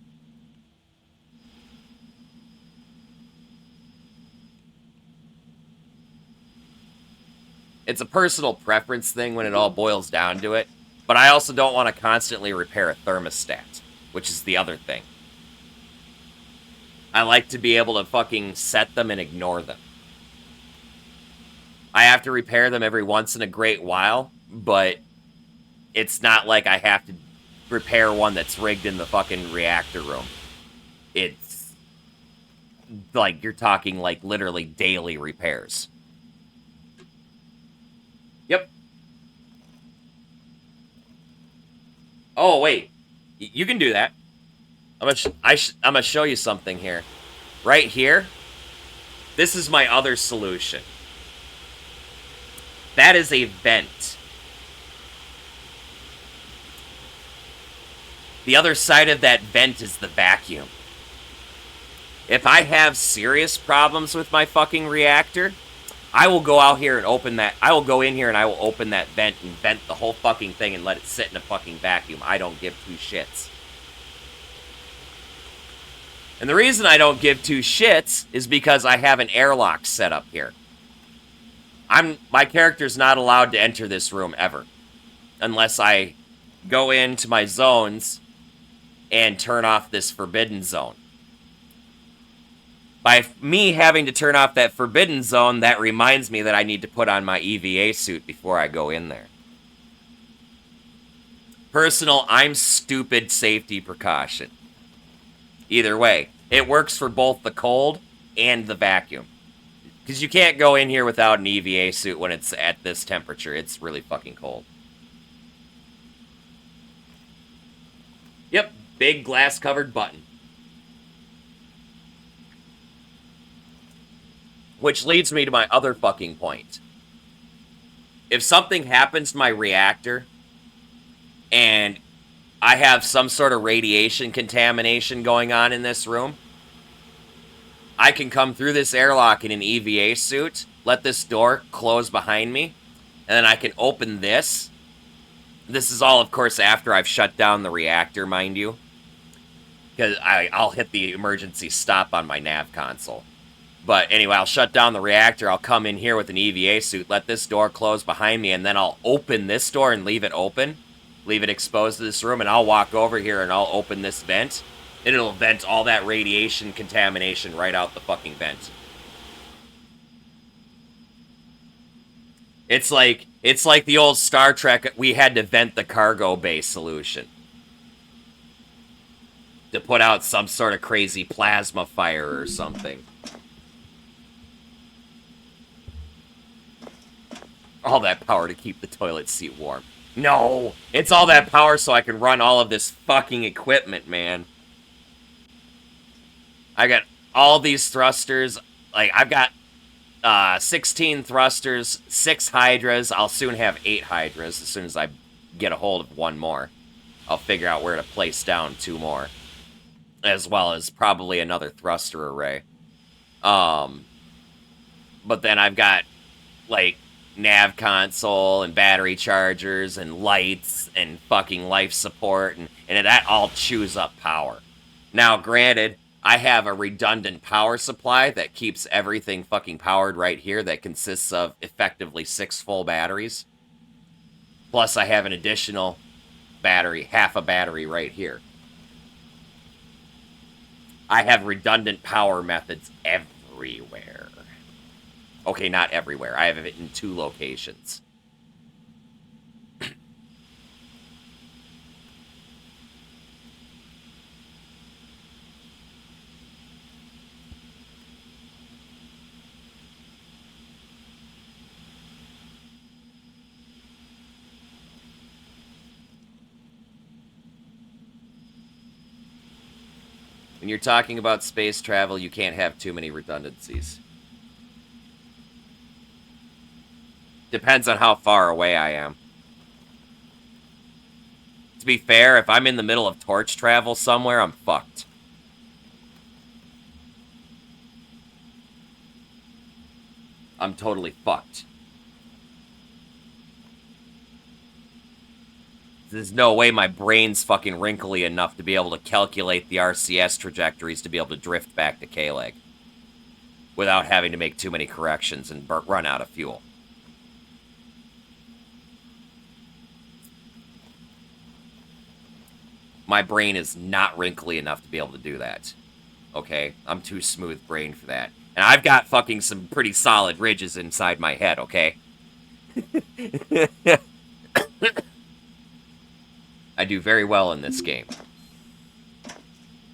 It's a personal preference thing when it all boils down to it, but I also don't want to constantly repair a thermostat, which is the other thing. I like to be able to fucking set them and ignore them. I have to repair them every once in a great while, but it's not like I have to repair one that's rigged in the fucking reactor room. It's like you're talking like literally daily repairs. Yep. Oh, wait. You can do that. I'm gonna show you something here. Right here. This is my other solution. That is a vent. The other side of that vent is the vacuum. If I have serious problems with my fucking reactor, I will go out here and open that. I will go in here and I will open that vent and vent the whole fucking thing and let it sit in a fucking vacuum. I don't give two shits. And the reason I don't give two shits is because I have an airlock set up here. My character's not allowed to enter this room ever. Unless I go into my zones and turn off this forbidden zone. By me having to turn off that forbidden zone, that reminds me that I need to put on my EVA suit before I go in there. Personal, I'm stupid safety precaution. Either way, it works for both the cold and the vacuum. Because you can't go in here without an EVA suit when it's at this temperature. It's really fucking cold. Yep, big glass-covered button. Which leads me to my other fucking point. If something happens to my reactor, and I have some sort of radiation contamination going on in this room, I can come through this airlock in an EVA suit, let this door close behind me, and then I can open this. This is all, of course, after I've shut down the reactor, mind you. Because I'll hit the emergency stop on my nav console. But anyway, I'll shut down the reactor, I'll come in here with an EVA suit, let this door close behind me, and then I'll open this door and leave it open. Leave it exposed to this room, and I'll walk over here and I'll open this vent. And it'll vent all that radiation contamination right out the fucking vent. It's like the old Star Trek, we had to vent the cargo bay solution. To put out some sort of crazy plasma fire or something. All that power to keep the toilet seat warm. No! It's all that power so I can run all of this fucking equipment, man. I got all these thrusters. Like, I've got 16 thrusters, 6 hydras. I'll soon have 8 hydras as soon as I get a hold of one more. I'll figure out where to place down 2 more. As well as probably another thruster array. But then I've got, like, nav console and battery chargers and lights and fucking life support. And that all chews up power. Now, granted, I have a redundant power supply that keeps everything fucking powered right here that consists of effectively 6 full batteries. Plus, I have an additional battery, half a battery right here. I have redundant power methods everywhere. Okay, not everywhere. I have it in 2 locations. When you're talking about space travel, you can't have too many redundancies. Depends on how far away I am. To be fair, if I'm in the middle of torch travel somewhere, I'm fucked. I'm totally fucked. There's no way my brain's fucking wrinkly enough to be able to calculate the RCS trajectories to be able to drift back to K-Leg. Without having to make too many corrections and run out of fuel. My brain is not wrinkly enough to be able to do that. okay? I'm too smooth-brained for that. And I've got fucking some pretty solid ridges inside my head, okay? I do very well in this game.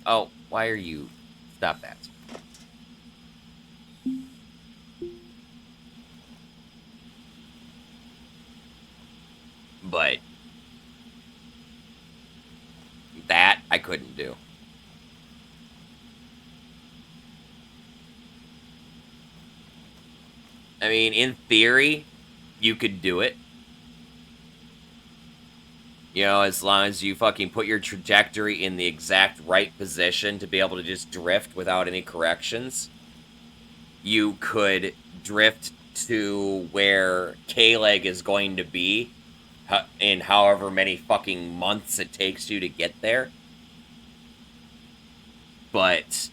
Oh, why are you... Stop that. But... that, I couldn't do. I mean, in theory, you could do it. You know, as long as you fucking put your trajectory in the exact right position to be able to just drift without any corrections, you could drift to where K-Leg is going to be in however many fucking months it takes you to get there. But,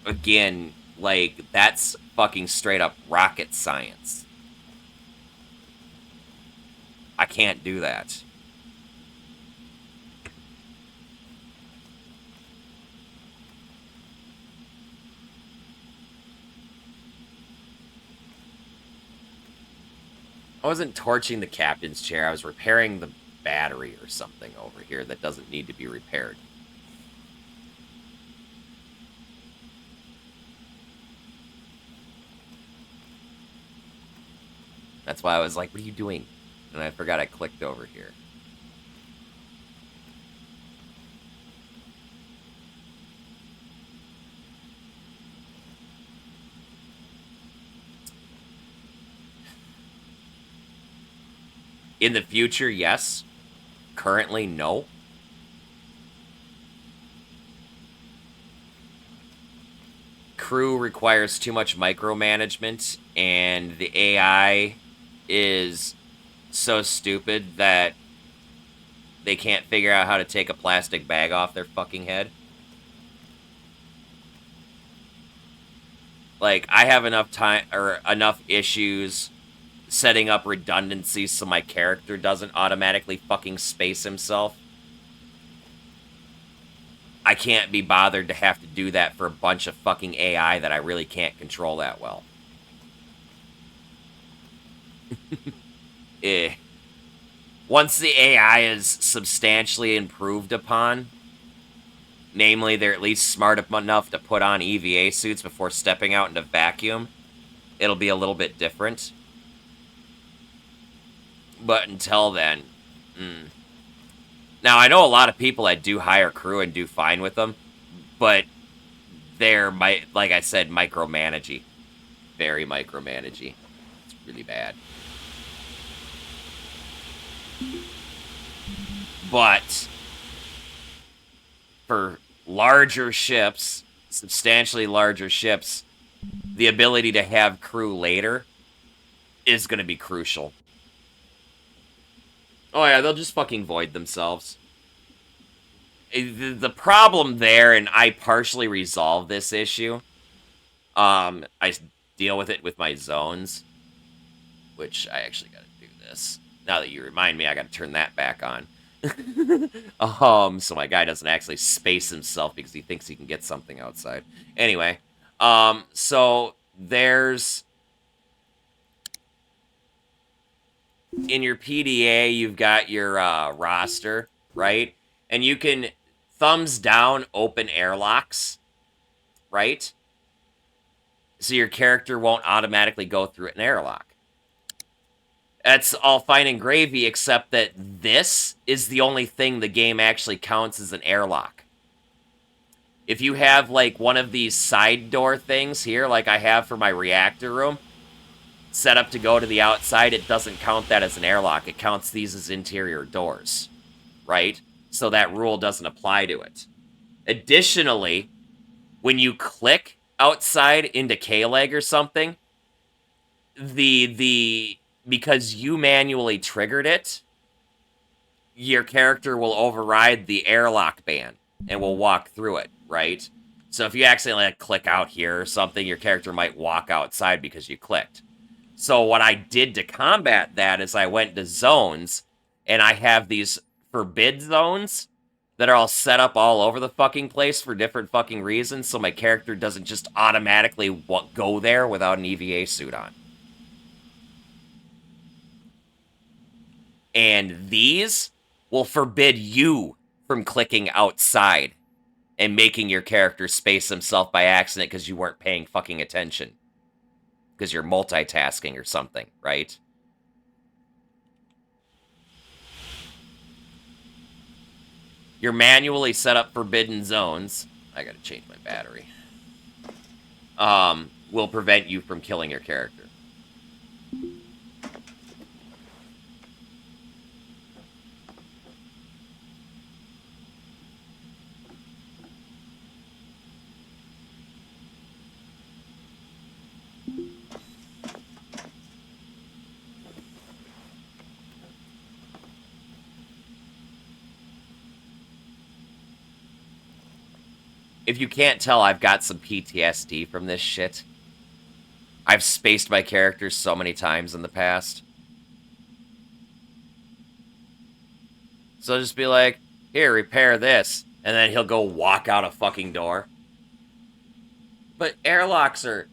again, like, that's fucking straight up rocket science. I can't do that. I wasn't torching the captain's chair. I was repairing the battery or something over here that doesn't need to be repaired. That's why I was like, what are you doing? And I forgot I clicked over here. In the future, yes. Currently, no. Crew requires too much micromanagement, and the AI is so stupid that they can't figure out how to take a plastic bag off their fucking head. Like, I have enough time, or enough issues setting up redundancies so my character doesn't automatically fucking space himself. I can't be bothered to have to do that for a bunch of fucking AI that I really can't control that well. Once the AI is substantially improved upon, namely they're at least smart enough to put on EVA suits before stepping out into vacuum, it'll be a little bit different. But until then, Now, I know a lot of people that do hire crew and do fine with them, but they're, like I said, micromanagey. Very micromanagey. It's really bad. But for larger ships, substantially larger ships, the ability to have crew later is going to be crucial. Oh yeah, they'll just fucking void themselves. The problem there, and I partially resolve this issue, I deal with it with my zones, which I actually gotta do this. Now that you remind me, I gotta turn that back on. So my guy doesn't actually space himself because he thinks he can get something outside. Anyway, so there's... in your PDA, you've got your roster, right? And you can thumbs down open airlocks, right? So your character won't automatically go through an airlock. That's all fine and gravy, except that this is the only thing the game actually counts as an airlock. If you have, like, one of these side door things here, like I have for my reactor room, set up to go to the outside, it doesn't count that as an airlock. It counts these as interior doors, right? So that rule doesn't apply to it. Additionally, when you click outside into K-Leg or something, because you manually triggered it, your character will override the airlock ban and will walk through it, right? So if you accidentally like, click out here or something, your character might walk outside because you clicked. So what I did to combat that is I went to zones, and I have these forbid zones that are all set up all over the fucking place for different fucking reasons, so my character doesn't just automatically go there without an EVA suit on. And these will forbid you from clicking outside and making your character space himself by accident because you weren't paying fucking attention. Because you're multitasking or something, right? Your manually set up forbidden zones, I gotta change my battery, will prevent you from killing your character. If you can't tell, I've got some PTSD from this shit. I've spaced my characters so many times in the past. So I'll just be like, here, repair this. And then he'll go walk out a fucking door. But airlocks are...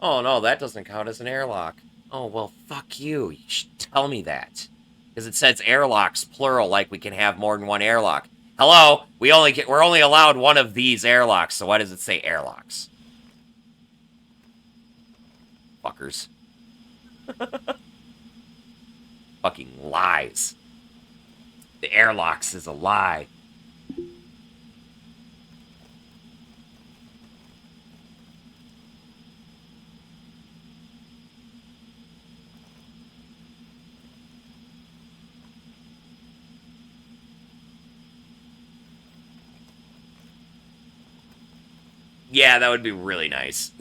Oh, no, that doesn't count as an airlock. Oh, well, fuck you. You should tell me that. Because it says airlocks, plural, like we can have more than one airlock. Hello? We're only allowed one of these airlocks, so why does it say airlocks? Fuckers. Fucking lies. The airlocks is a lie. Yeah, that would be really nice.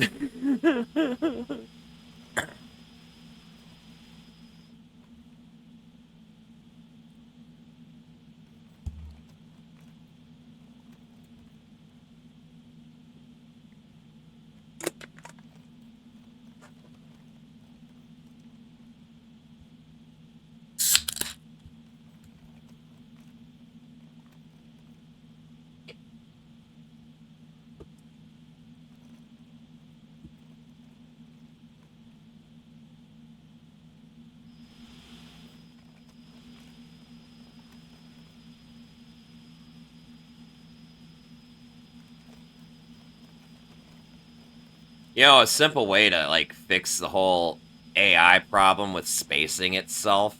You know, a simple way to, like, fix the whole AI problem with spacing itself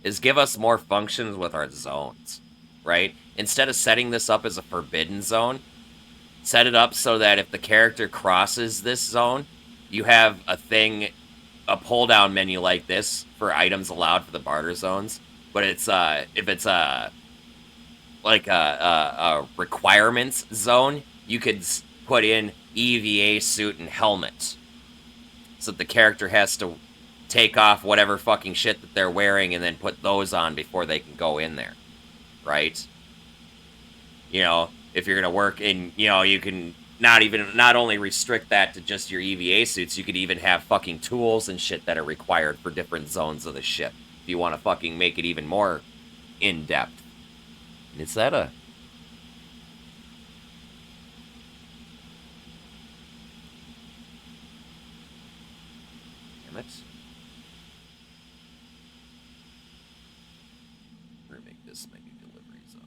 is give us more functions with our zones, right? Instead of setting this up as a forbidden zone, set it up so that if the character crosses this zone, you have a thing, a pull-down menu like this for items allowed for the barter zones. But it's, if it's like a requirements zone, you could put in EVA suit and helmet. So that the character has to take off whatever fucking shit that they're wearing and then put those on before they can go in there. Right? You know, if you're gonna work in, you know, you can not only restrict that to just your EVA suits, you could even have fucking tools and shit that are required for different zones of the ship. If you want to fucking make it even more in-depth. Is that a... Damn it. We're gonna make this my new delivery zone.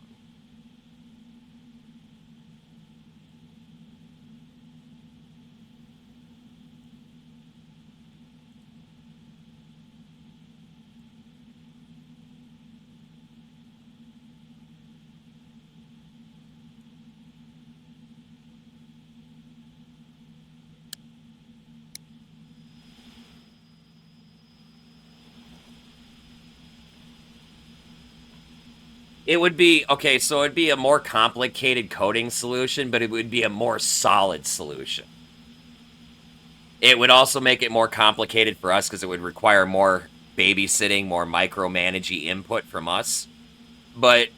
It would be, okay, so it would be a more complicated coding solution, but it would be a more solid solution. It would also make it more complicated for us because it would require more babysitting, more micromanaging input from us. But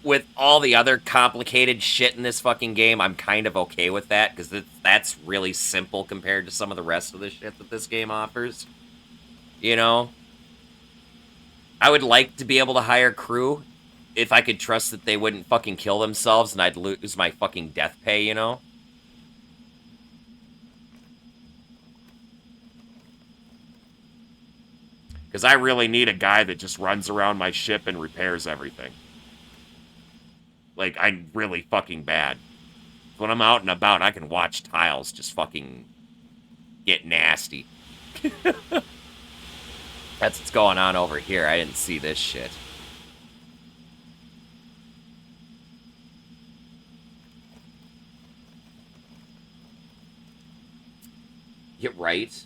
with all the other complicated shit in this fucking game, I'm kind of okay with that because that's really simple compared to some of the rest of the shit that this game offers. You know? I would like to be able to hire crew if I could trust that they wouldn't fucking kill themselves and I'd lose my fucking death pay, you know? Because I really need a guy that just runs around my ship and repairs everything. Like, I'm really fucking bad. When I'm out and about, I can watch tiles just fucking get nasty. That's what's going on over here. I didn't see this shit. Get right.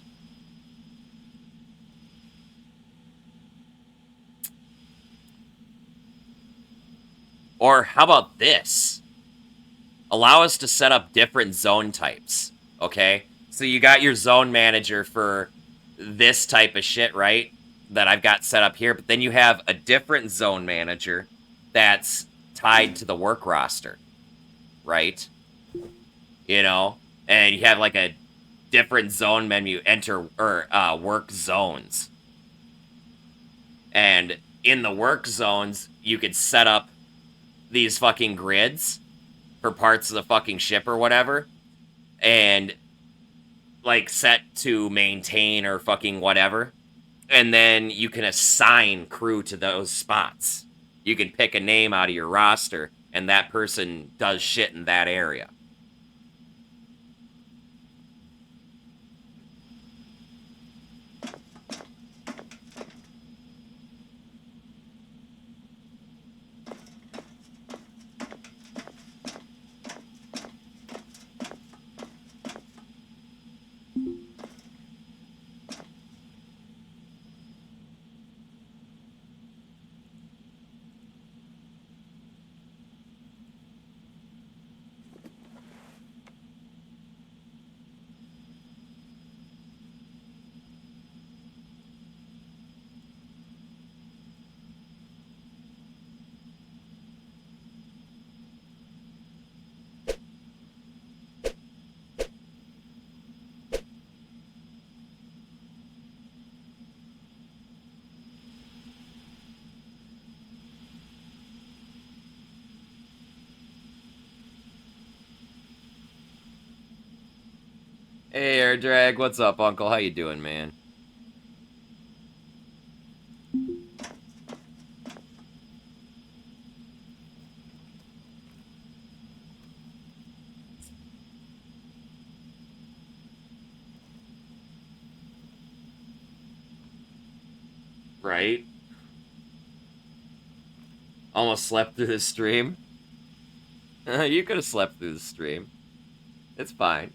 Or how about this? Allow us to set up different zone types, okay? So you got your zone manager for this type of shit, right? That I've got set up here, but then you have a different zone manager that's tied to the work roster, right? You know? And you have like a different zone menu, enter, or work zones. And in the work zones, you could set up these fucking grids for parts of the fucking ship or whatever, and like set to maintain or fucking whatever, and then you can assign crew to those spots. You can pick a name out of your roster, and that person does shit in that area. Hey, Air Drag, what's up, Uncle? How you doing, man? Right? Almost slept through the stream. You could have slept through the stream. It's fine.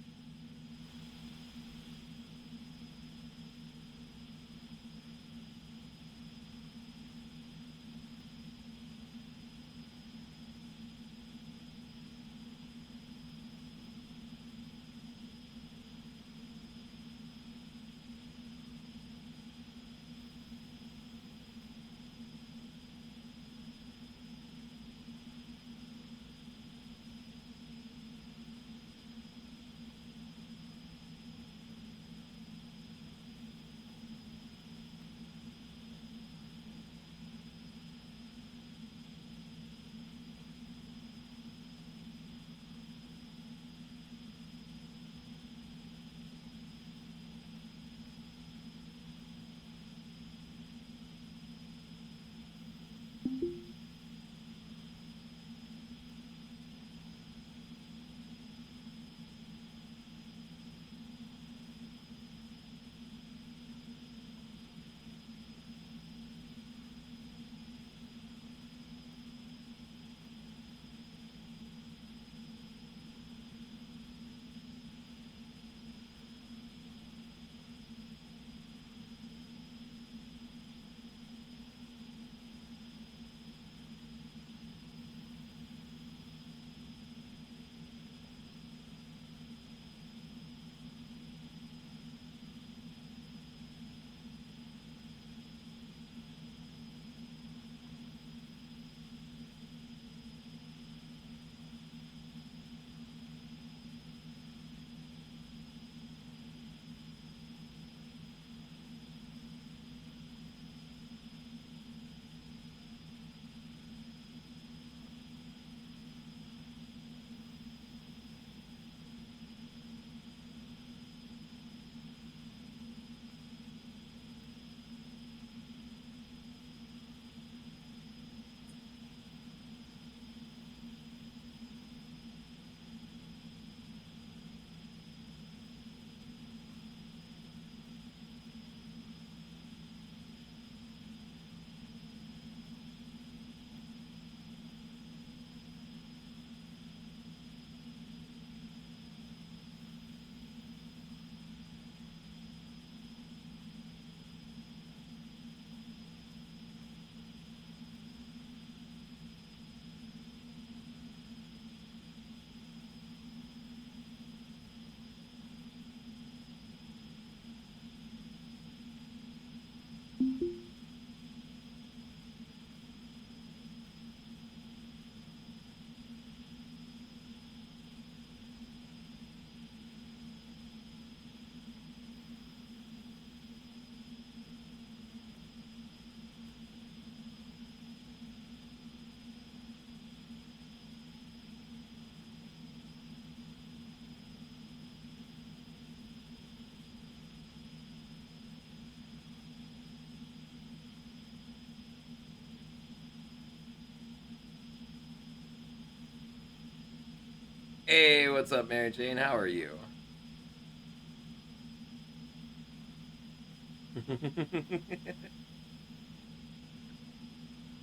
Hey, what's up, Mary Jane? How are you?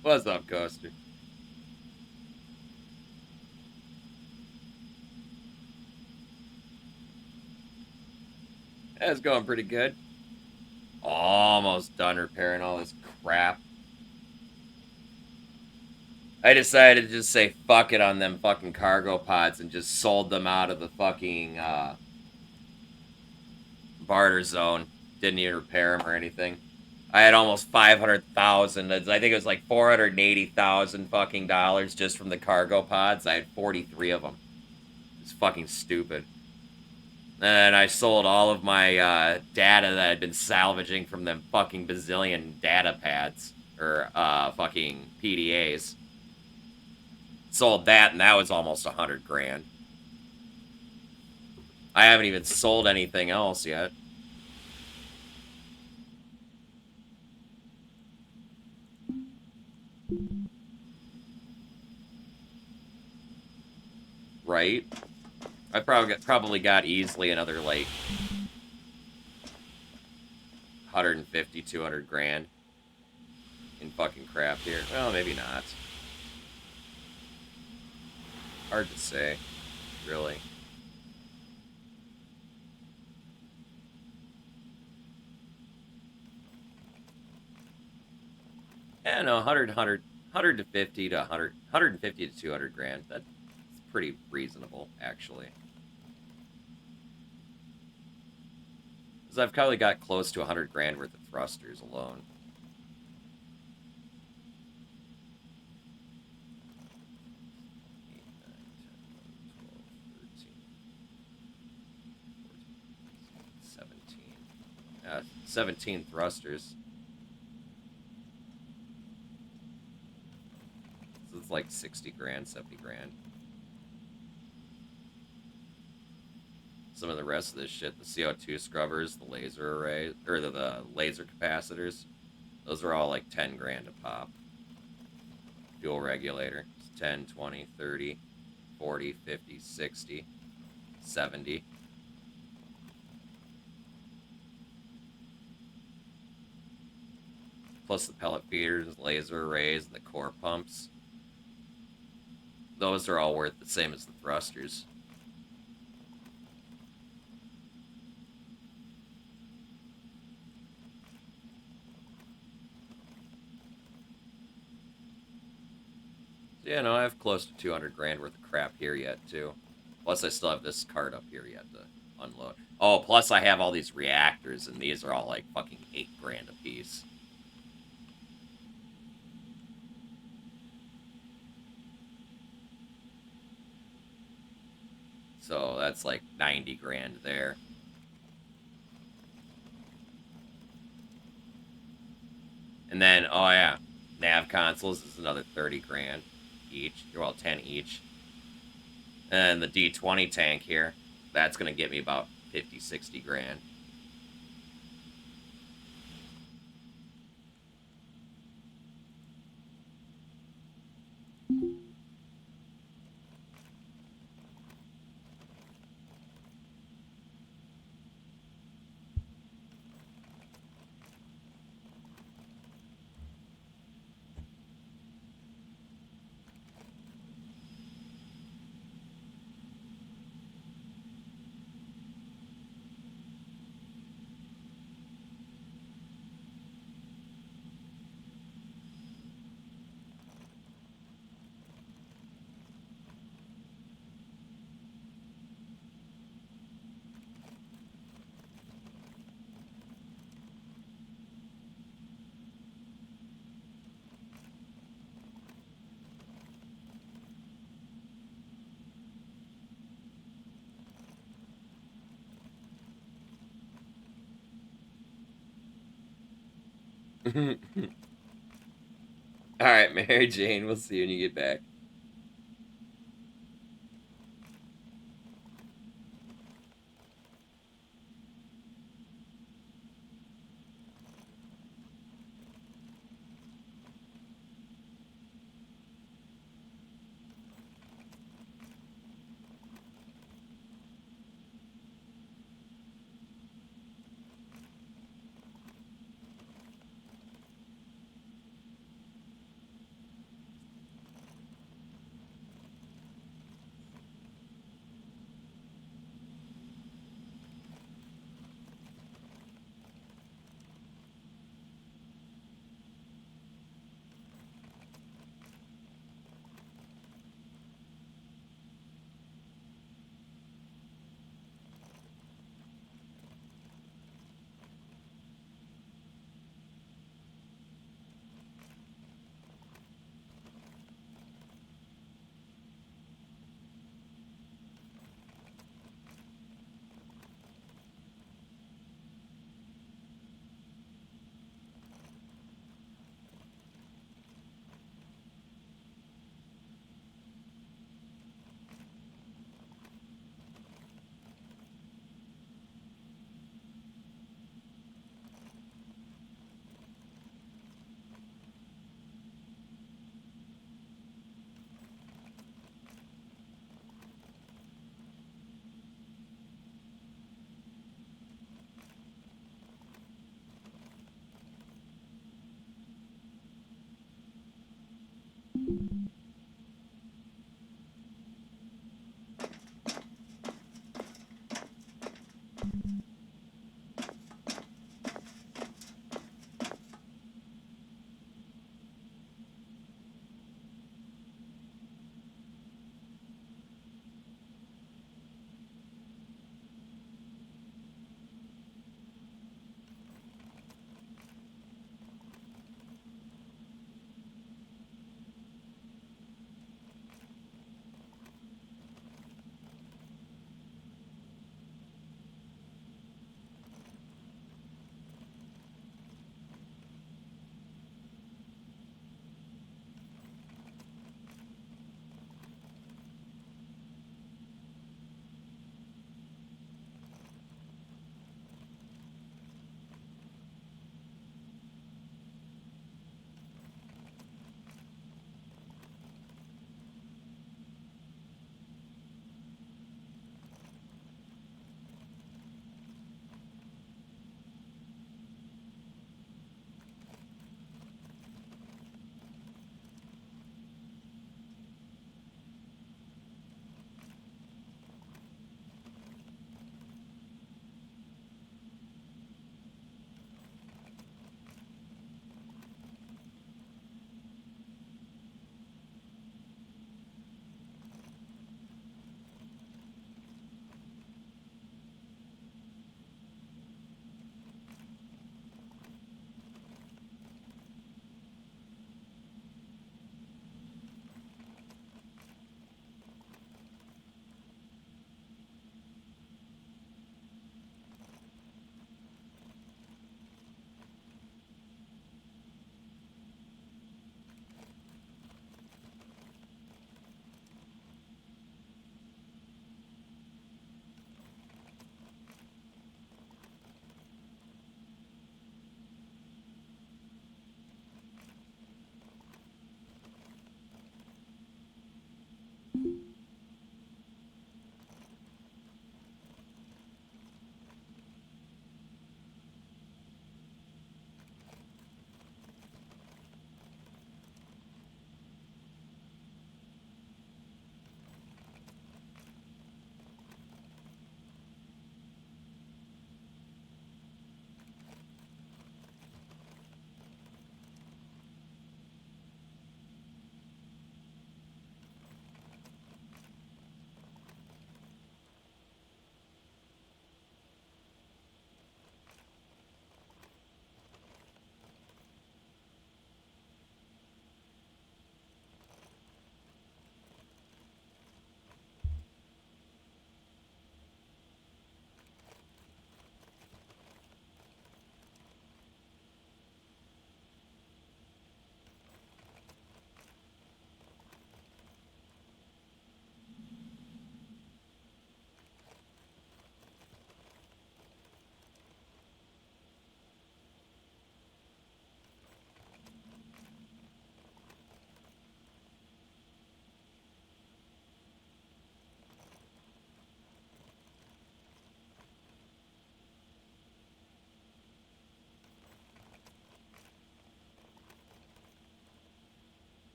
What's up, Coaster? That's going pretty good. Almost done repairing all this crap. I decided to just say fuck it on them fucking cargo pods and just sold them out of the fucking barter zone. Didn't even repair them or anything. I had almost 500,000. I think it was like 480,000 fucking dollars just from the cargo pods. I had 43 of them. It's fucking stupid. And I sold all of my data that I'd been salvaging from them fucking bazillion data pads or fucking PDAs. Sold that, and that was almost 100 grand. I haven't even sold anything else yet. Right? I probably got easily another, like, 150, 200 grand in fucking crap here. Well, maybe not. Hard to say, really. Yeah, no, 100 to 50 to 100, 150 to 200 grand. That's pretty reasonable, actually. Because I've probably got close to 100 grand worth of thrusters alone. Yeah, 17 thrusters. So it's like 60 grand, 70 grand. Some of the rest of this shit, the CO2 scrubbers, the laser array, or the laser capacitors, those are all like 10 grand a pop. Fuel regulator, it's 10, 20, 30, 40, 50, 60, 70. Plus the pellet feeders, laser arrays, and the core pumps. Those are all worth the same as the thrusters. Yeah, no, I have close to 200 grand worth of crap here yet, too. Plus, I still have this cart up here yet to unload. Oh, plus I have all these reactors, and these are all like fucking 8 grand a piece. So that's like 90 grand there. And then, oh yeah, nav consoles is another 30 grand each. Well, 10 each. And the D20 tank here, that's going to get me about 50, 60 grand. All right, Mary Jane, we'll see you when you get back.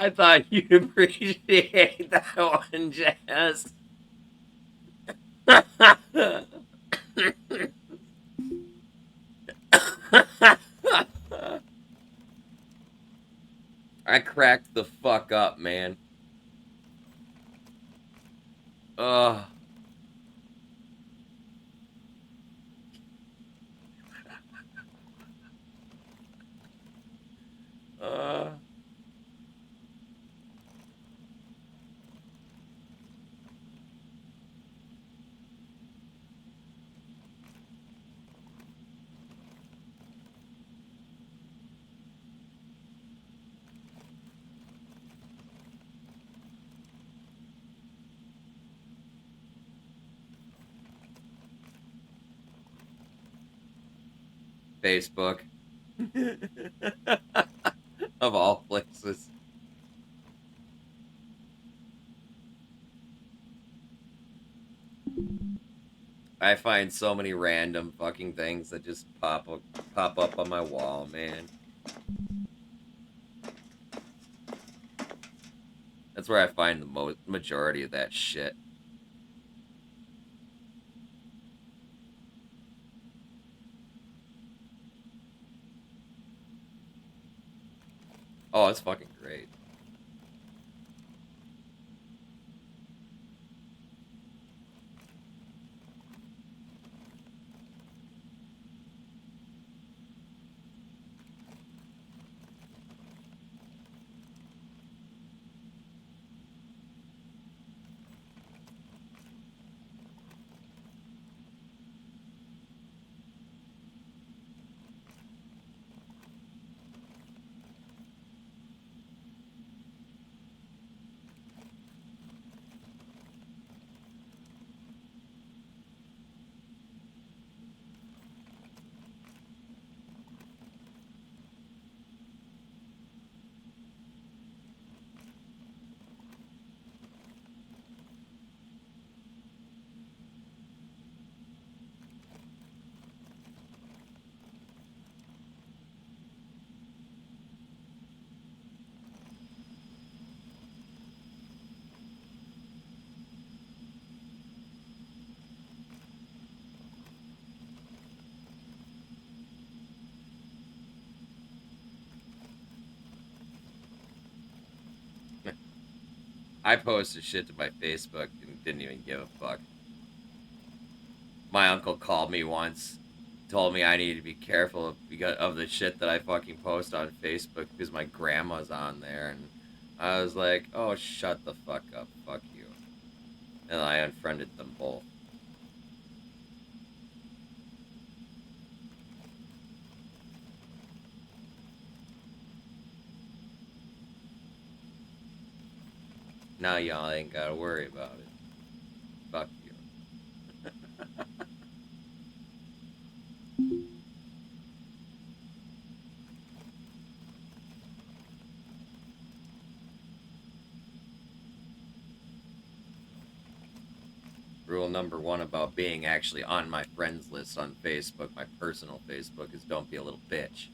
I thought you'd appreciate that one, Jazz. I cracked the fuck up, man. Ugh. Uh. Facebook. Of all places. I find so many random fucking things that just pop up on my wall, man. That's where I find the majority of that shit. Oh, it's fucking great. I posted shit to my Facebook and didn't even give a fuck. My uncle called me once, told me I needed to be careful of the shit that I fucking post on Facebook because my grandma's on there, and I was like, oh, shut the fuck up, fuck you. And I unfriended them both. Now y'all ain't gotta worry about it. Fuck you. Rule number one about being actually on my friends list on Facebook, my personal Facebook, is don't be a little bitch.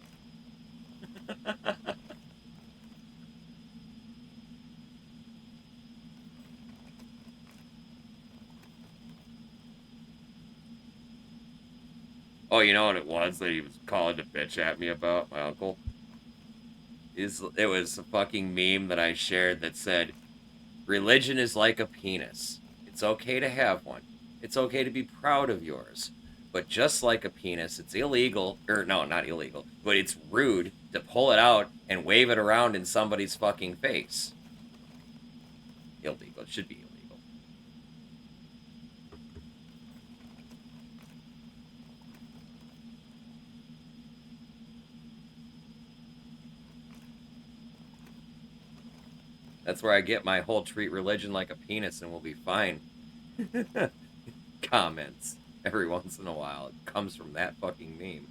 Oh, you know what it was that he was calling a bitch at me about, my uncle? It was a fucking meme that I shared that said, religion is like a penis. It's okay to have one. It's okay to be proud of yours. But just like a penis, it's illegal, or no, not illegal, but it's rude to pull it out and wave it around in somebody's fucking face. Illegal. It should be illegal. That's where I get my whole treat religion like a penis and we'll be fine. Comments every once in a while. It comes from that fucking meme.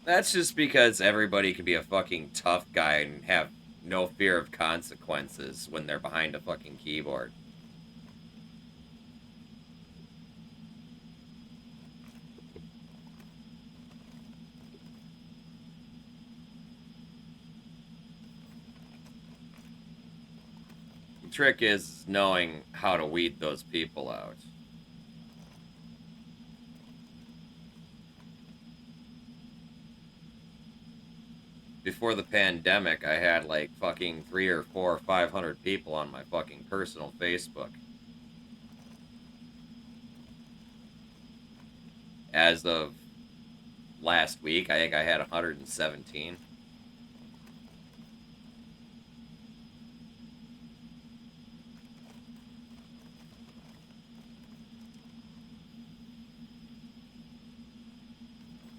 That's just because everybody can be a fucking tough guy and have no fear of consequences when they're behind a fucking keyboard. trick is knowing how to weed those people out. Before the pandemic, I had like fucking 3 or 4 or 500 people on my fucking personal Facebook. As of last week, I think I had 117.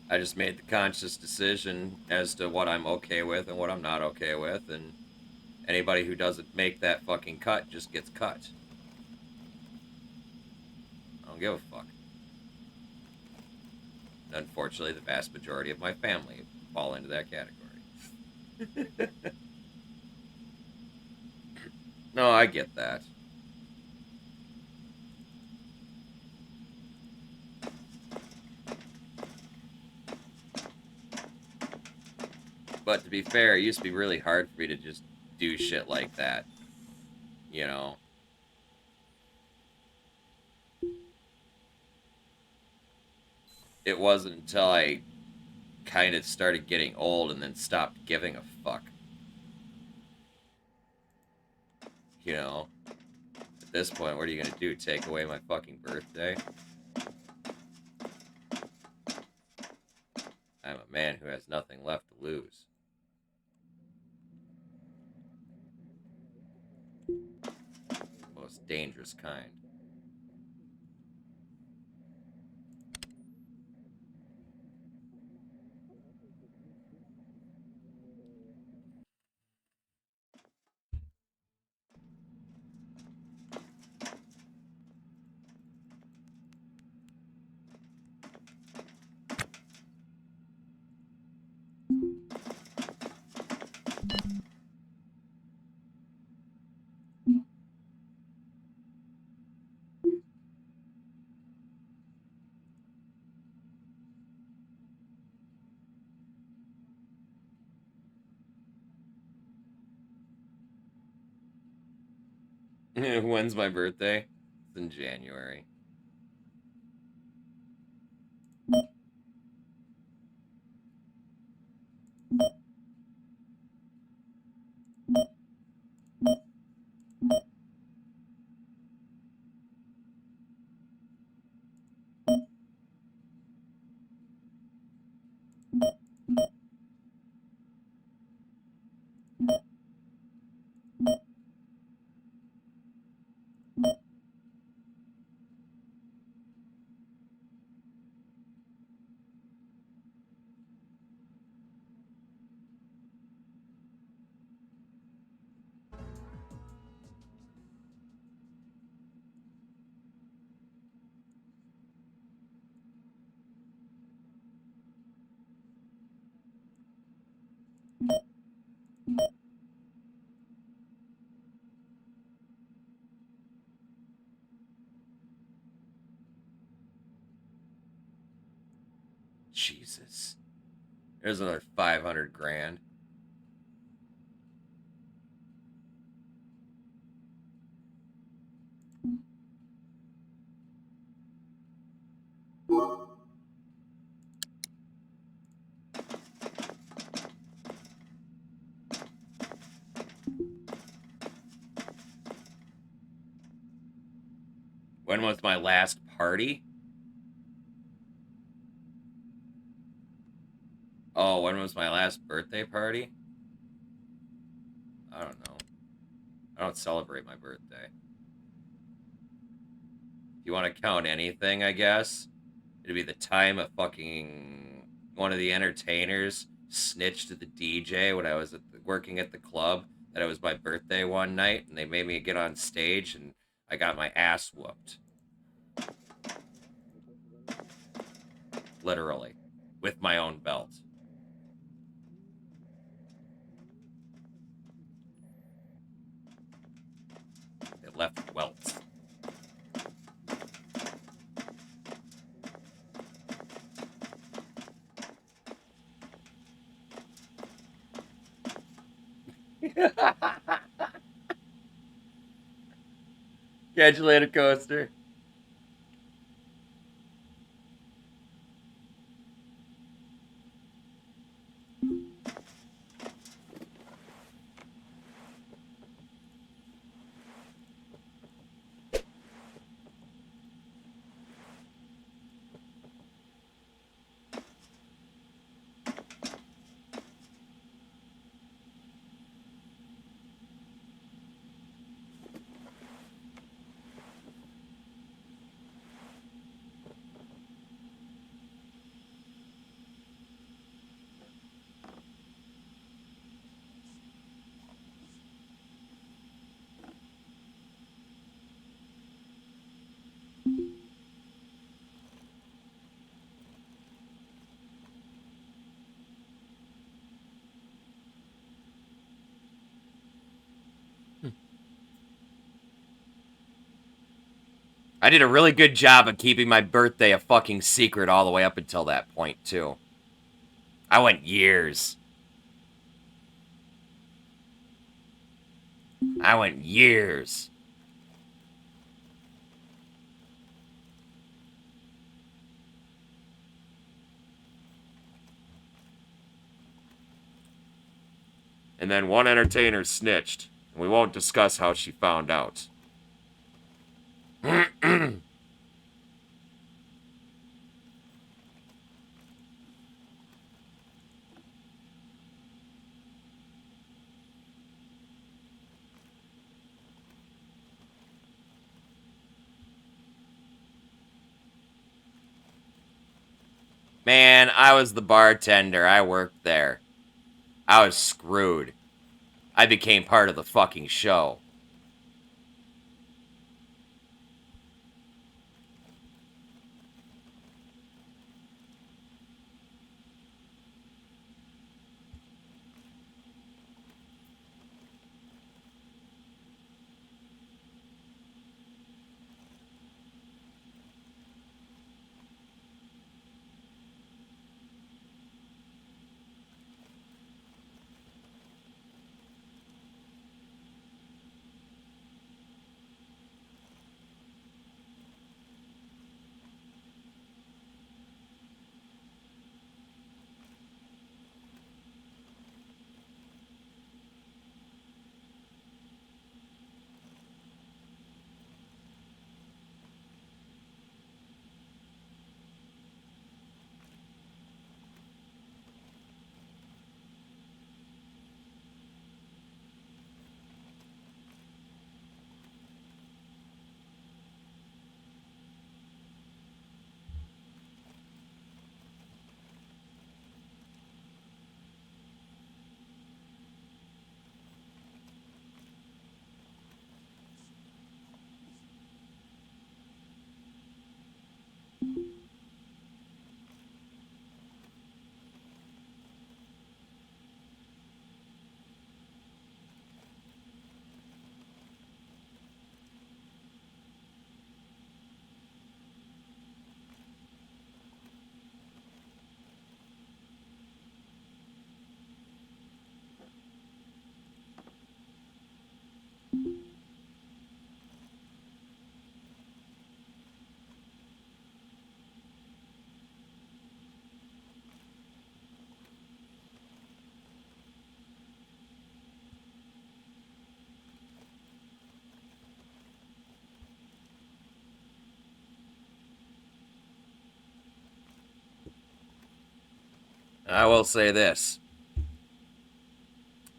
I just made the conscious decision as to what I'm okay with and what I'm not okay with, and anybody who doesn't make that fucking cut just gets cut. I don't give a fuck. Unfortunately, the vast majority of my family fall into that category. No, I get that. But to be fair, it used to be really hard for me to just do shit like that. You know? It wasn't until I kind of started getting old and then stopped giving a fuck. You know? At this point, what are you gonna do? Take away my fucking birthday? I'm a man who has nothing left to lose. Most dangerous kind. When's my birthday? It's in January. Jesus. There's another 500 grand. When was my last party? Oh, when was my last birthday party? I don't know. I don't celebrate my birthday. If you want to count anything, I guess, it'd be the time a fucking one of the entertainers snitched to the DJ when I was working at the club that it was my birthday one night, and they made me get on stage, and I got my ass whooped. Literally. With my own belt. It left welts. Catch you later, Coaster. I did a really good job of keeping my birthday a fucking secret all the way up until that point, too. I went years. I went years. And then one entertainer snitched. And we won't discuss how she found out. Man, I was the bartender. I worked there. I was screwed. I became part of the fucking show. I will say this.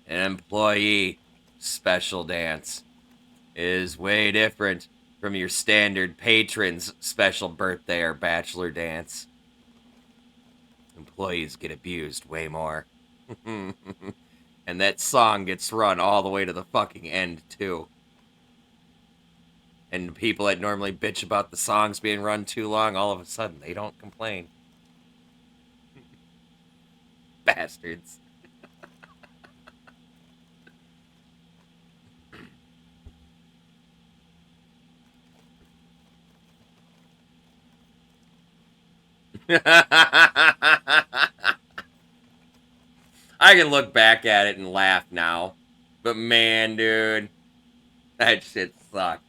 An employee special dance is way different from your standard patron's special birthday or bachelor dance. Employees get abused way more. And that song gets run all the way to the fucking end, too. And people that normally bitch about the songs being run too long, all of a sudden, they don't complain. Bastards. I can look back at it and laugh now. But man, dude, that shit sucked.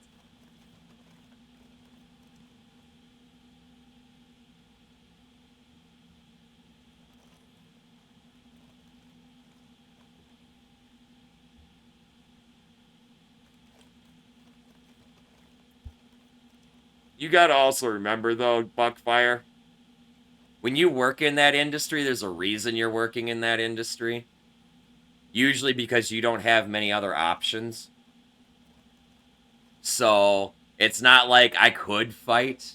You gotta also remember, though, Buckfire, when you work in that industry, there's a reason you're working in that industry. Usually because you don't have many other options. So, it's not like I could fight.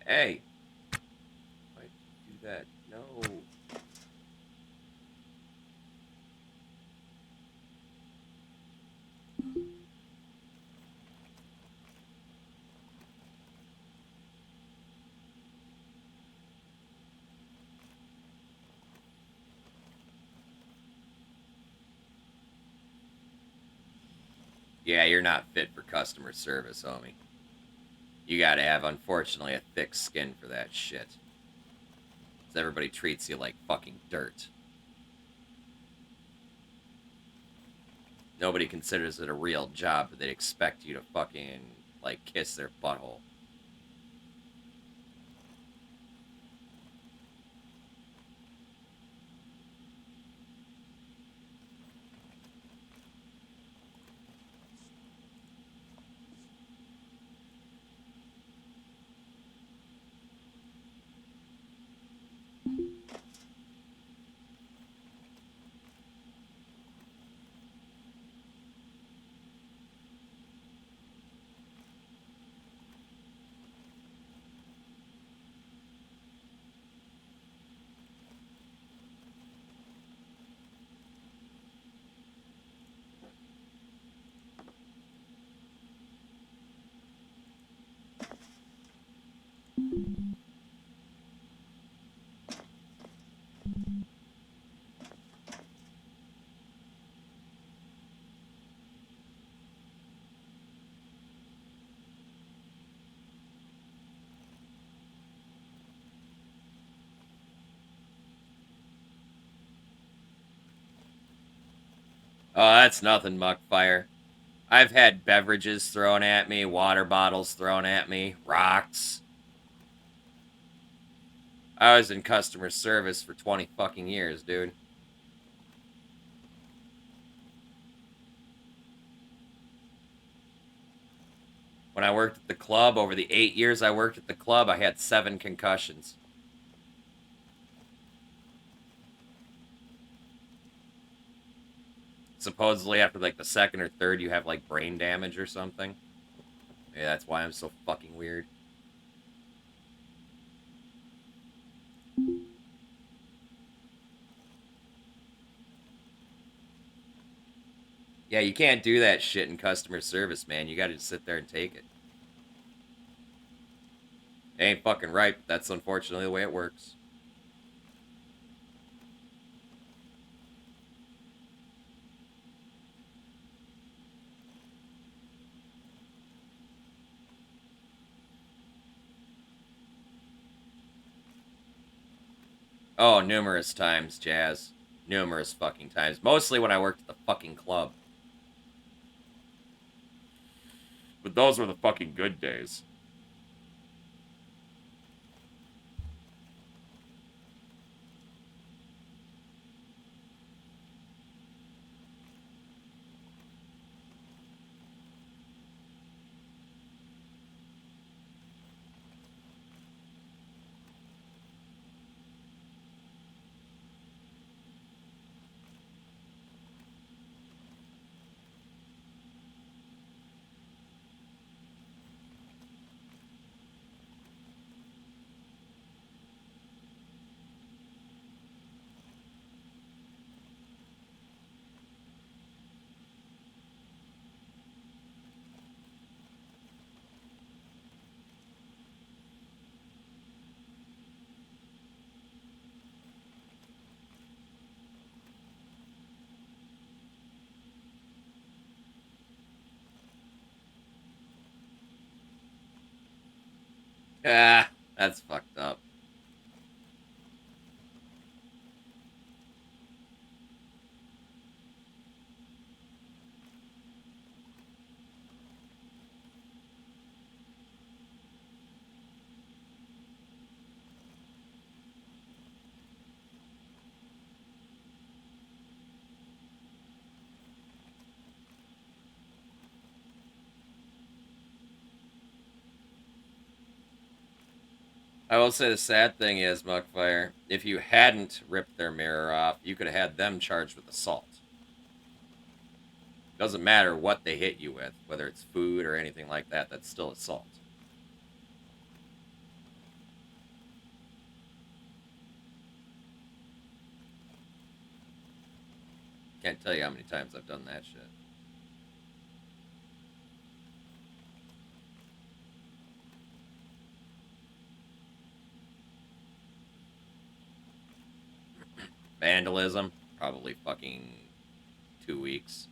Hey. Why'd you do that? No. Yeah, you're not fit for customer service, homie. You gotta have, unfortunately, a thick skin for that shit. 'Cause everybody treats you like fucking dirt. Nobody considers it a real job, but they expect you to fucking, like, kiss their butthole. Oh, that's nothing, Muckfire. I've had beverages thrown at me, water bottles thrown at me, rocks. I was in customer service for 20 fucking years, dude. When I worked at the club, over the 8 years I worked at the club, I had 7 concussions. Supposedly after, like, the second or third, you have, like, brain damage or something. Yeah, that's why I'm so fucking weird. Yeah, you can't do that shit in customer service, man. You gotta just sit there and take it. It ain't fucking right, but that's unfortunately the way it works. Oh, numerous times, Jazz. Numerous fucking times. Mostly when I worked at the fucking club. But those were the fucking good days. Ah, that's fucked up. I will say the sad thing is, Muckfire, if you hadn't ripped their mirror off, you could have had them charged with assault. Doesn't matter what they hit you with, whether it's food or anything like that, that's still assault. Can't tell you how many times I've done that shit. Vandalism, probably fucking 2 weeks.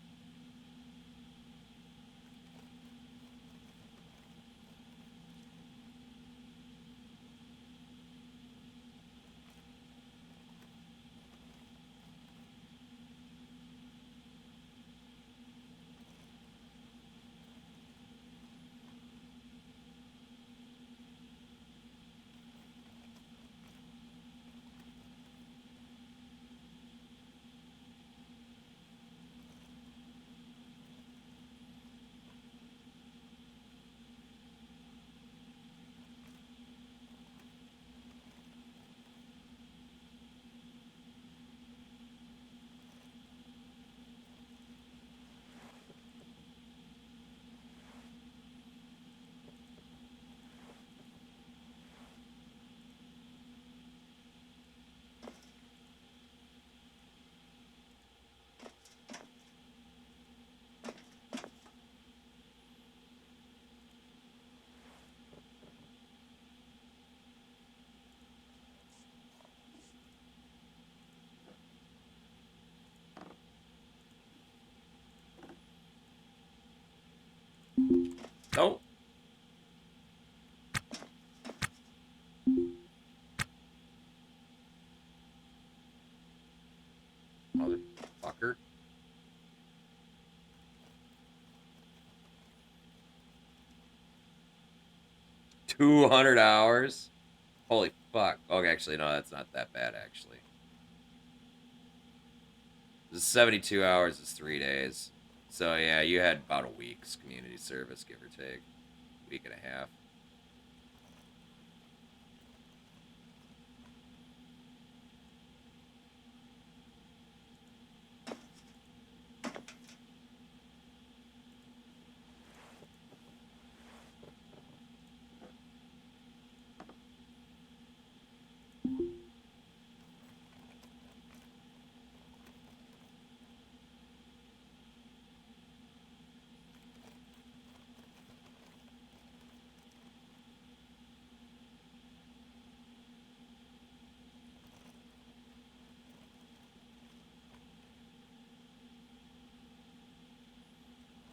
Nope. Motherfucker. 200 hours? Holy fuck. Okay, actually, no, that's not that bad, actually. The 72 hours is 3 days. So, yeah, you had about a week's community service, give or take. Week and a half.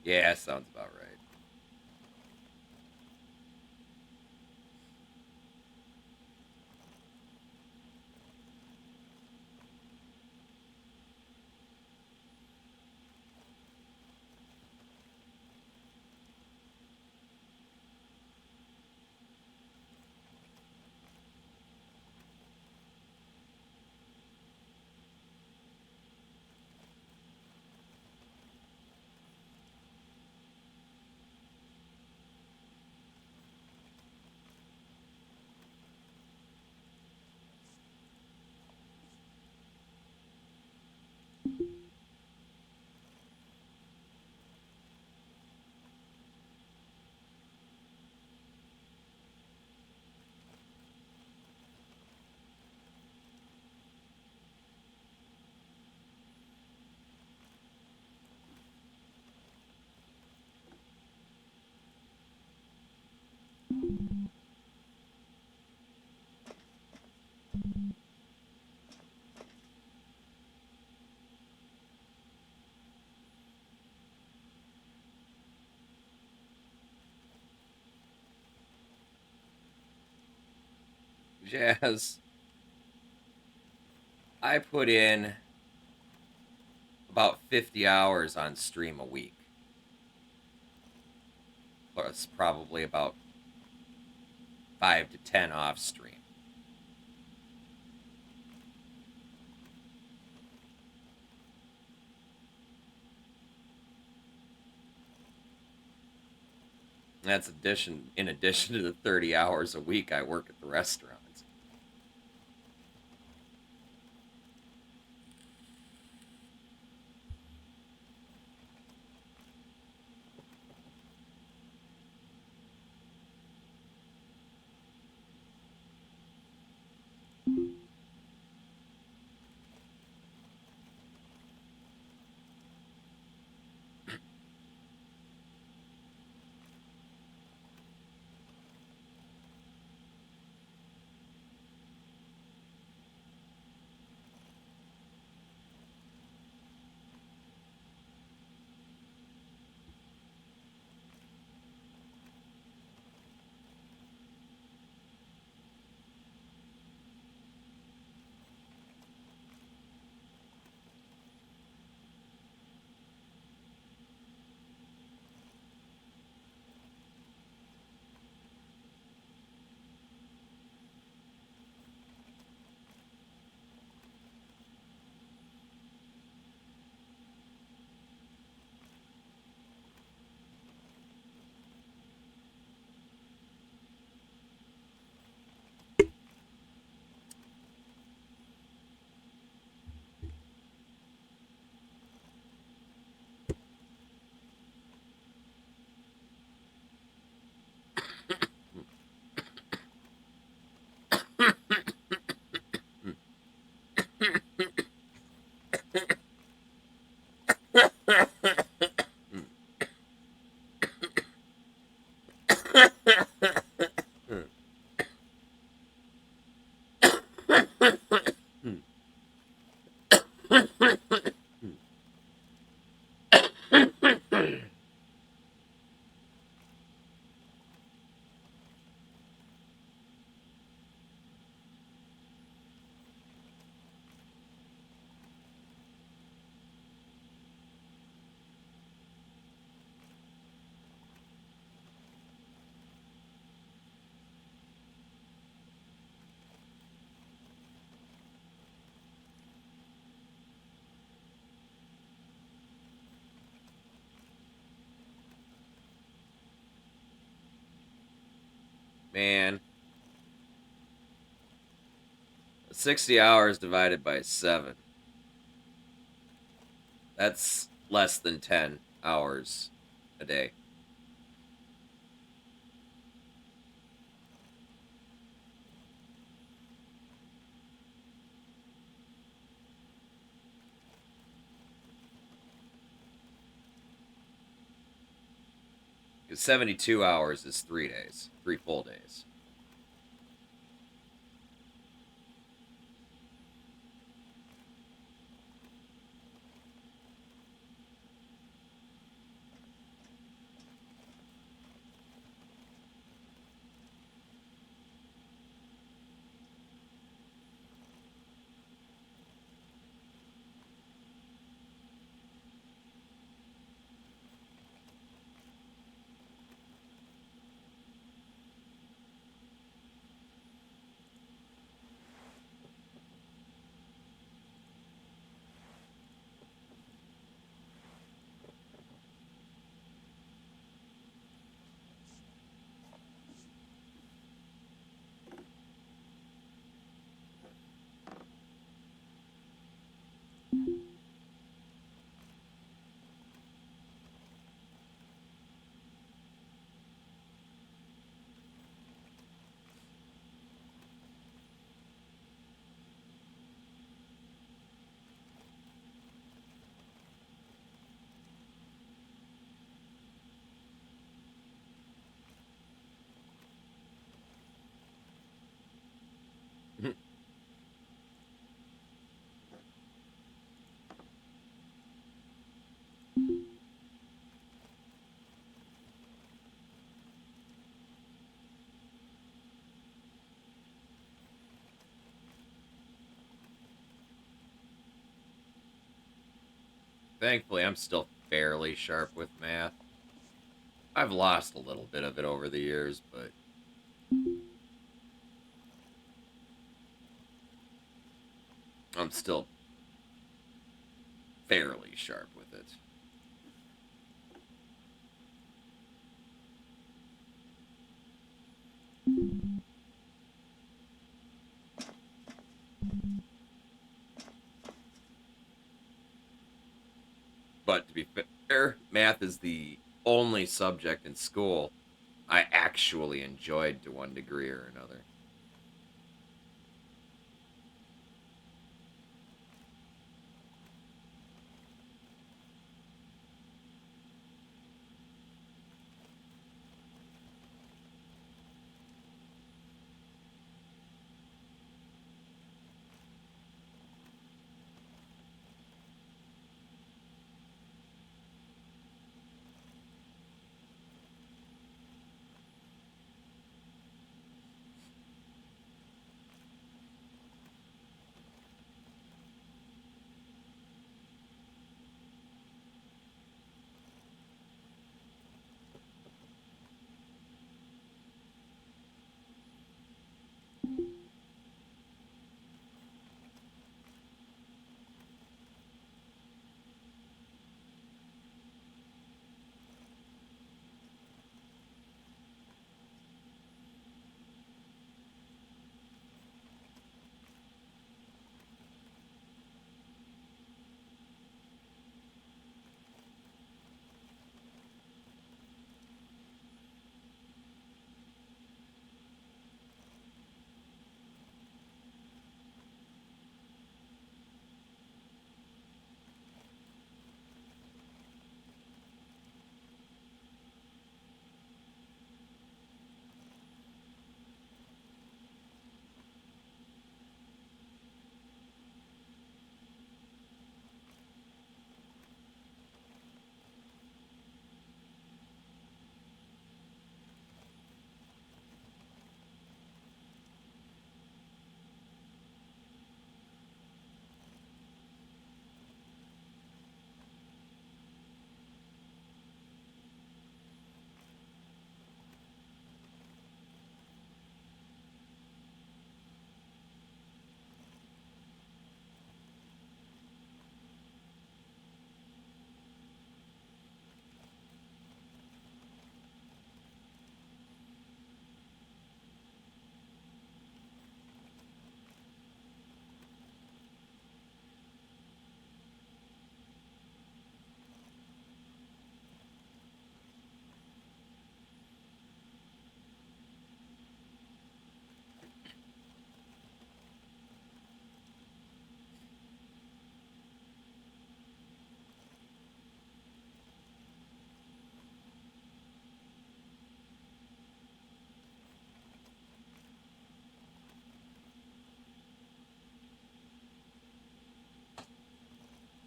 Yeah, sounds about right. Jazz. I put in about 50 hours on stream a week. Plus probably about 5 to 10 off stream. That's in addition to the 30 hours a week I work at the restaurant. Man. 60 hours divided by 7. That's less than 10 hours a day. Because 72 hours is 3 days. 3 full days. Thankfully, I'm still fairly sharp with math. I've lost a little bit of it over the years, but I'm still fairly sharp with it. But to be fair, math is the only subject in school I actually enjoyed to one degree or another.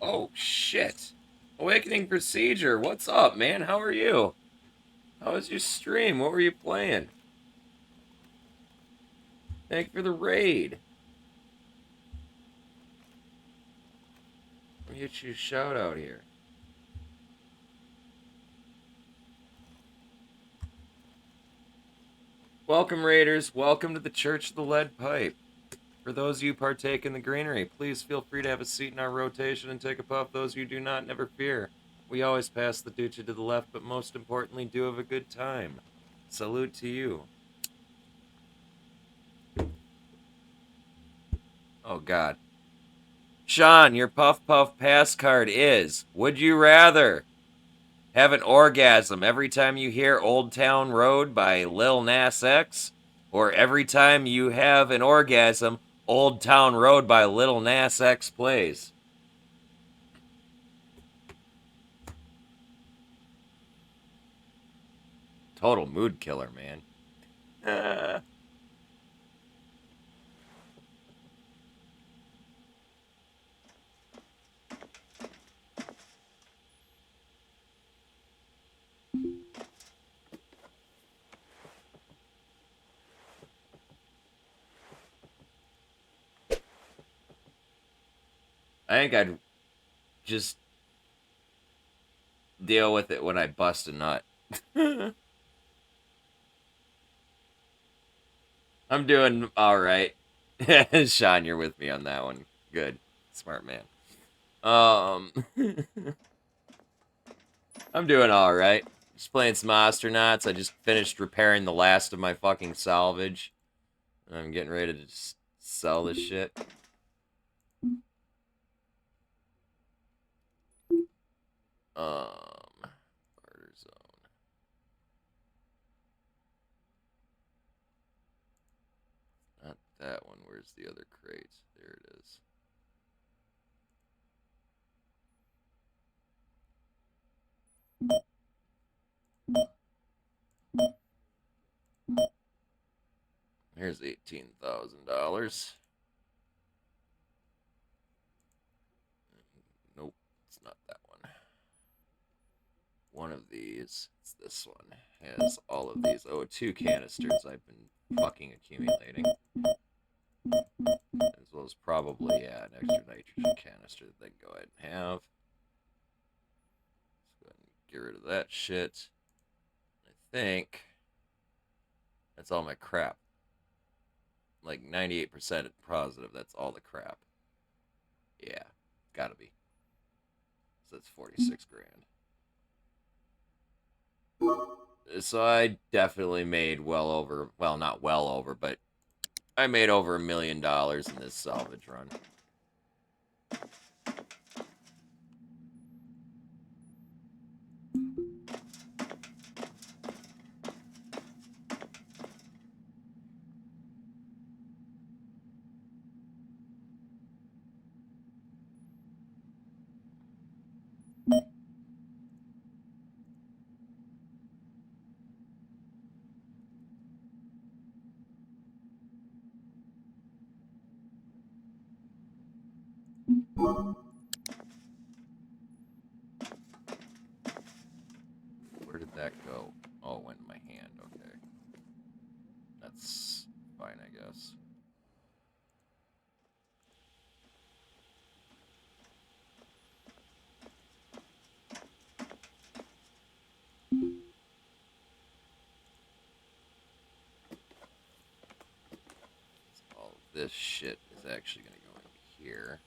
Oh, shit. Awakening Procedure, what's up, man? How are you? How was your stream? What were you playing? Thank you for the raid. Let me get you a shout out here. Welcome, Raiders. Welcome to the Church of the Lead Pipe. For those of you who partake in the greenery, please feel free to have a seat in our rotation and take a puff. Those of you who do not, never fear. We always pass the ducha to the left, but most importantly, do have a good time. Salute to you. Oh, God. Sean, your Puff Puff pass card is, would you rather have an orgasm every time you hear Old Town Road by Lil Nas X, or every time you have an orgasm, Old Town Road by Lil Nas X plays? Total mood killer, man. I think I'd just deal with it when I bust a nut. I'm doing all right. Sean, you're with me on that one. Good. Smart man. I'm doing all right. Just playing some Ostranauts. I just finished repairing the last of my fucking salvage. I'm getting ready to just sell this shit. Barter zone. Not that one. Where's the other crate? There it is. Here's $18,000. Nope, it's not that one. One of these, it's this one, has all of these O2 canisters I've been fucking accumulating. As well as probably, yeah, an extra nitrogen canister that they can go ahead and have. Let's go ahead and get rid of that shit. I think that's all my crap. Like 98% positive that's all the crap. Yeah, gotta be. So that's 46 grand. So I definitely made well over, well, not well over, but I made over $1 million in this salvage run. Where did that go? Oh, it went in my hand. Okay. That's fine, I guess. All of this shit is actually going to go in here.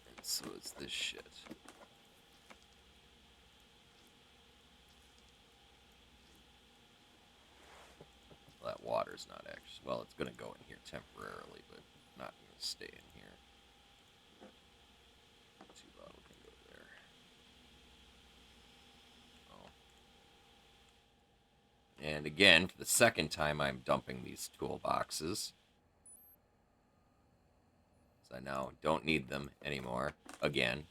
And so is this shit. Well, that water's not actually... Well, it's going to go in here temporarily, but not going to stay in here. 2 bottle can go there. Oh. And again, for the second time, I'm dumping these toolboxes. So I now don't need them anymore. Again.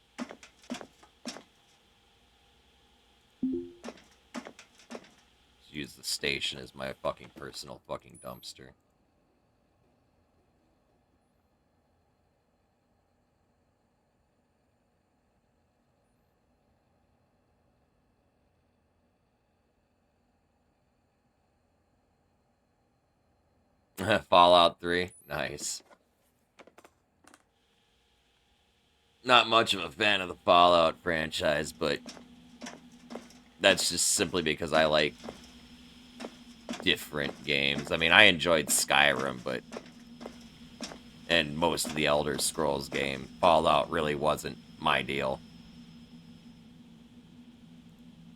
Just use the station as my fucking personal fucking dumpster. Fallout 3. Nice. Not much of a fan of the Fallout franchise, but that's just simply because I like different games. I mean, I enjoyed Skyrim, but... and most of the Elder Scrolls game. Fallout really wasn't my deal.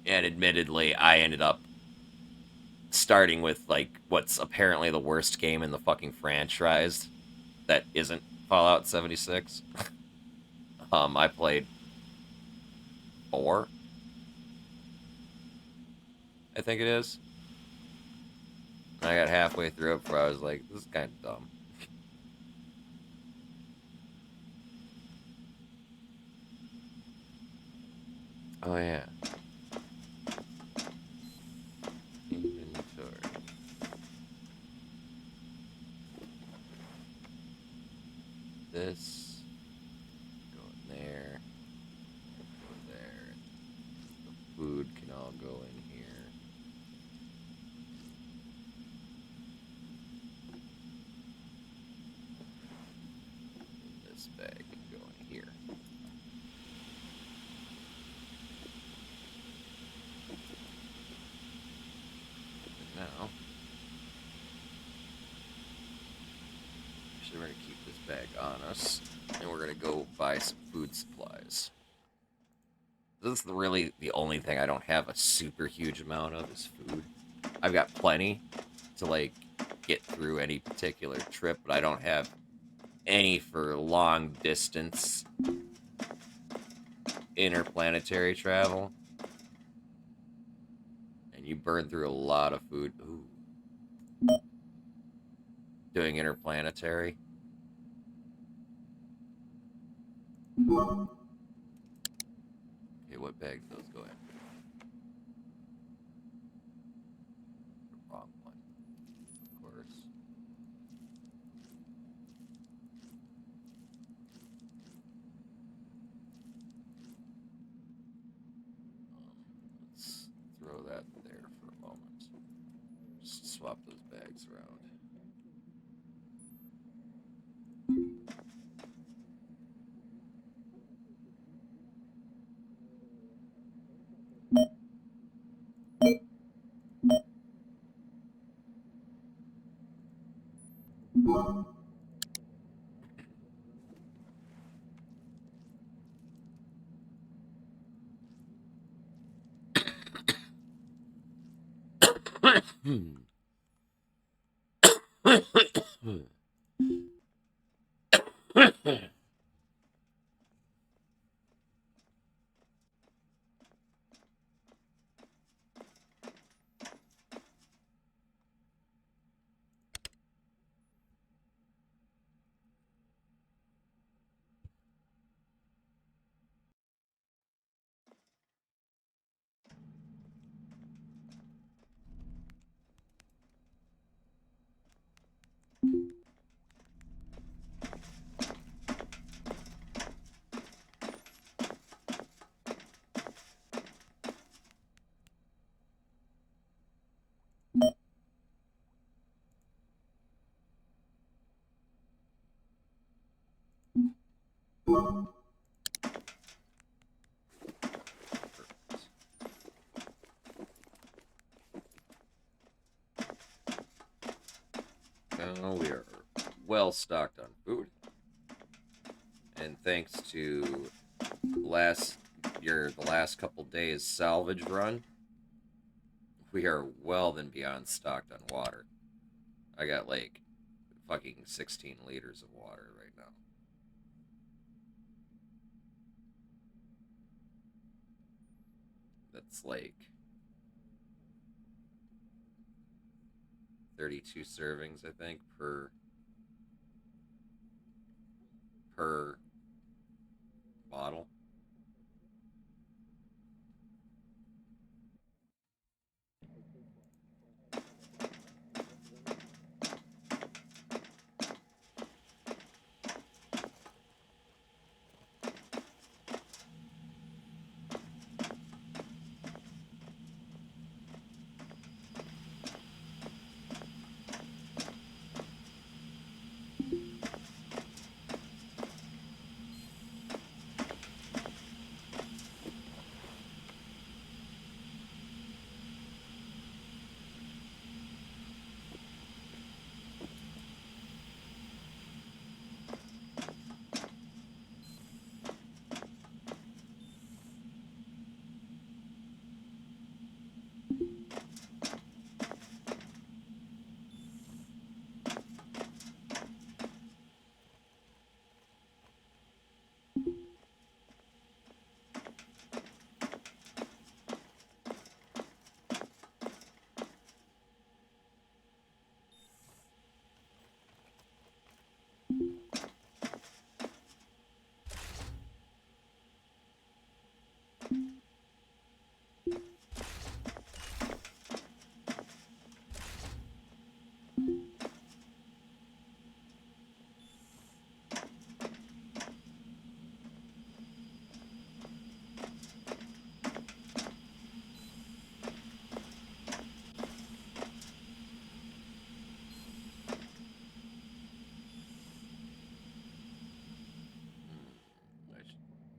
And admittedly, I ended up starting with, like, what's apparently the worst game in the fucking franchise that isn't Fallout 76. I played 4, I think it is. And I got halfway through it before I was like, this is kind of dumb. Oh, yeah. Inventory. This. Go in there. Go there. The food can all go in here. And this bag can go in here. Actually, we're gonna keep this bag on us, and we're gonna go buy some food supplies. This is really the only thing I don't have a super huge amount of is food. I've got plenty to, like, get through any particular trip, but I don't have any for long distance interplanetary travel. And you burn through a lot of food. Ooh. Doing interplanetary. Okay, what bag do those go in? Wrong one, of course. Let's throw that there for a moment. Just swap those bags around. Now we are well stocked on food. And thanks to the last couple days salvage run, we are well and beyond stocked on water. I got like fucking 16 liters of water right now. That's like 32 servings, I think, per bottle.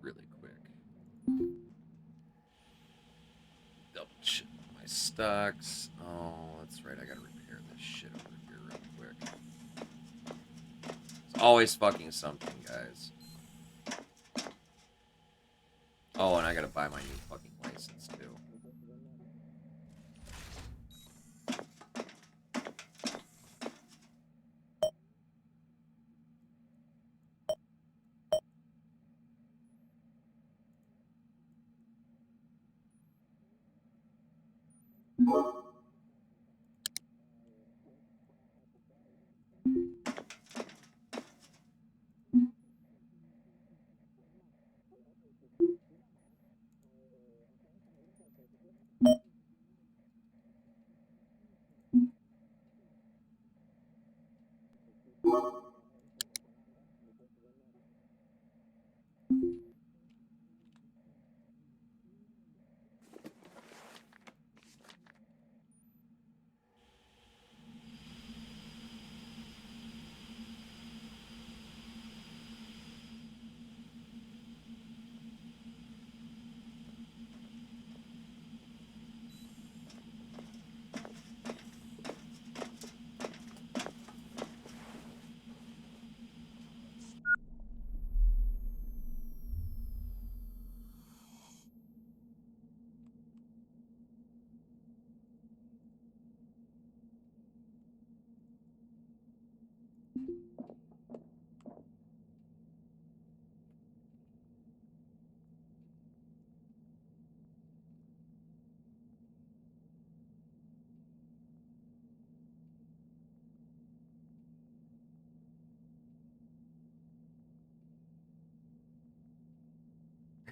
Really quick. Double check my stocks. Oh, that's right. I gotta repair this shit over here real quick. Always fucking something, guys. Oh, and I gotta buy my new fucking license, too.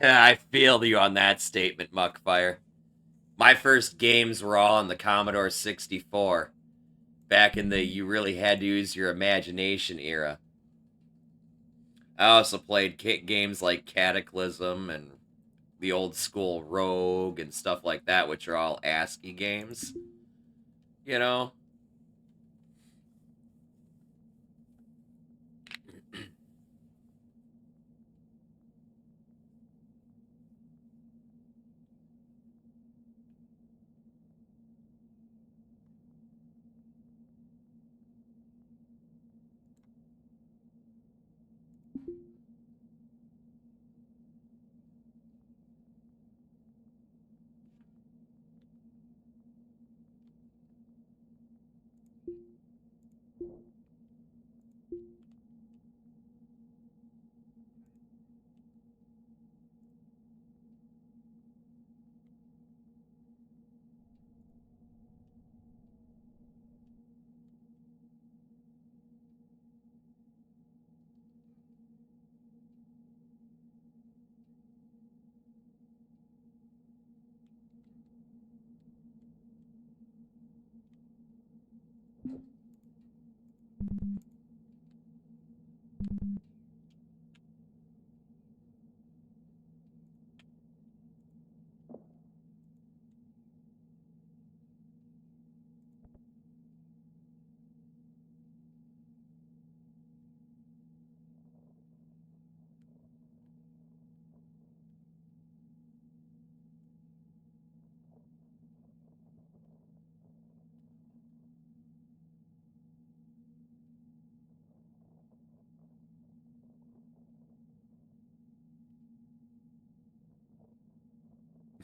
I feel you on that statement, Muckfire. My first games were all on the Commodore 64. Back in the you really had to use your imagination era. I also played games like Cataclysm and the old school Rogue and stuff like that, which are all ASCII games. You know?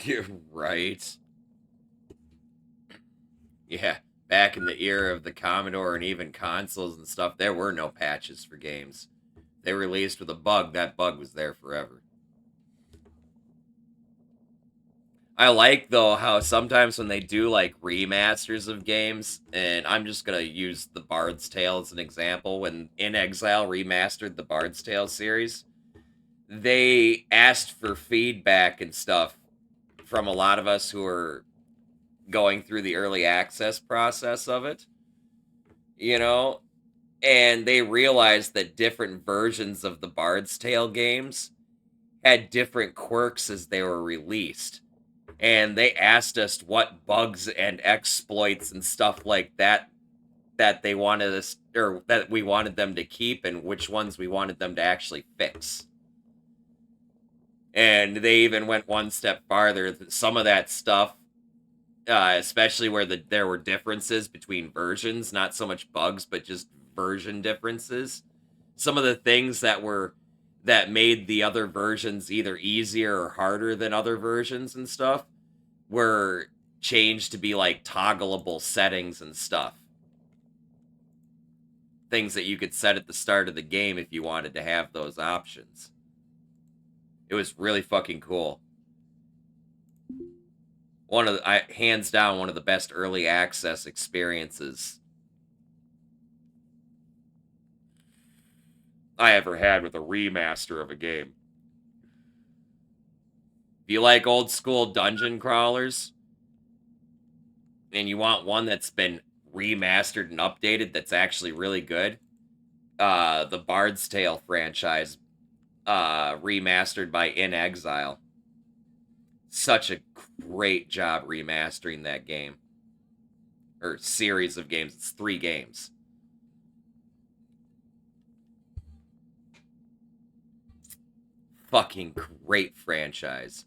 You're right. Yeah, back in the era of the Commodore and even consoles and stuff, there were no patches for games. They released with a bug, that bug was there forever. I like, though, how sometimes when they do, like, remasters of games, and I'm just gonna use The Bard's Tale as an example, when In Exile remastered the Bard's Tale series, they asked for feedback and stuff from a lot of us who were going through the early access process of it, you know? And they realized that different versions of the Bard's Tale games had different quirks as they were released. And they asked us what bugs and exploits and stuff like that that they wanted us, or that we wanted them to keep, and which ones we wanted them to actually fix. And they even went one step farther. Some of that stuff, especially where there were differences between versions, not so much bugs, but just version differences, some of the things that made the other versions either easier or harder than other versions and stuff were changed to be like toggleable settings and stuff. Things that you could set at the start of the game if you wanted to have those options. It was really fucking cool. Hands down, one of the best early access experiences I ever had with a remaster of a game. If you like old school dungeon crawlers, and you want one that's been remastered and updated that's actually really good, the Bard's Tale franchise, remastered by In Exile. Such a great job remastering that game. Or series of games. It's 3 games. Fucking great franchise.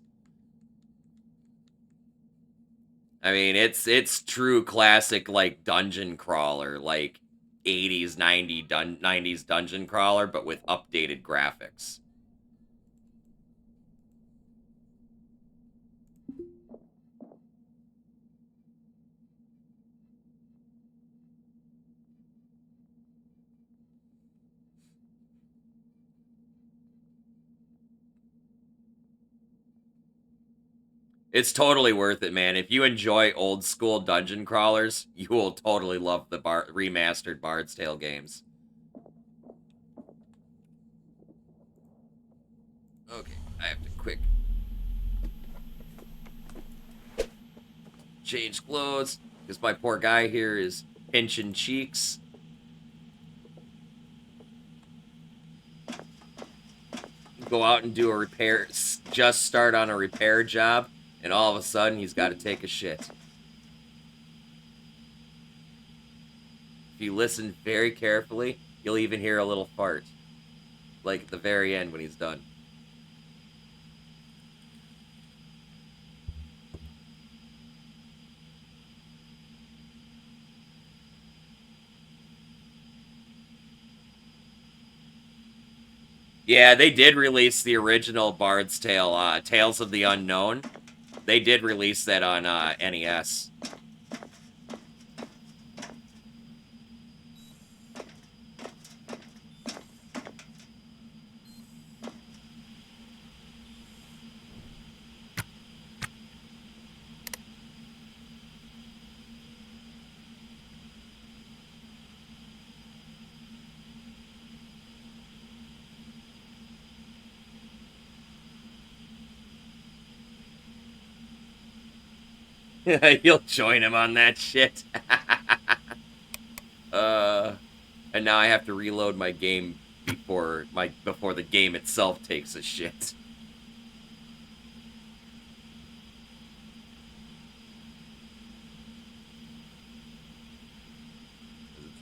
I mean, it's true classic, like, dungeon crawler, like 80s, 90s dungeon crawler, but with updated graphics. It's totally worth it, man. If you enjoy old school dungeon crawlers, you will totally love the remastered Bard's Tale games. Okay, I have to quick change clothes because my poor guy here is pinching cheeks. Go out and do a repair, just start on a repair job, and all of a sudden he's got to take a shit. If you listen very carefully, you'll even hear a little fart. Like at the very end when he's done. Yeah, they did release the original Bard's Tale, Tales of the Unknown. They did release that on NES. You'll join him on that shit. And now I have to reload my game before the game itself takes a shit. It's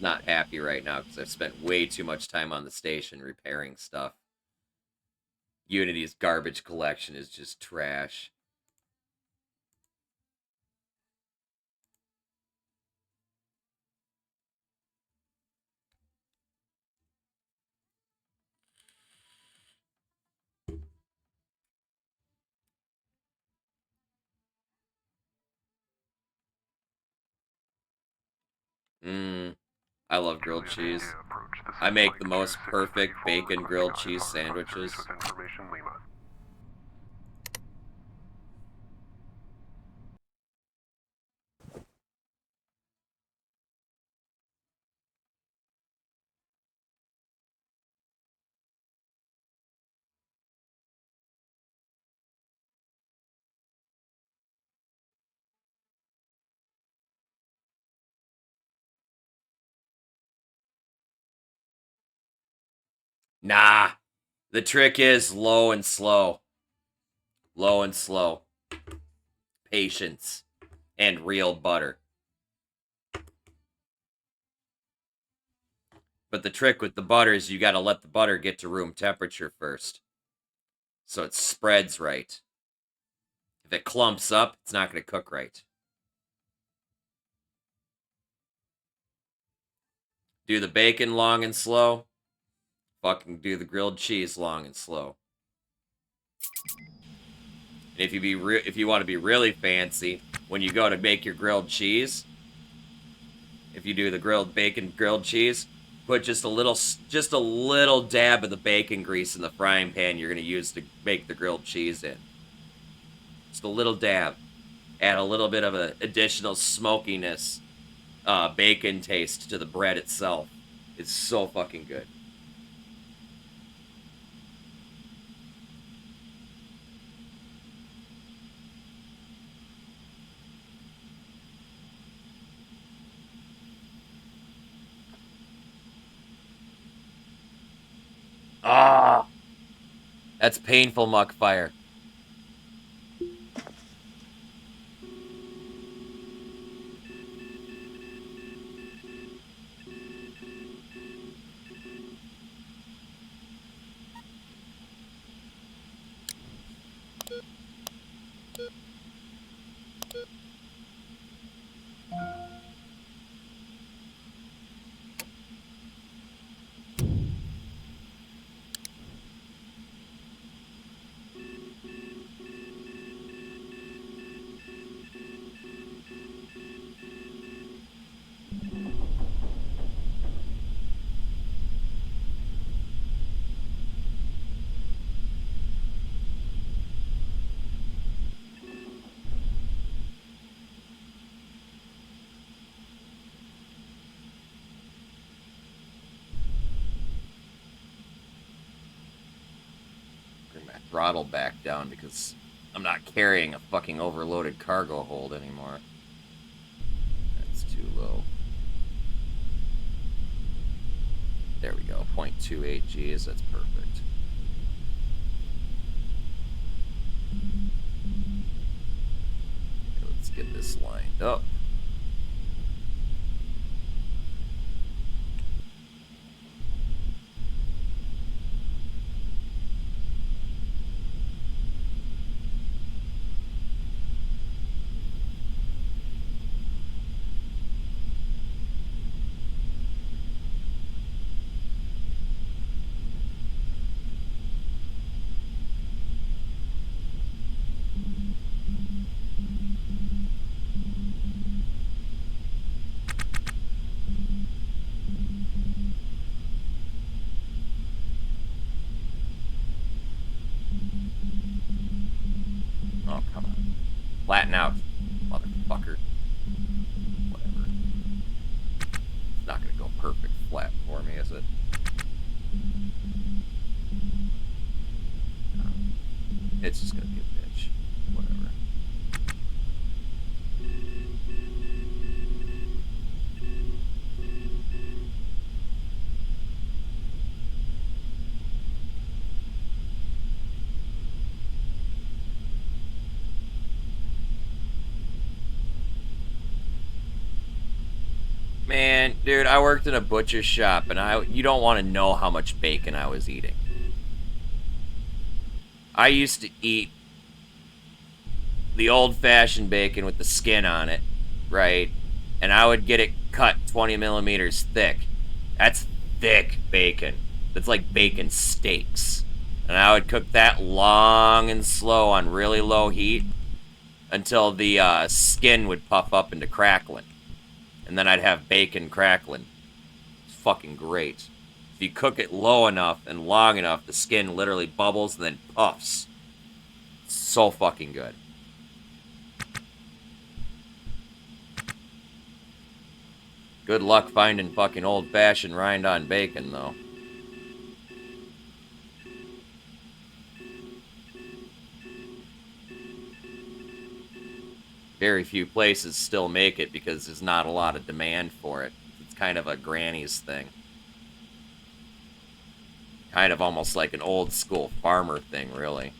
not happy right now because I've spent way too much time on the station repairing stuff. Unity's garbage collection is just trash. I love grilled cheese. I make the most perfect bacon grilled cheese sandwiches. Nah. The trick is low and slow. Low and slow. Patience. And real butter. But the trick with the butter is you gotta let the butter get to room temperature first. So it spreads right. If it clumps up, it's not gonna cook right. Do the bacon long and slow. Fucking do the grilled cheese long and slow. And if you want to be really fancy, when you go to make your grilled cheese, if you do the grilled bacon grilled cheese, put just a little dab of the bacon grease in the frying pan you're going to use to make the grilled cheese in. Just a little dab. Add a little bit of an additional smokiness, bacon taste to the bread itself. It's so fucking good. Ah! That's painful, Muckfire. Bring my throttle back down because I'm not carrying a fucking overloaded cargo hold anymore. That's too low. There we go, 0.28 Gs, that's perfect. Okay, let's get this lined up. Oh, come on. Flatten out, motherfucker. Whatever. It's not gonna go perfect flat for me, is it? No. It's just gonna be a bitch. Whatever. Man, dude, I worked in a butcher shop, and you don't want to know how much bacon I was eating. I used to eat the old-fashioned bacon with the skin on it, right? And I would get it cut 20 millimeters thick. That's thick bacon. That's like bacon steaks. And I would cook that long and slow on really low heat until the skin would puff up into crackling. And then I'd have bacon crackling. It's fucking great. If you cook it low enough and long enough, the skin literally bubbles and then puffs. It's so fucking good. Good luck finding fucking old-fashioned rind-on bacon, though. Very few places still make it because there's not a lot of demand for it. It's kind of a granny's thing. Kind of almost like an old-school farmer thing, really.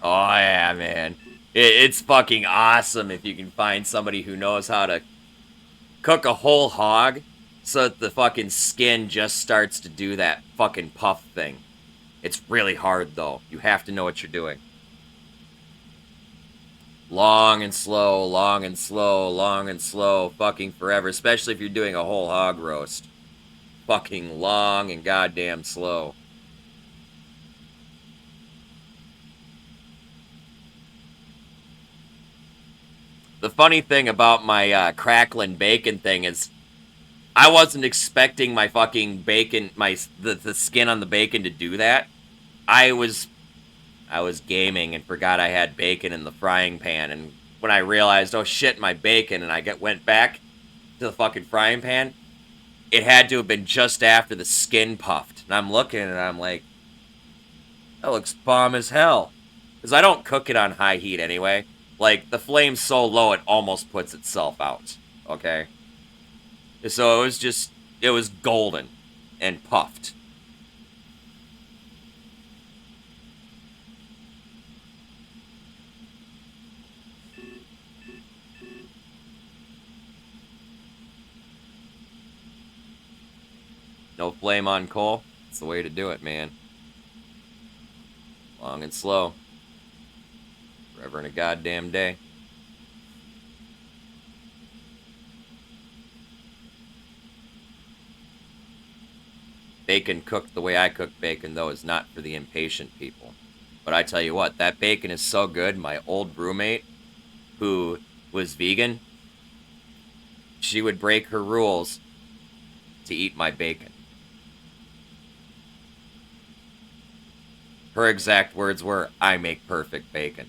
Oh, yeah, man. It's fucking awesome if you can find somebody who knows how to cook a whole hog so that the fucking skin just starts to do that fucking puff thing. It's really hard, though. You have to know what you're doing. Long and slow, long and slow, long and slow, fucking forever, especially if you're doing a whole hog roast. Fucking long and goddamn slow. The funny thing about my crackling bacon thing is I wasn't expecting my fucking bacon, the skin on the bacon to do that. I was gaming and forgot I had bacon in the frying pan, and when I realized, oh shit, my bacon, and I went back to the fucking frying pan, it had to have been just after the skin puffed. And I'm looking and I'm like, that looks bomb as hell. Because I don't cook it on high heat anyway. Like, the flame's so low it almost puts itself out. Okay? So it was golden and puffed. No flame on coal. It's the way to do it, man. Long and slow. Forever and a goddamn day. Bacon cooked the way I cook bacon, though, is not for the impatient people. But I tell you what, that bacon is so good. My old roommate, who was vegan, she would break her rules to eat my bacon. Her exact words were, I make perfect bacon.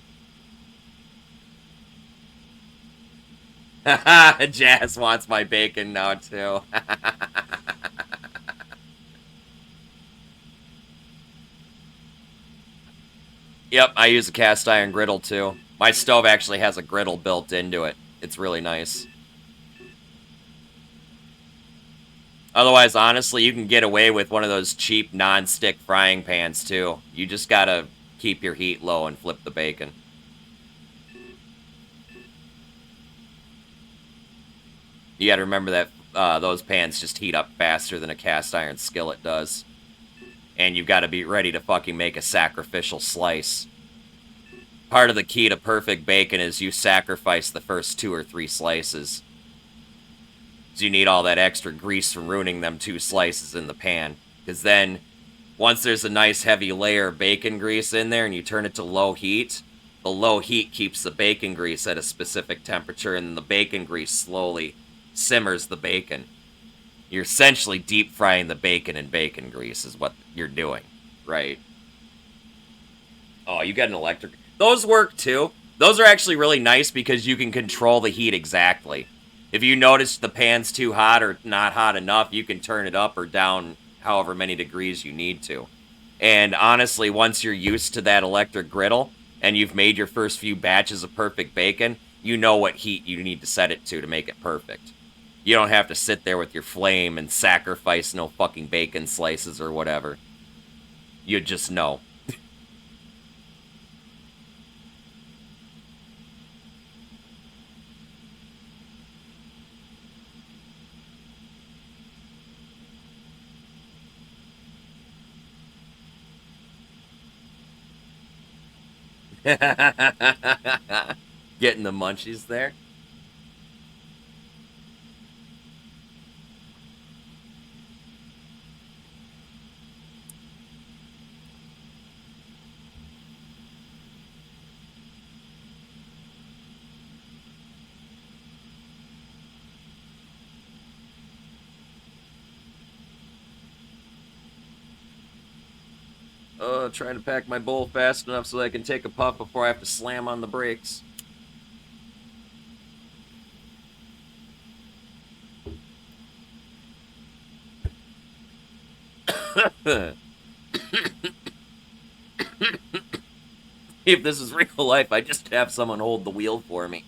Haha, Jazz wants my bacon now, too. Yep, I use a cast iron griddle, too. My stove actually has a griddle built into it. It's really nice. Otherwise, honestly, you can get away with one of those cheap non-stick frying pans, too. You just gotta keep your heat low and flip the bacon. You gotta remember that those pans just heat up faster than a cast iron skillet does. And you've gotta be ready to fucking make a sacrificial slice. Part of the key to perfect bacon is you sacrifice the first 2 or 3 slices. So you need all that extra grease from ruining them 2 slices in the pan. Because then, once there's a nice heavy layer of bacon grease in there and you turn it to low heat, the low heat keeps the bacon grease at a specific temperature, and then the bacon grease slowly simmers the bacon. You're essentially deep frying the bacon in bacon grease is what you're doing, right? Oh, you got an electric... Those work too. Those are actually really nice because you can control the heat exactly. If you notice the pan's too hot or not hot enough, you can turn it up or down however many degrees you need to. And honestly, once you're used to that electric griddle and you've made your first few batches of perfect bacon, you know what heat you need to set it to make it perfect. You don't have to sit there with your flame and sacrifice no fucking bacon slices or whatever. You just know. Getting the munchies there. Trying to pack my bowl fast enough so that I can take a puff before I have to slam on the brakes. If this is real life, I just have someone hold the wheel for me.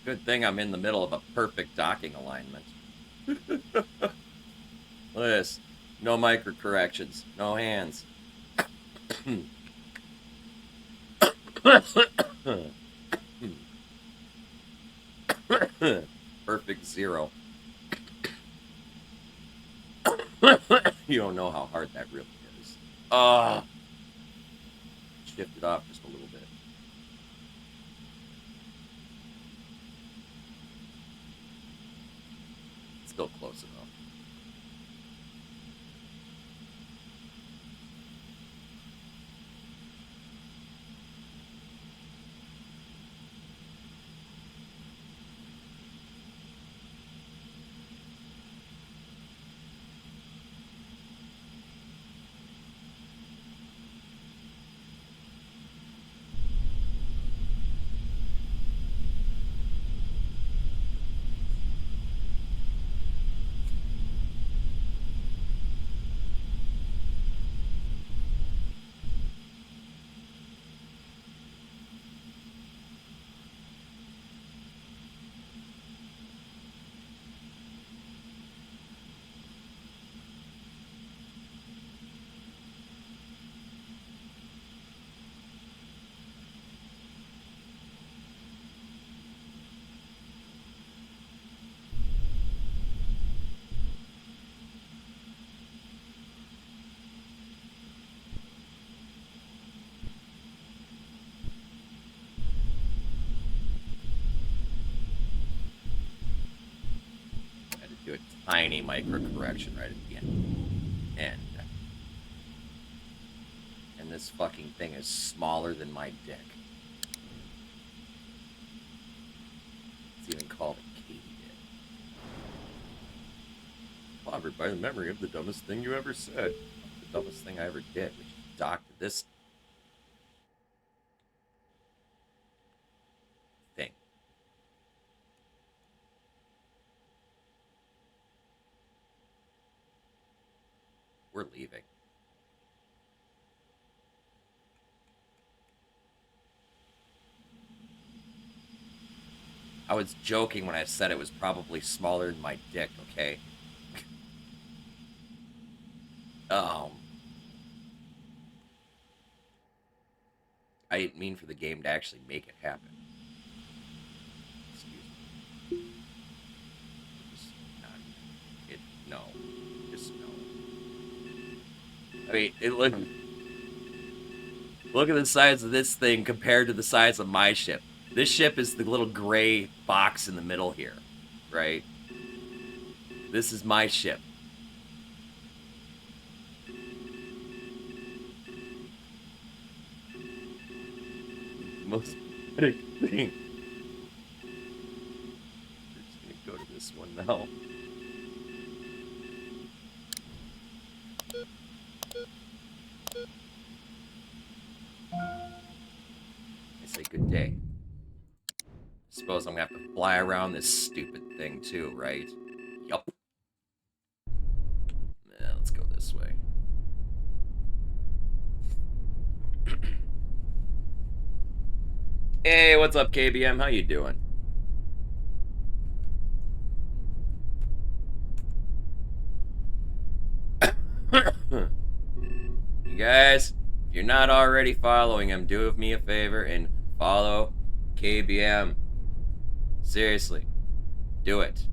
Good thing I'm in the middle of a perfect docking alignment. Look at this. No micro corrections. No hands. Perfect zero. You don't know how hard that really is. Shift it off just a little bit. Still close enough. tiny micro correction right at the end. And this fucking thing is smaller than my dick. It's even called a Katie dick. Clobbered by the memory of the dumbest thing you ever said. The dumbest thing I ever did, which is dock to this thing. We're leaving. I was joking when I said it was probably smaller than my dick, okay? I didn't mean for the game to actually make it happen. Excuse me. No. Just no. I mean, look at the size of this thing compared to the size of my ship. This ship is the little gray box in the middle here, right? This is my ship. Most pathetic thing. We're just gonna go to this one now. I say good day. Suppose I'm gonna have to fly around this stupid thing too, right? Yup. Yeah, let's go this way. Hey, what's up, KBM? How you doing? You guys, if you're not already following him, do me a favor and follow KBM. Seriously, do it.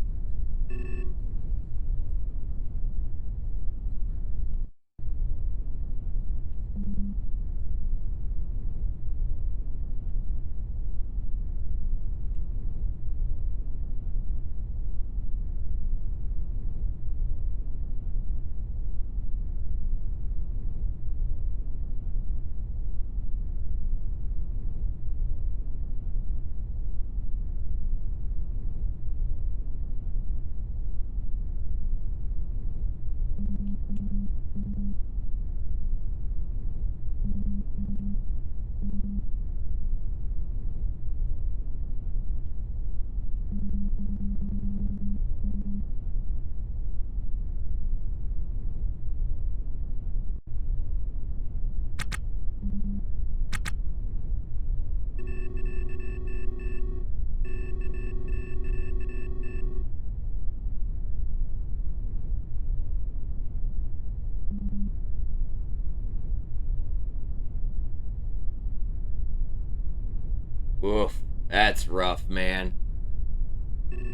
Oof, that's rough, man.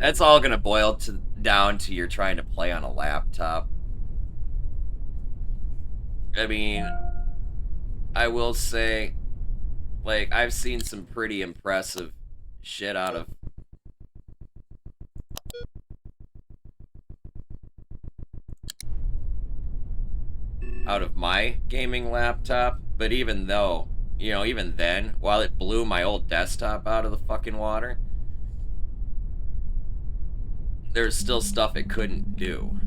That's all gonna boil down to you're trying to play on a laptop. I mean, I will say, like, I've seen some pretty impressive shit out of my gaming laptop, but even though, you know, even then, while it blew my old desktop out of the fucking water, there's still stuff it couldn't do.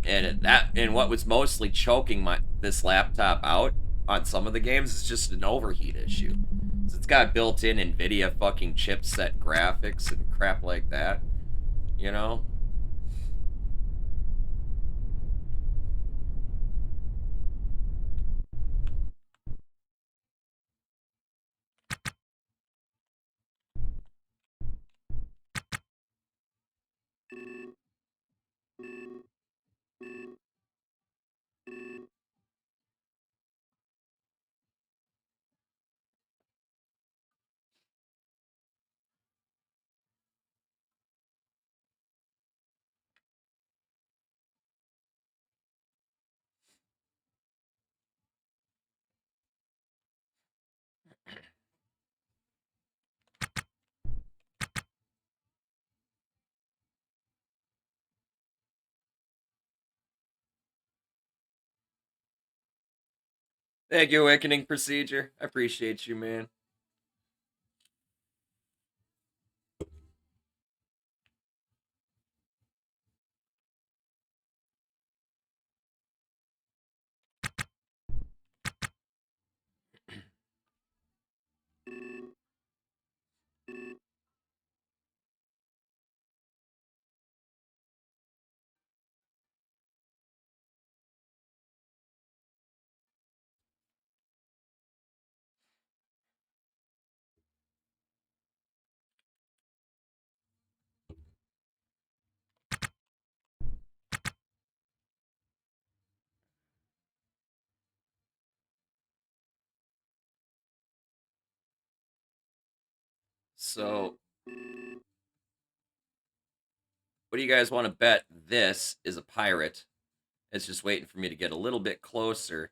And what was mostly choking this laptop out on some of the games is just an overheat issue. So it's got built-in NVIDIA fucking chipset graphics and crap like that, you know? Thank you, Awakening Procedure. I appreciate you, man. So, what do you guys want to bet? This is a pirate. It's just waiting for me to get a little bit closer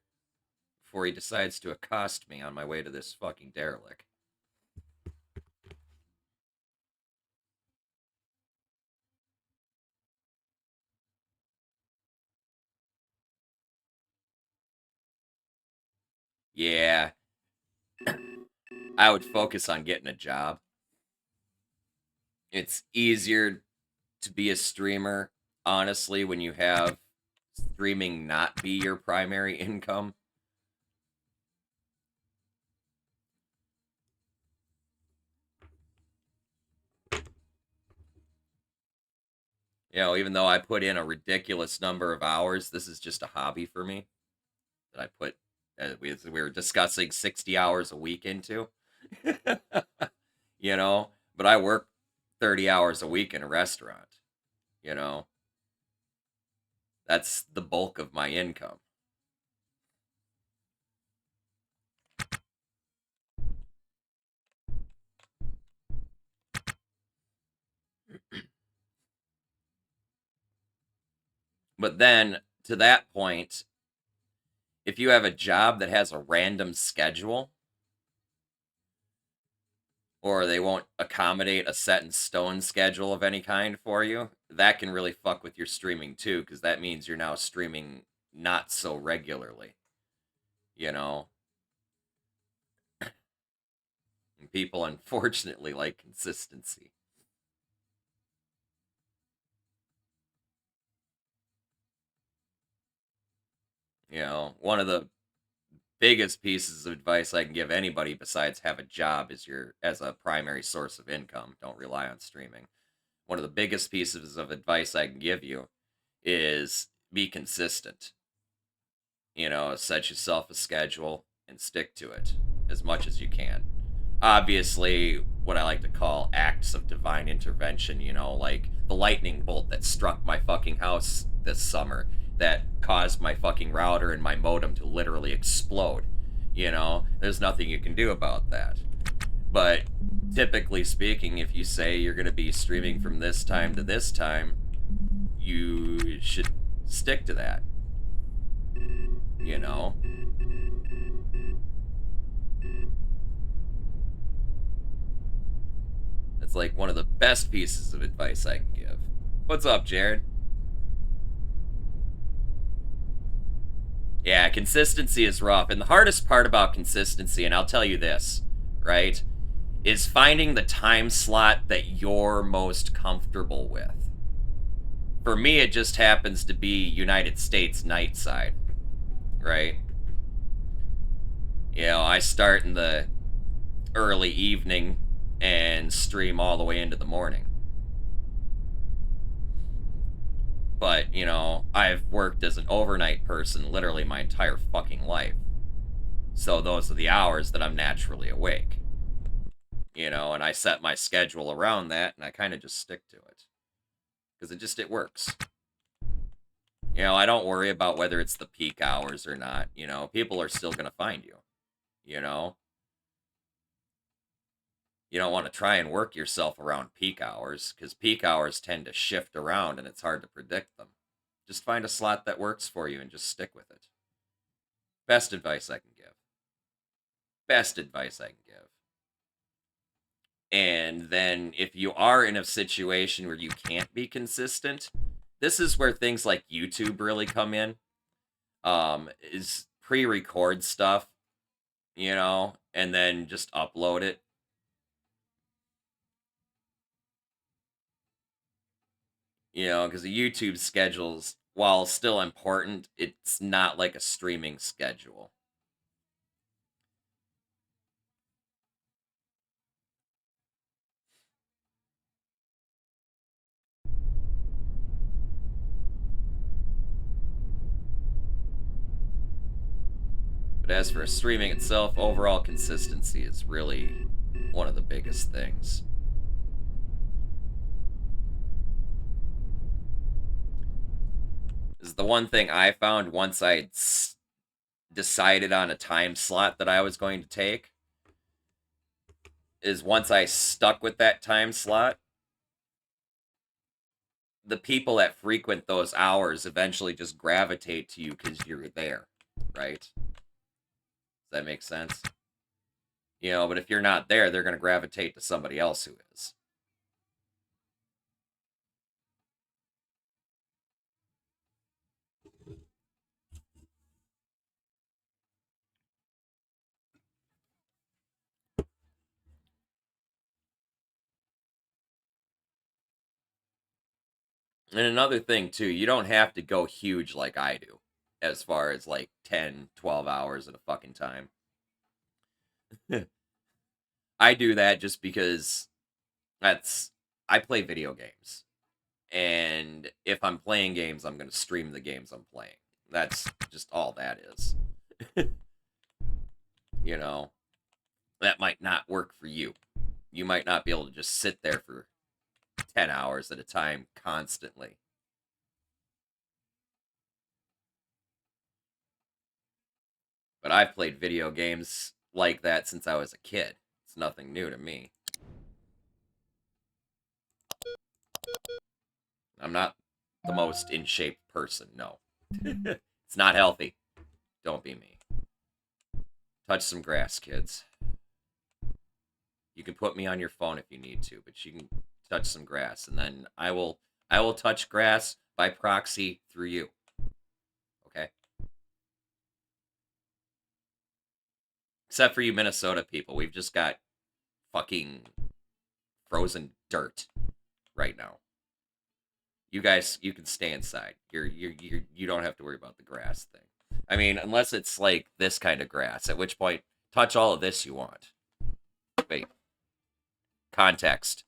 before he decides to accost me on my way to this fucking derelict. Yeah. I would focus on getting a job. It's easier to be a streamer, honestly, when you have streaming not be your primary income. You know, even though I put in a ridiculous number of hours, this is just a hobby for me that I put, we were discussing 60 hours a week into. You know, but I work 30 hours a week in a restaurant, you know. That's the bulk of my income. But then, to that point, if you have a job that has a random schedule, or they won't accommodate a set in stone schedule of any kind for you, that can really fuck with your streaming too, because that means you're now streaming not so regularly, you know? And people, unfortunately, like consistency. You know, one of the biggest pieces of advice I can give anybody besides have a job as a primary source of income. Don't rely on streaming. One of the biggest pieces of advice I can give you is be consistent. You know, set yourself a schedule and stick to it as much as you can. Obviously, what I like to call acts of divine intervention, you know, like the lightning bolt that struck my fucking house this summer that caused my fucking router and my modem to literally explode. You know, there's nothing you can do about that. But typically speaking, if you say you're going to be streaming from this time to this time, you should stick to that. You know? That's like one of the best pieces of advice I can give. What's up, Jared? Yeah, consistency is rough. And the hardest part about consistency, and I'll tell you this, right, is finding the time slot that you're most comfortable with. For me, it just happens to be United States night side, right? You know, I start in the early evening and stream all the way into the morning. But, you know, I've worked as an overnight person literally my entire fucking life. So those are the hours that I'm naturally awake. You know, and I set my schedule around that, and I kind of just stick to it. Because it works. You know, I don't worry about whether it's the peak hours or not. You know, people are still going to find you. You know? You don't want to try and work yourself around peak hours, because peak hours tend to shift around and it's hard to predict them. Just find a slot that works for you and just stick with it. Best advice I can give. Best advice I can give. And then if you are in a situation where you can't be consistent, this is where things like YouTube really come in. Is pre-record stuff, you know, and then just upload it. You know, because the YouTube schedules, while still important, it's not like a streaming schedule. But as for streaming itself, overall consistency is really one of the biggest things. This is the one thing I found once I decided on a time slot that I was going to take, is once I stuck with that time slot, the people that frequent those hours eventually just gravitate to you because you're there, right? Does that make sense? You know, but if you're not there, they're going to gravitate to somebody else who is. And another thing, too, you don't have to go huge like I do, as far as like 10, 12 hours at a fucking time. I do that just because I play video games. And if I'm playing games, I'm going to stream the games I'm playing. That's just all that is. You know, that might not work for you. You might not be able to just sit there for 10 hours at a time constantly. But I've played video games like that since I was a kid. It's nothing new to me. I'm not the most in shape person, no. It's not healthy. Don't be me. Touch some grass, kids. You can put me on your phone if you need to, but you can touch some grass, and then I will touch grass by proxy through you. Okay? Except for you Minnesota people, we've just got fucking frozen dirt right now. You guys, you can stay inside. You don't have to worry about the grass thing. I mean, unless it's like this kind of grass, at which point, touch all of this you want. Wait. Context.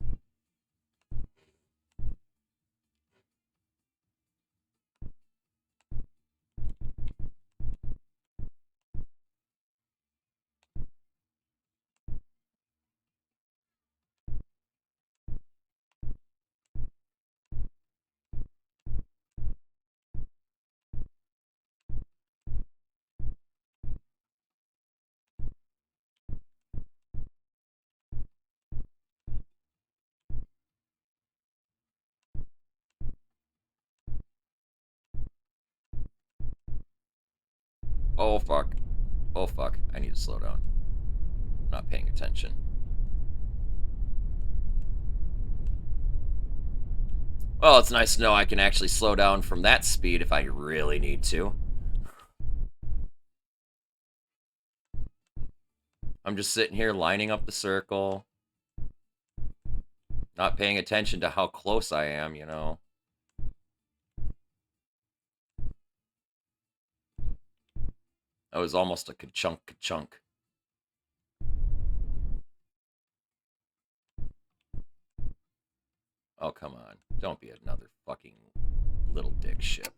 Oh, fuck. Oh, fuck. I need to slow down. I'm not paying attention. Well, it's nice to know I can actually slow down from that speed if I really need to. I'm just sitting here lining up the circle. Not paying attention to how close I am, you know. That was almost a ka-chunk. Oh, come on. Don't be another fucking little dick ship.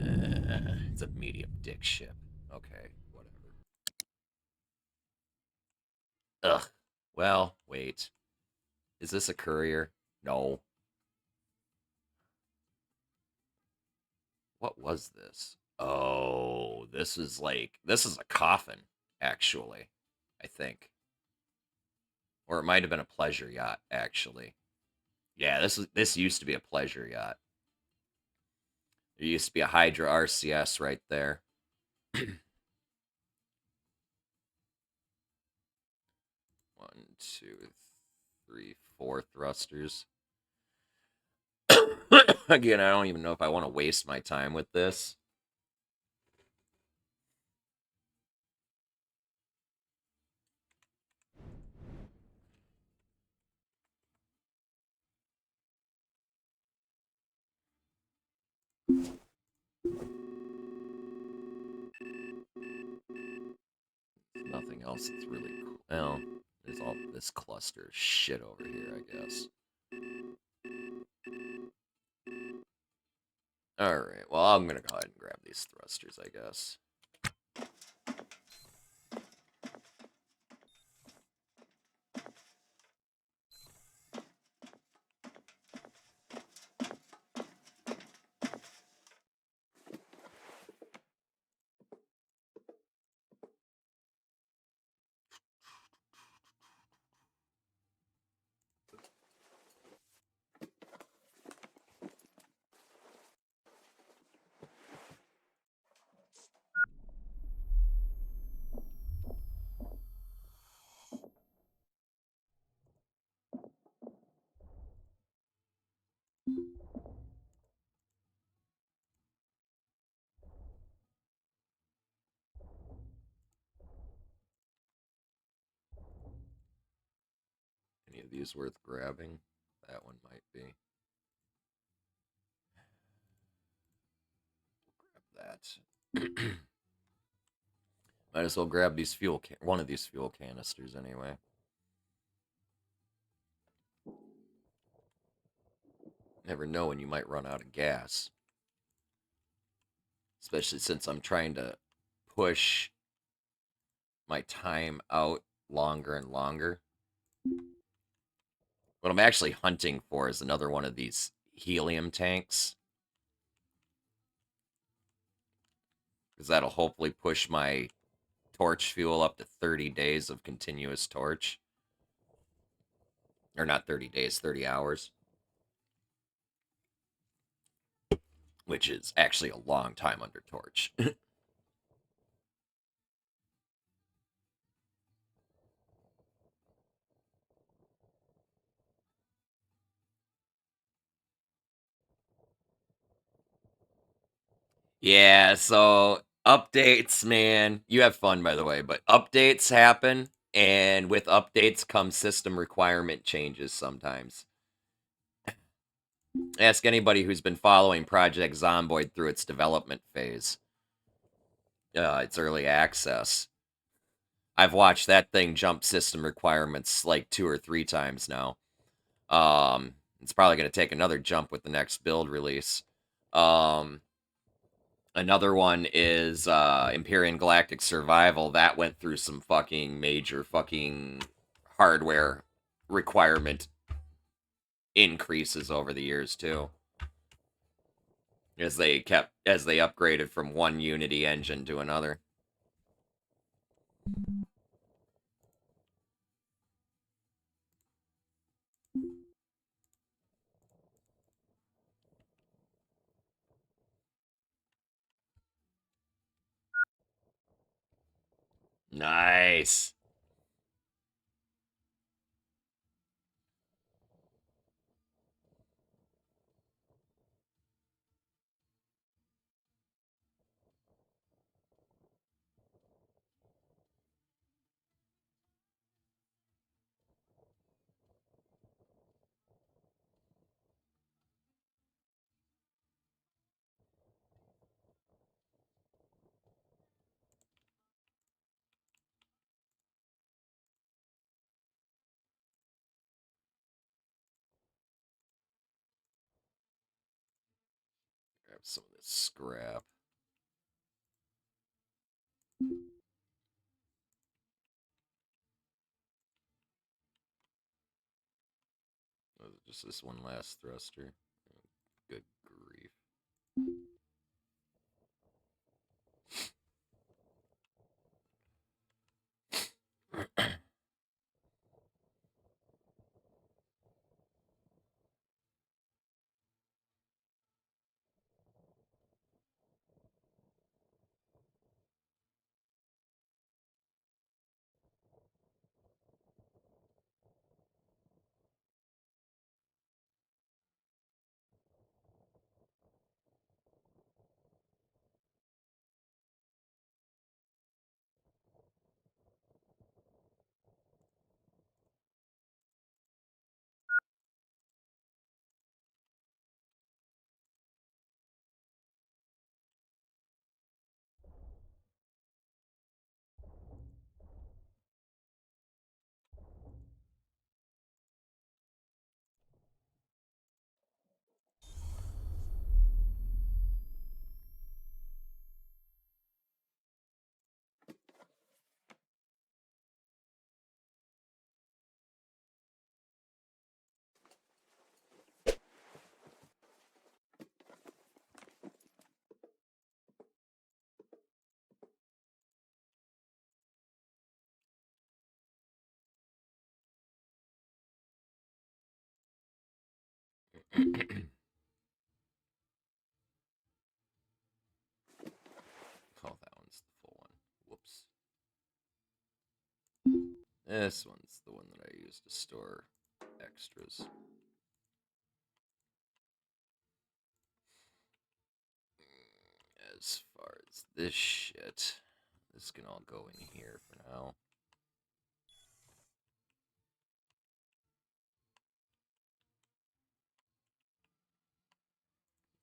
It's a medium dick ship. Okay, whatever. Ugh. Well, wait. Is this a courier? No. What was this? Oh, this is a coffin, actually, I think. Or it might have been a pleasure yacht, actually. Yeah, this used to be a pleasure yacht. There used to be a Hydra RCS right there. 1, 2, 3, 4 thrusters. Again, I don't even know if I want to waste my time with this. nothing else that's really cool. Well, there's all this cluster of shit over here, I guess. Alright, well, I'm gonna go ahead and grab these thrusters, I guess. Any of these worth grabbing? That one might be. Grab that. Might as well grab these one of these fuel canisters anyway. Never know when you might run out of gas. Especially since I'm trying to push my time out longer and longer. What I'm actually hunting for is another one of these helium tanks. Because that'll hopefully push my torch fuel up to 30 days of continuous torch. Or not 30 days, 30 hours. Which is actually a long time under torch. Yeah, so updates, man. You have fun, by the way, but updates happen, and with updates come system requirement changes sometimes. Ask anybody who's been following Project Zomboid through its development phase. Its early access. I've watched that thing jump system requirements like 2 or 3 times now. It's probably going to take another jump with the next build release. Another one is Empyrean Galactic Survival. That went through some fucking major fucking hardware requirement increases over the years too. As they upgraded from one Unity engine to another. Nice. Grab some of this scrap. Just this one last thruster. Good grief. Oh, that one's the full one. Whoops. This one's the one that I use to store extras. As far as this shit, this can all go in here for now.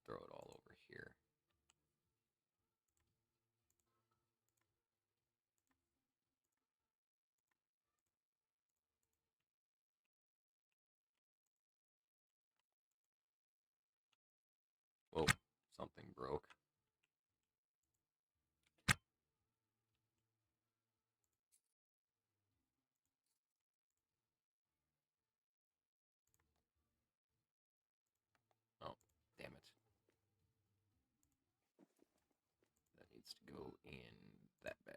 Throw it all over here. Whoa, something broke. Oh, damn it. That needs to go in that bag.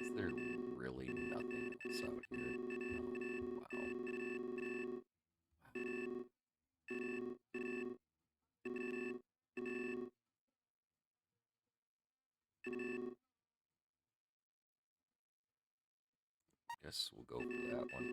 Is there really nothing else out here? No. Wow. Guess we'll go for that one.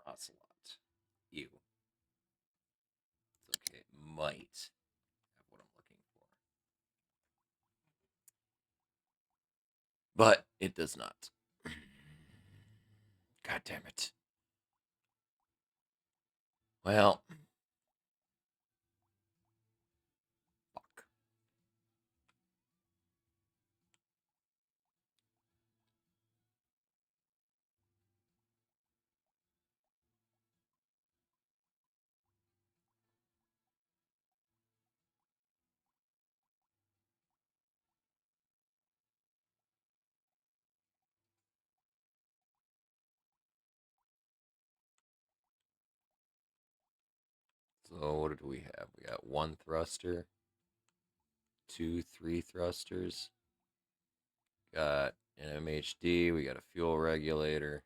Ocelot. You. It's okay. It might have what I'm looking for. But it does not. God damn it. Well. Fuck. So what did we have? We got 1 thruster, 2, 3 thrusters. Got an MHD. We got a fuel regulator.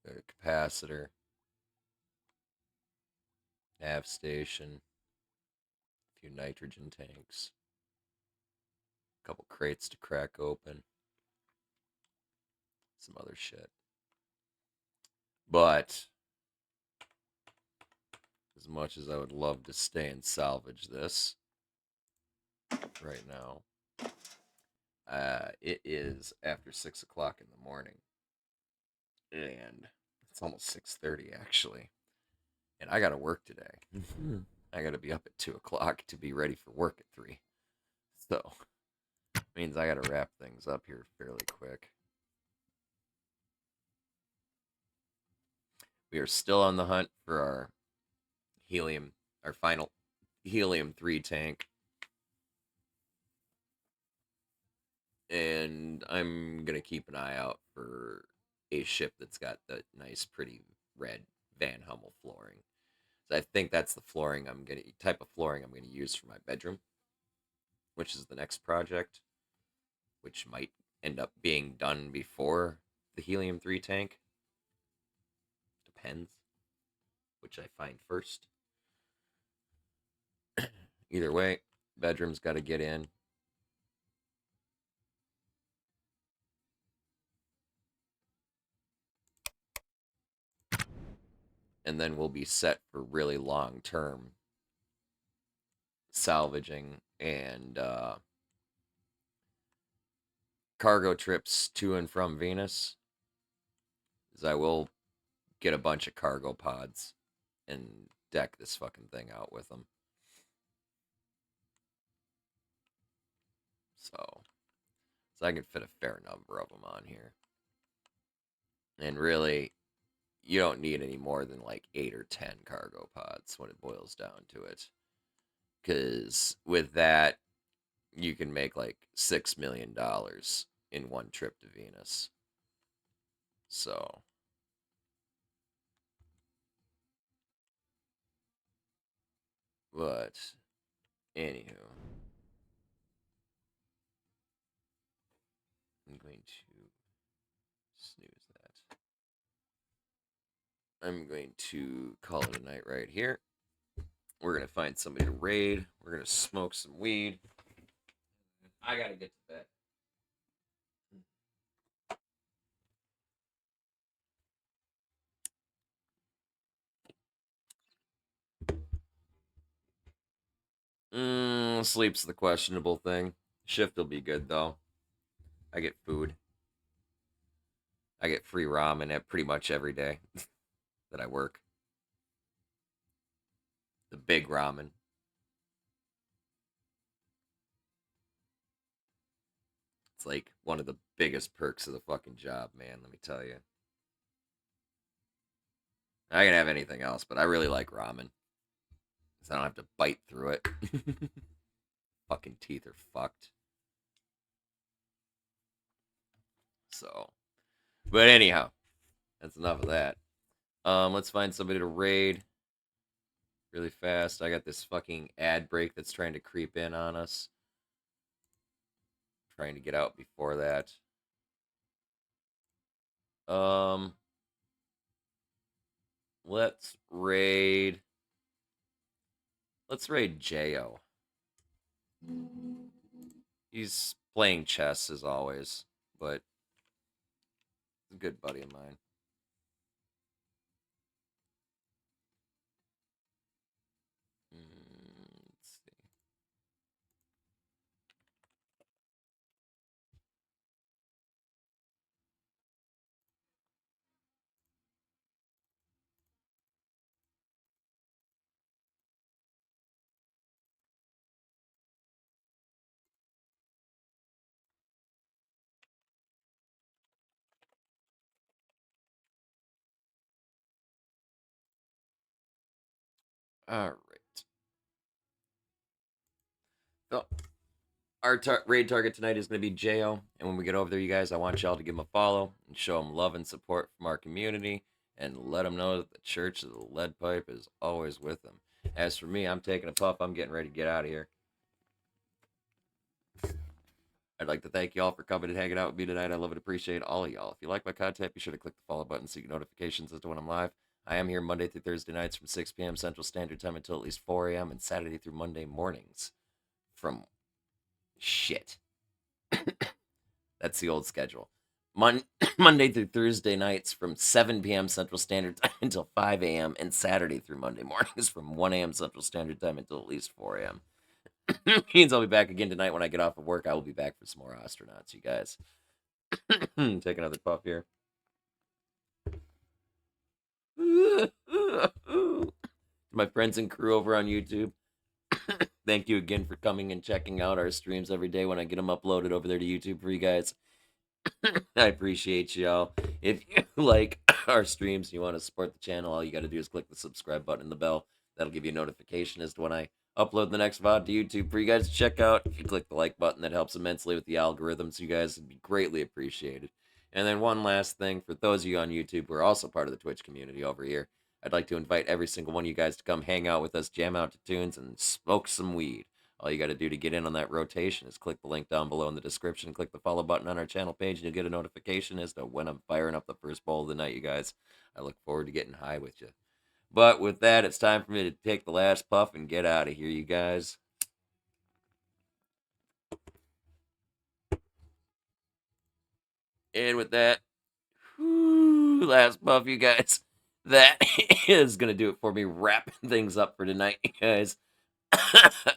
Got a capacitor. Nav station. A few nitrogen tanks. A couple crates to crack open. Some other shit. But As much as I would love to stay and salvage this right now. It is after 6 o'clock in the morning. And it's almost 6:30 actually. And I gotta work today. I gotta be up at 2 o'clock to be ready for work at 3. So, means I gotta wrap things up here fairly quick. We are still on the hunt for our final helium-3 tank. And I'm going to keep an eye out for a ship that's got the nice, pretty red Van Hummel flooring. So I think that's the type of flooring I'm going to use for my bedroom, which is the next project, which might end up being done before the helium-3 tank. Depends which I find first. Either way, bedroom's got to get in. And then we'll be set for really long-term salvaging and cargo trips to and from Venus. As I will get a bunch of cargo pods and deck this fucking thing out with them. So I can fit a fair number of them on here. And really, you don't need any more than like 8 or 10 cargo pods when it boils down to it. Because with that, you can make like $6 million in one trip to Venus. So, but anywho, I'm going to snooze that. I'm going to call it a night right here. We're going to find somebody to raid. We're going to smoke some weed. I got to get to bed. Sleep's the questionable thing. Shift will be good, though. I get food. I get free ramen at pretty much every day that I work. The big ramen. It's like one of the biggest perks of the fucking job, man, let me tell you. I can have anything else, but I really like ramen. So I don't have to bite through it. Fucking teeth are fucked. So, but anyhow, that's enough of that. Let's find somebody to raid really fast. I got this fucking ad break that's trying to creep in on us. Trying to get out before that. Let's raid Jo. He's playing chess as always, but he's a good buddy of mine. Let's see. All right. So, our raid target tonight is going to be Jo. And when we get over there, you guys, I want y'all to give him a follow and show him love and support from our community and let him know that the Church of the Lead Pipe is always with him. As for me, I'm taking a puff. I'm getting ready to get out of here. I'd like to thank y'all for coming and hanging out with me tonight. I love and appreciate all of y'all. If you like my content, be sure to click the follow button so you get notifications as to when I'm live. I am here Monday through Thursday nights from 6 p.m. Central Standard Time until at least 4 a.m. and Saturday through Monday mornings from shit. That's the old schedule. Monday through Thursday nights from 7 p.m. Central Standard Time until 5 a.m. and Saturday through Monday mornings from 1 a.m. Central Standard Time until at least 4 a.m. Means I'll be back again tonight when I get off of work. I will be back for some more Ostranauts, you guys. Take another puff here. My friends and crew over on YouTube, thank you again for coming and checking out our streams every day when I get them uploaded over there to YouTube for you guys. I appreciate y'all. If you like our streams and you want to support the channel, all you got to do is click the subscribe button and the bell. That'll give you a notification as to when I upload the next VOD to YouTube for you guys to check out. If you click the like button, that helps immensely with the algorithms. You guys would be greatly appreciated. And then one last thing, for those of you on YouTube who are also part of the Twitch community over here, I'd like to invite every single one of you guys to come hang out with us, jam out to tunes, and smoke some weed. All you got to do to get in on that rotation is click the link down below in the description, click the follow button on our channel page, and you'll get a notification as to when I'm firing up the first bowl of the night, you guys. I look forward to getting high with you. But with that, it's time for me to take the last puff and get out of here, you guys. And with that, last puff, you guys. That is going to do it for me, wrapping things up for tonight, you guys.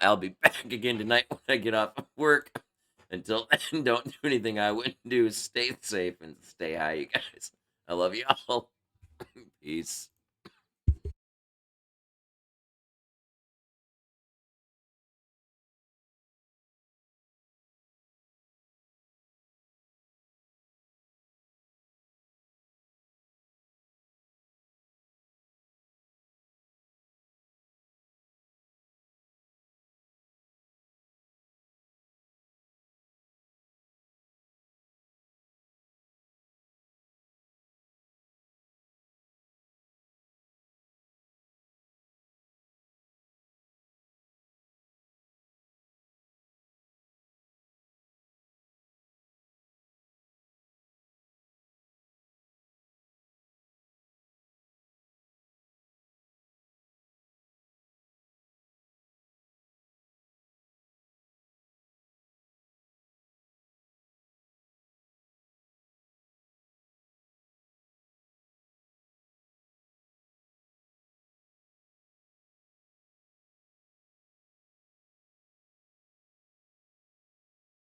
I'll be back again tonight when I get off of work. Until then, don't do anything I wouldn't do. Stay safe and stay high, you guys. I love you all. Peace.